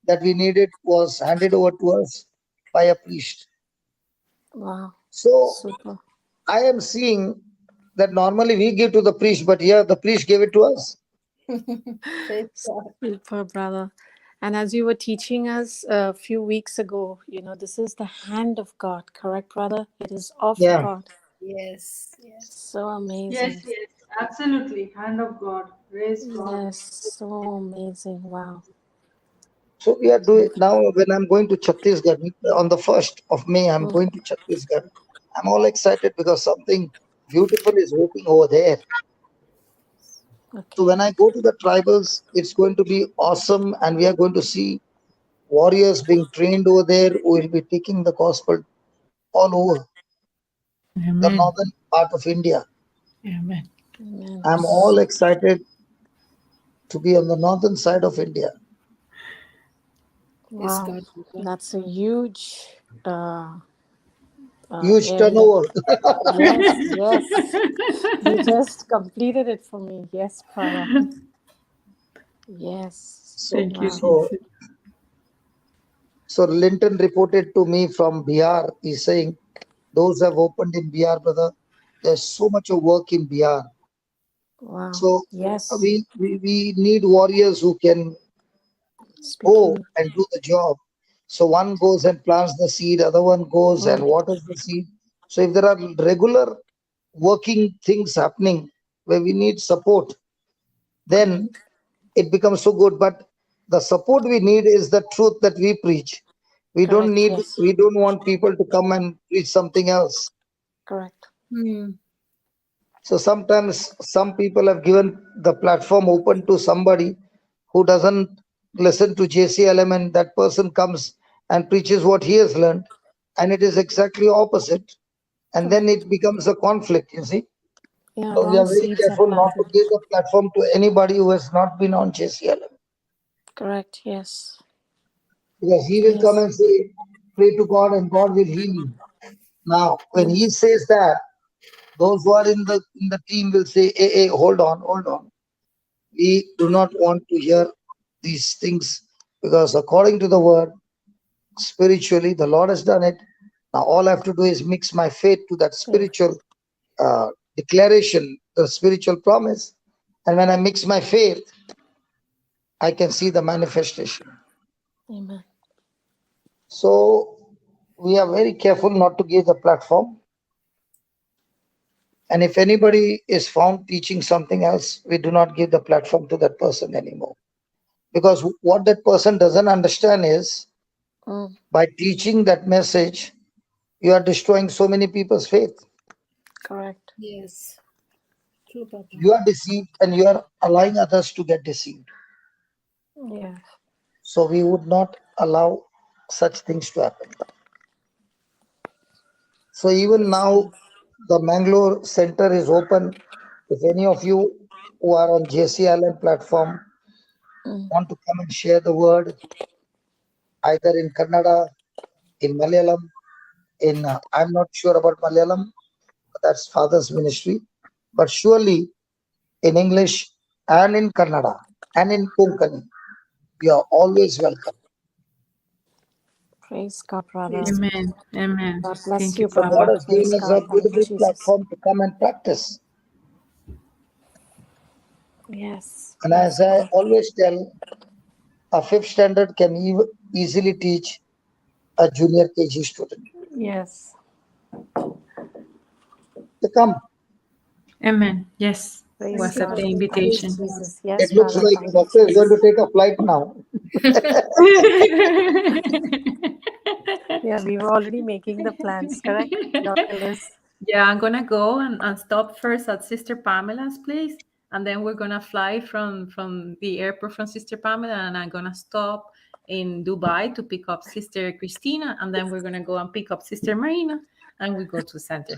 that we needed was handed over to us by a priest. Wow. So Super. I am seeing that normally we give to the priest, but here the priest gave it to us. Praise God. Super, brother. And as you were teaching us a few weeks ago, this is the hand of God, correct, brother? It is of Yeah. God. Yes, yes. So Yes, amazing. yes, absolutely. Hand of God. Praise God. Yes, so amazing. Wow. So we are doing now when I'm going to Chhattisgarh on the 1st of May, I'm Mm. going to Chhattisgarh. I'm all excited because something beautiful is happening over there. So Okay. when I go to the tribals, it's going to be awesome, and we are going to see warriors being trained over there who will be taking the gospel all over the Amen. northern part of India. Amen. Amen. I'm all excited to be on the northern side of India. Praise Wow. God. That's a huge Huge area. turnover. Yes, yes. You just completed it for me. Yes, brother. Yes. So, Thank you, Wow. so, Jesus. so Linton reported to me from Bihar. He's saying those have opened in Bihar, brother. There's so much of work in Bihar. Wow. So Yes. we need warriors who can go Speaking. and do the job. So one goes and plants the seed, other one goes and Mm. waters the seed. So if there are regular working things happening where we need support, then it becomes so good. But the support we need is the truth that we preach. Correct. Yes. We don't want people to come and preach something else. Correct. So sometimes some people have given the platform open to somebody who doesn't listen to JCILM, and that person comes and preaches what he has learned, and it is exactly opposite. And then Correct. it becomes a conflict, you see. Yeah, So we are wrong very seeds are careful not to planted. give the platform to anybody who has not been on JCILM, Correct. Yes. because he will come Yes. and say, pray to God and God will heal you. Now, when he Yes. says that, those who are in the team will say, hey, hold on, hold on. We do not want to hear these things because according to the word, spiritually, the Lord has done it. Now, all I have to do is mix my faith to that Faith. spiritual declaration, the spiritual promise. And when I mix my faith, I can see the manifestation. Amen. So, we are very careful not to give the platform. And if anybody is found teaching something else, we do not give the platform to that person anymore. Because what that person doesn't understand is Mm. by teaching that message, you are destroying so many people's faith. Correct. Yes. True, Papa. You are deceived and you are allowing others to get deceived. Yeah. So we would not allow such things to happen. So even Praise now, God. the Mangalore Center is open. If any of you who are on JCILM platform Mm. want to come and share the word, either in Kannada, in Malayalam, I'm not sure about Malayalam, That's Father's ministry. But surely in English and in Kannada and in Konkani, you are always welcome. Praise God, brothers. Amen. Amen. God bless Thank you, you, So Papa. God Papa. has given Praise us a God. Thank you, beautiful Jesus. platform to come and practice. Yes. And Praise as I God. always tell, a fifth standard can easily teach a junior KG student. Yes. To come. Amen. Yes. Praise We accept God. the Thank you, invitation. Jesus. Yes, It looks brother. like Thank you, Doctor is going to Jesus. take a flight now. Yeah, we were already making the plans, correct, Dr. Liz? Yeah, I'm gonna go and stop first at Sister Pamela's place, and then we're gonna fly from the airport from Sister Pamela, and I'm gonna stop in Dubai to pick up Sister Christina, and then we're gonna go and pick up Sister Marina, and we go to center.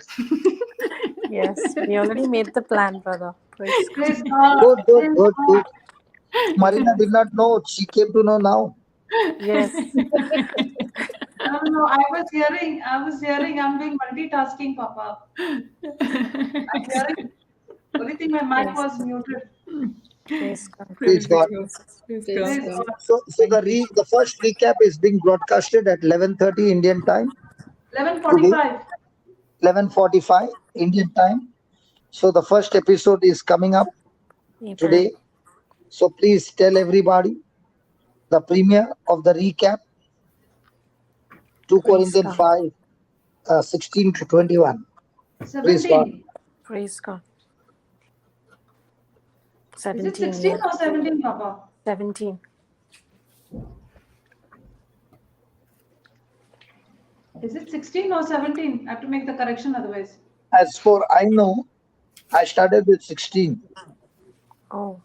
Yes, we already made the plan, brother. Praise God. Praise God. Good, good, Praise good, God. good. Marina did not know. She came to know now. Yes. No, I was hearing, I'm doing multitasking, Papa. I'm hearing. Only thing, my mic Yes. was muted. Praise God. Praise God. Praise Praise God. God. So the first recap is being broadcasted at 11:30 Indian time today, 11:45. 11:45 Indian time. So the first episode is coming up Amen. today. So please tell everybody the premiere of the recap, 2 Praise Corinthians God. 5, 16 to 21. Praise God. 17. Praise God. Is it 17, 16 yeah. or 17, Papa? 17. Is it 16 or 17? I have to make the correction otherwise. As for I know, I started with 16. Oh,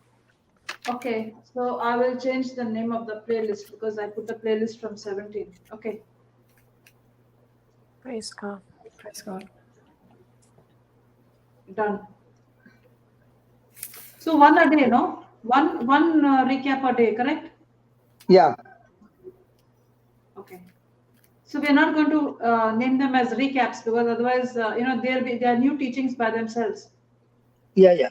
Okay, so I will change the name of the playlist because I put the playlist from 17. Okay, praise God. Praise God. done. So one a day, no? One recap a day, correct? Yeah, Okay. So we are not going to name them as recaps because otherwise, they are new teachings by themselves. yeah.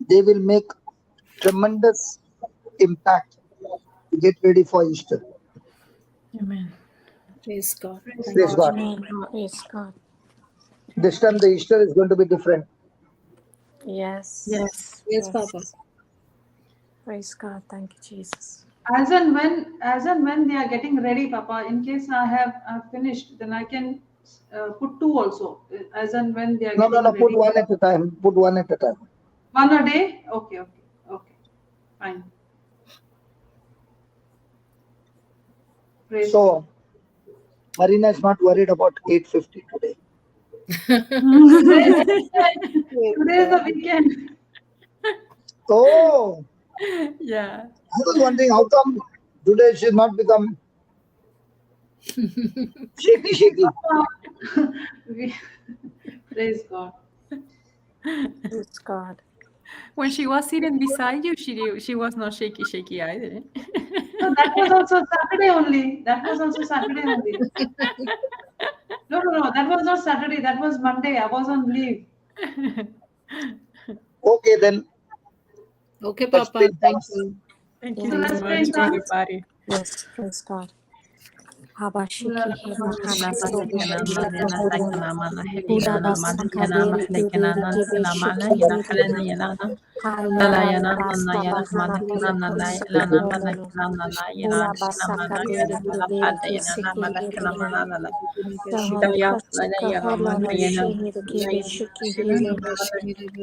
They will make tremendous impact to get ready for Easter. Amen. Praise God. Praise Praise God. Amen. Praise God. This time the Easter is going to be different. Yes. Yes. Yes, Papa. Praise God. Thank you, Jesus. As and when they are getting ready, Papa. In case I have finished, then I can put two also. As and when they are No, getting put ready. one at a time. Put one at a time. One a day? Okay. Fine. Praise God. So, Marina is not worried about 8:50 today. Today is the weekend. Oh, Yeah. I was wondering how come today she not become shaky. Praise God. Praise God. When she was sitting beside you, she was not shaky either. No, that was also Saturday only. That was also Saturday only. No. That was not Saturday. That was Monday. I was on leave. Okay, then Okay, let's Papa. pray Thank fast. you. Thank Yeah, you So let's so pray much, in tongues. everybody. yes. Praise God. Habashiki hema Yana hana bala sobo kana shiki mana yana horo. kana mana Hula helina na mana basaka kana dere mahle kana kebere na kebe sana mana shiki yana hiri helina hiri. yana na Haya dala hara yana na basta yana mana bahana kana holo na na kosoko yana mana hololo. kana na yana Hula kana basaka mana dere yana mala kebere pada yana na kesiki mala hiri kana hiri. mana la Sahara daya la kasaka yana mana hololo yana shihiri kebe shiki hiri.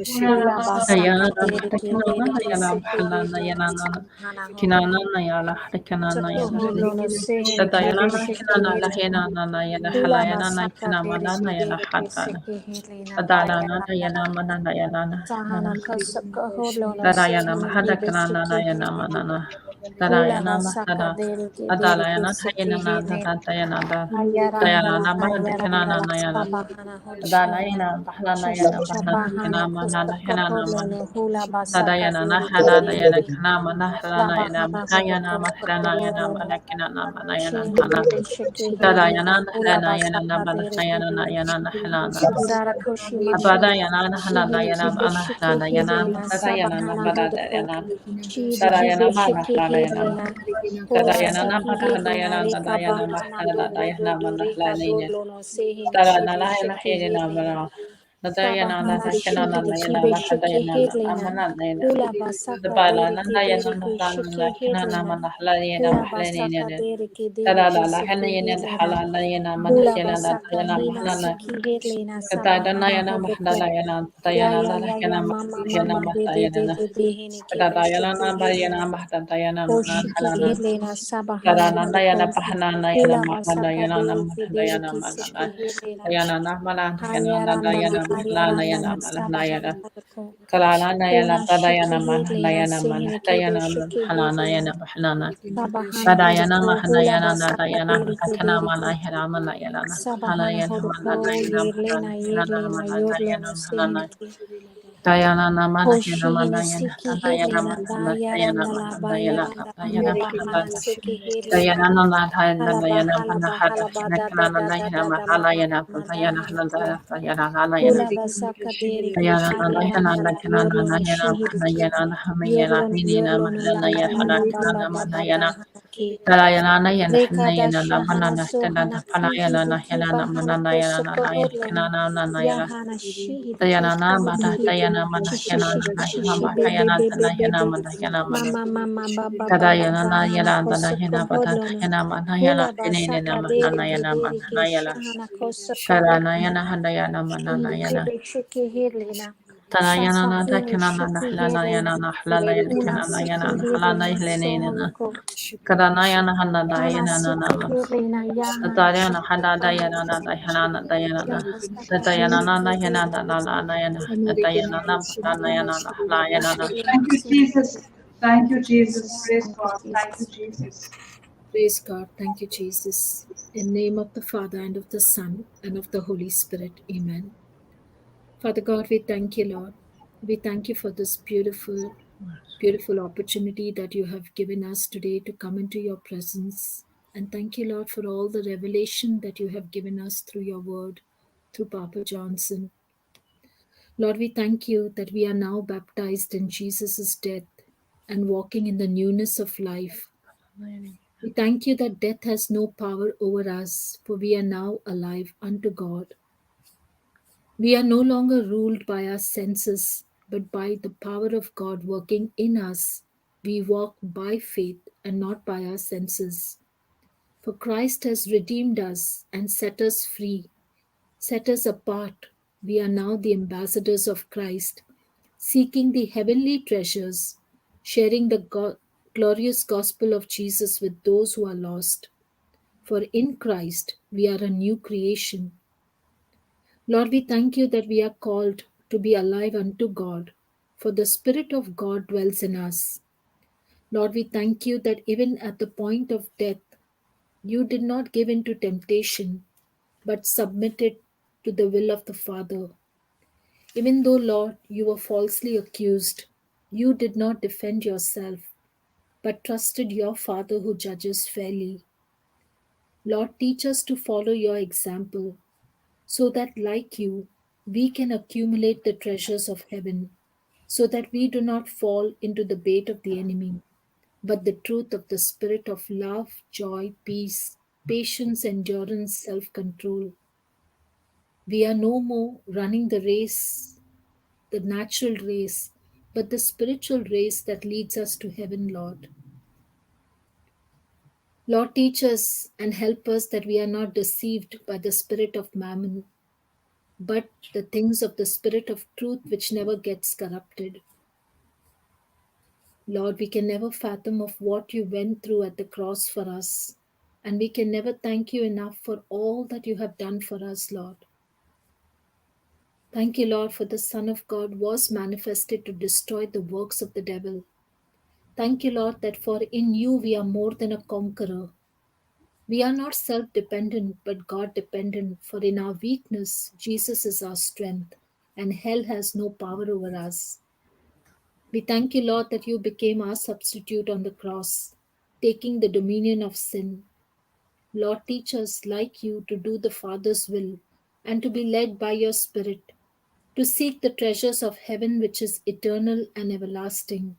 Hula Praise daya basaka la dere kana na kebere yana kesiki hala na hiri. yana na Hana kina holo. na na yana kana na Sako yana hololo sihiri daya kebe na shiki kina na la hiri. yana na yana hala Hula yana na basaka kina dere mana na yana kebere hata kesiki hiri na Adala haya na yana mana na yana na Sahana kasaka hololo Darayana sihiri mahada kebe kanana na shiki yana hiri. manana Tadayana Mahada, Adalayana Tayanana, Tatayanada, Dayana Mahada Kanana Nayana, Adalayana, Bahlanayana, Bahana Kanama, Nana Hanana Man, Tadayana Nahada, Dayana Kanama, Nahalanayana, Mahayana, Mahlanayana, Malakinana, Manayana, Hana, Tadayana, Nahalanayana, Nabalahayana, Nayana, Nahalana. Abadayana, Nahalanayana, Anahlanayana, Tadayana, Nabadayana. Tadayana Mahlanayana, Tadayana Mahlanayana, Tadayana Mahlanayana, Manahlanayana, Tadayana Lahayana, Mana, Tadayana Lahayana, Nayana, Mahadayana, Amanayana, the Balanayana, Mahlanayana, Manahlayana, Mahlanayana, Tadala Lahayana, Halanayana, Manahayana, Tadayana Mahlana, Tadayana Mahlanayana, Tadayana Lahayana, Mahayana, Mahayana, Tadayana Bayana Mahdayana Halana Taranayana Pahanayana Mahanayana Mahanayana Manana Dayana Namana Dayana Dayana Mahlanayana Malahnayana Kalanayana Tadayana Mahanayana Manahayana Halanayana Mahanana Tadayana Mahanayana Dayana Makatana Manahana Manayana Halayana Manayana Mahanayana Manayana Mahanana Dayana Manayana Manayana Dayana Manayana Manayana Dayana Pahala Dayana Nanayana Dayana Manahata Kinakana Dayana Mahalayana Dayana Hanadana Dayana Halayana Dayana Nanayana Nakanana Nayana Manayana Hamayana Hinina Mahalanaya Hanakana Manayana Dayana Nayana Hanayana Manana Stanana Palayana Nahana Mananayana Nanayana Kanana Nanayana Dayana Namada Dayana Manahana Nahana Mahayana Nahana Manahana Mana Tadayana Nayana Nahana Bada Hana Manayana Hinina Manayana Manayana Sharanayana Handayana Manayana Tanayana Nadakanana Nahlanayana Nahlanayana Kananayana Nahalana Helenina Karanayana Handayana Nama Tatayana Handayana Dayana Dayana Tatayana Nayana Dalanayana Tatayana Namanayana Nahlayana Thank you, Jesus. Thank you, Jesus. Praise God. Thank you, Jesus. Praise God. Thank you, Jesus. In name of the Father and of the Son and of the Holy Spirit. Amen. Father God, we thank you, Lord. We thank you for this beautiful, beautiful opportunity that you have given us today to come into your presence. And thank you, Lord, for all the revelation that you have given us through your word, through Papa Johnson. Lord, we thank you that we are now baptized in Jesus' death and walking in the newness of life. We thank you that death has no power over us, for we are now alive unto God. We are no longer ruled by our senses, but by the power of God working in us. We walk by faith and not by our senses. For Christ has redeemed us and set us free, set us apart. We are now the ambassadors of Christ, seeking the heavenly treasures, sharing the glorious gospel of Jesus with those who are lost. For in Christ we are a new creation. Lord, we thank you that we are called to be alive unto God, for the Spirit of God dwells in us. Lord, we thank you that even at the point of death, you did not give in to temptation, but submitted to the will of the Father. Even though, Lord, you were falsely accused, you did not defend yourself, but trusted your Father who judges fairly. Lord, teach us to follow your example, so that, like you, we can accumulate the treasures of heaven, so that we do not fall into the bait of the enemy, but the truth of the Spirit of love, joy, peace, patience, endurance, self control. We are no more running the race, the natural race, but the spiritual race that leads us to heaven, Lord. Lord, teach us and help us that we are not deceived by the spirit of mammon, but the things of the Spirit of truth which never gets corrupted. Lord, we can never fathom of what you went through at the cross for us, and we can never thank you enough for all that you have done for us, Lord. Thank you, Lord, for the Son of God was manifested to destroy the works of the devil. Thank you, Lord, that for in you we are more than a conqueror. We are not self dependent, but God dependent, for in our weakness, Jesus is our strength, and hell has no power over us. We thank you, Lord, that you became our substitute on the cross, taking the dominion of sin. Lord, teach us, like you, to do the Father's will and to be led by your Spirit, to seek the treasures of heaven which is eternal and everlasting.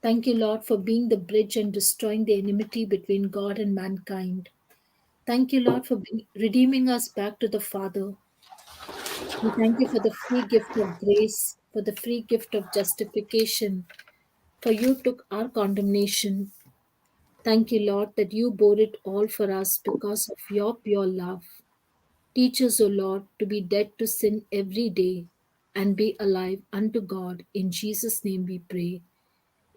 Thank you, Lord, for being the bridge and destroying the enmity between God and mankind. Thank you, Lord, for redeeming us back to the Father. We thank you for the free gift of grace, for the free gift of justification, for you took our condemnation. Thank you, Lord, that you bore it all for us because of your pure love. Teach us, O Lord, to be dead to sin every day and be alive unto God. In Jesus' name we pray.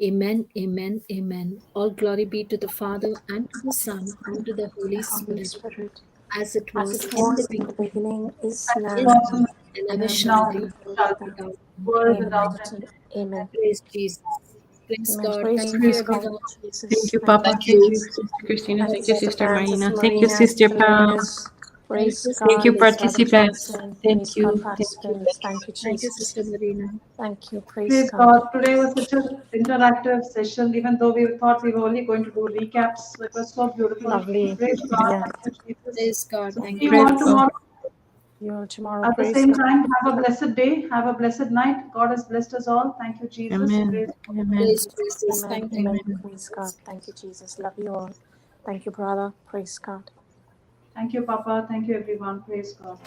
Amen, amen, amen. All glory be to the Father, and to the Son, and to the Holy Holy Spirit, Spirit, as it as was it in the was in the beginning, beginning, is As now, is it was now, in and and ever ever shall now shall be, be and world shall forever. be, without end. world Amen. without Amen. end. Amen. Praise Jesus. Praise Amen. God. Praise Thank you, Praise God. God. Thank everyone. you, Thank Jesus. you, Thank you, Papa. Thank Thank you. you, Jesus. Sister Christina. Thank you, Thank you, Sister Sister Pam, Marina. Sister Thank you, Marina, Sister Sister Pam. Newness. Thank Praise you, Thank God. you, Sister Brother Elizabeth. participants. Johnson. Thank Praise God, you. Thank Pastor you. Prince. Thank you, Thank you, Jesus. Sister Marina. Thank you. Praise Praise God. God. Today was such an interactive session, even though we thought we were only going to do recaps. It was so beautiful. Lovely. Praise God. Yeah. Thank you, Jesus. Praise God. So see Thank you you, Praise all Jesus. God. tomorrow You all tomorrow. at the Praise same God. time. Have a blessed day. Have a blessed night. God has blessed us all. Thank you, Jesus. Amen. Praise God. Amen. Praise Jesus. Amen. Thank you, Amen. Amen. Praise God. Thank you, Jesus. Love you all. Thank you, brother. Praise God. Thank you, Papa. Thank you, everyone. Praise God.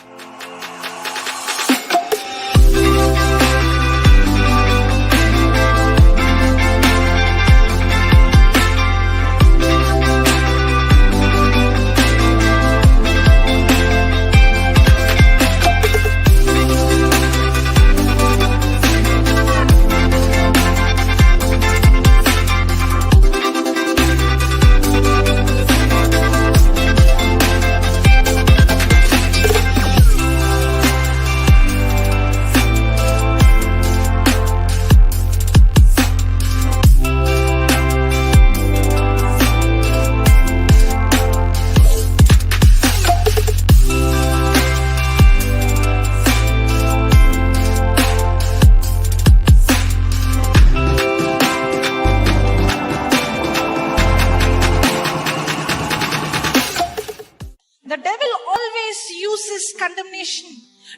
The devil always uses condemnation.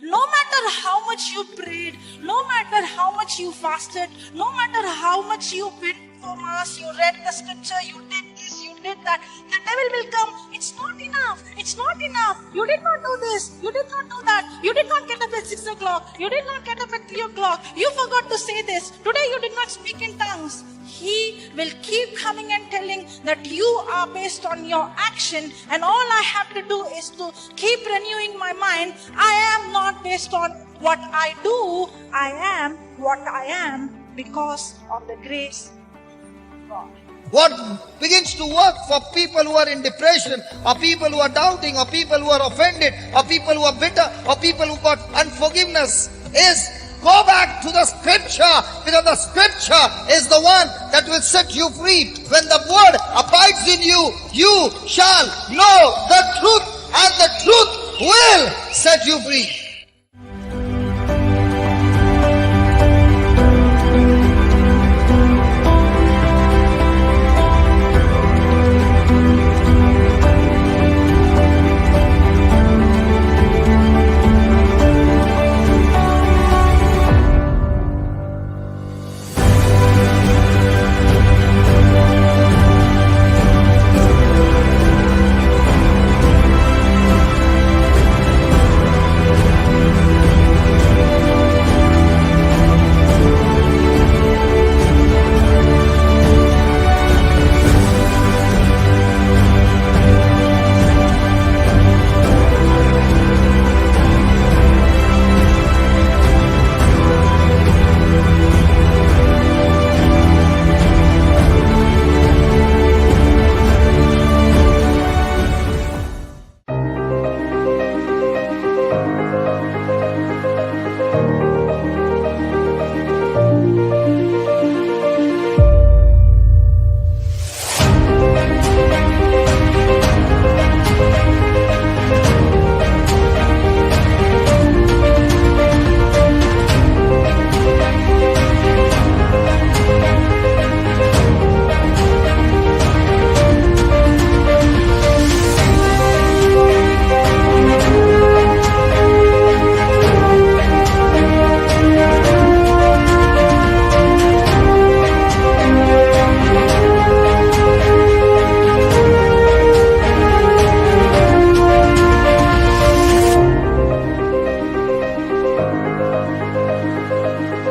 No matter how much you prayed, no matter how much you fasted, no matter how much you went for mass, you read the scripture, you did this, you did that, the devil will come. It's not enough. It's not enough. You did not do this. You did not do that. You did not get up at 6 o'clock. You did not get up at 3 o'clock. You forgot to say this. Today you did not speak in tongues. He will keep coming and telling that you are based on your action, and all I have to do is to keep renewing my mind. I am not based on what I do. I am what I am because of the grace of God. What begins to work for people who are in depression, or people who are doubting, or people who are offended, or people who are bitter, or people who got unforgiveness is go back to the scripture, because the scripture is the one that will set you free. When the word abides in you, you shall know the truth, and the truth will set you free.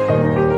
Amen.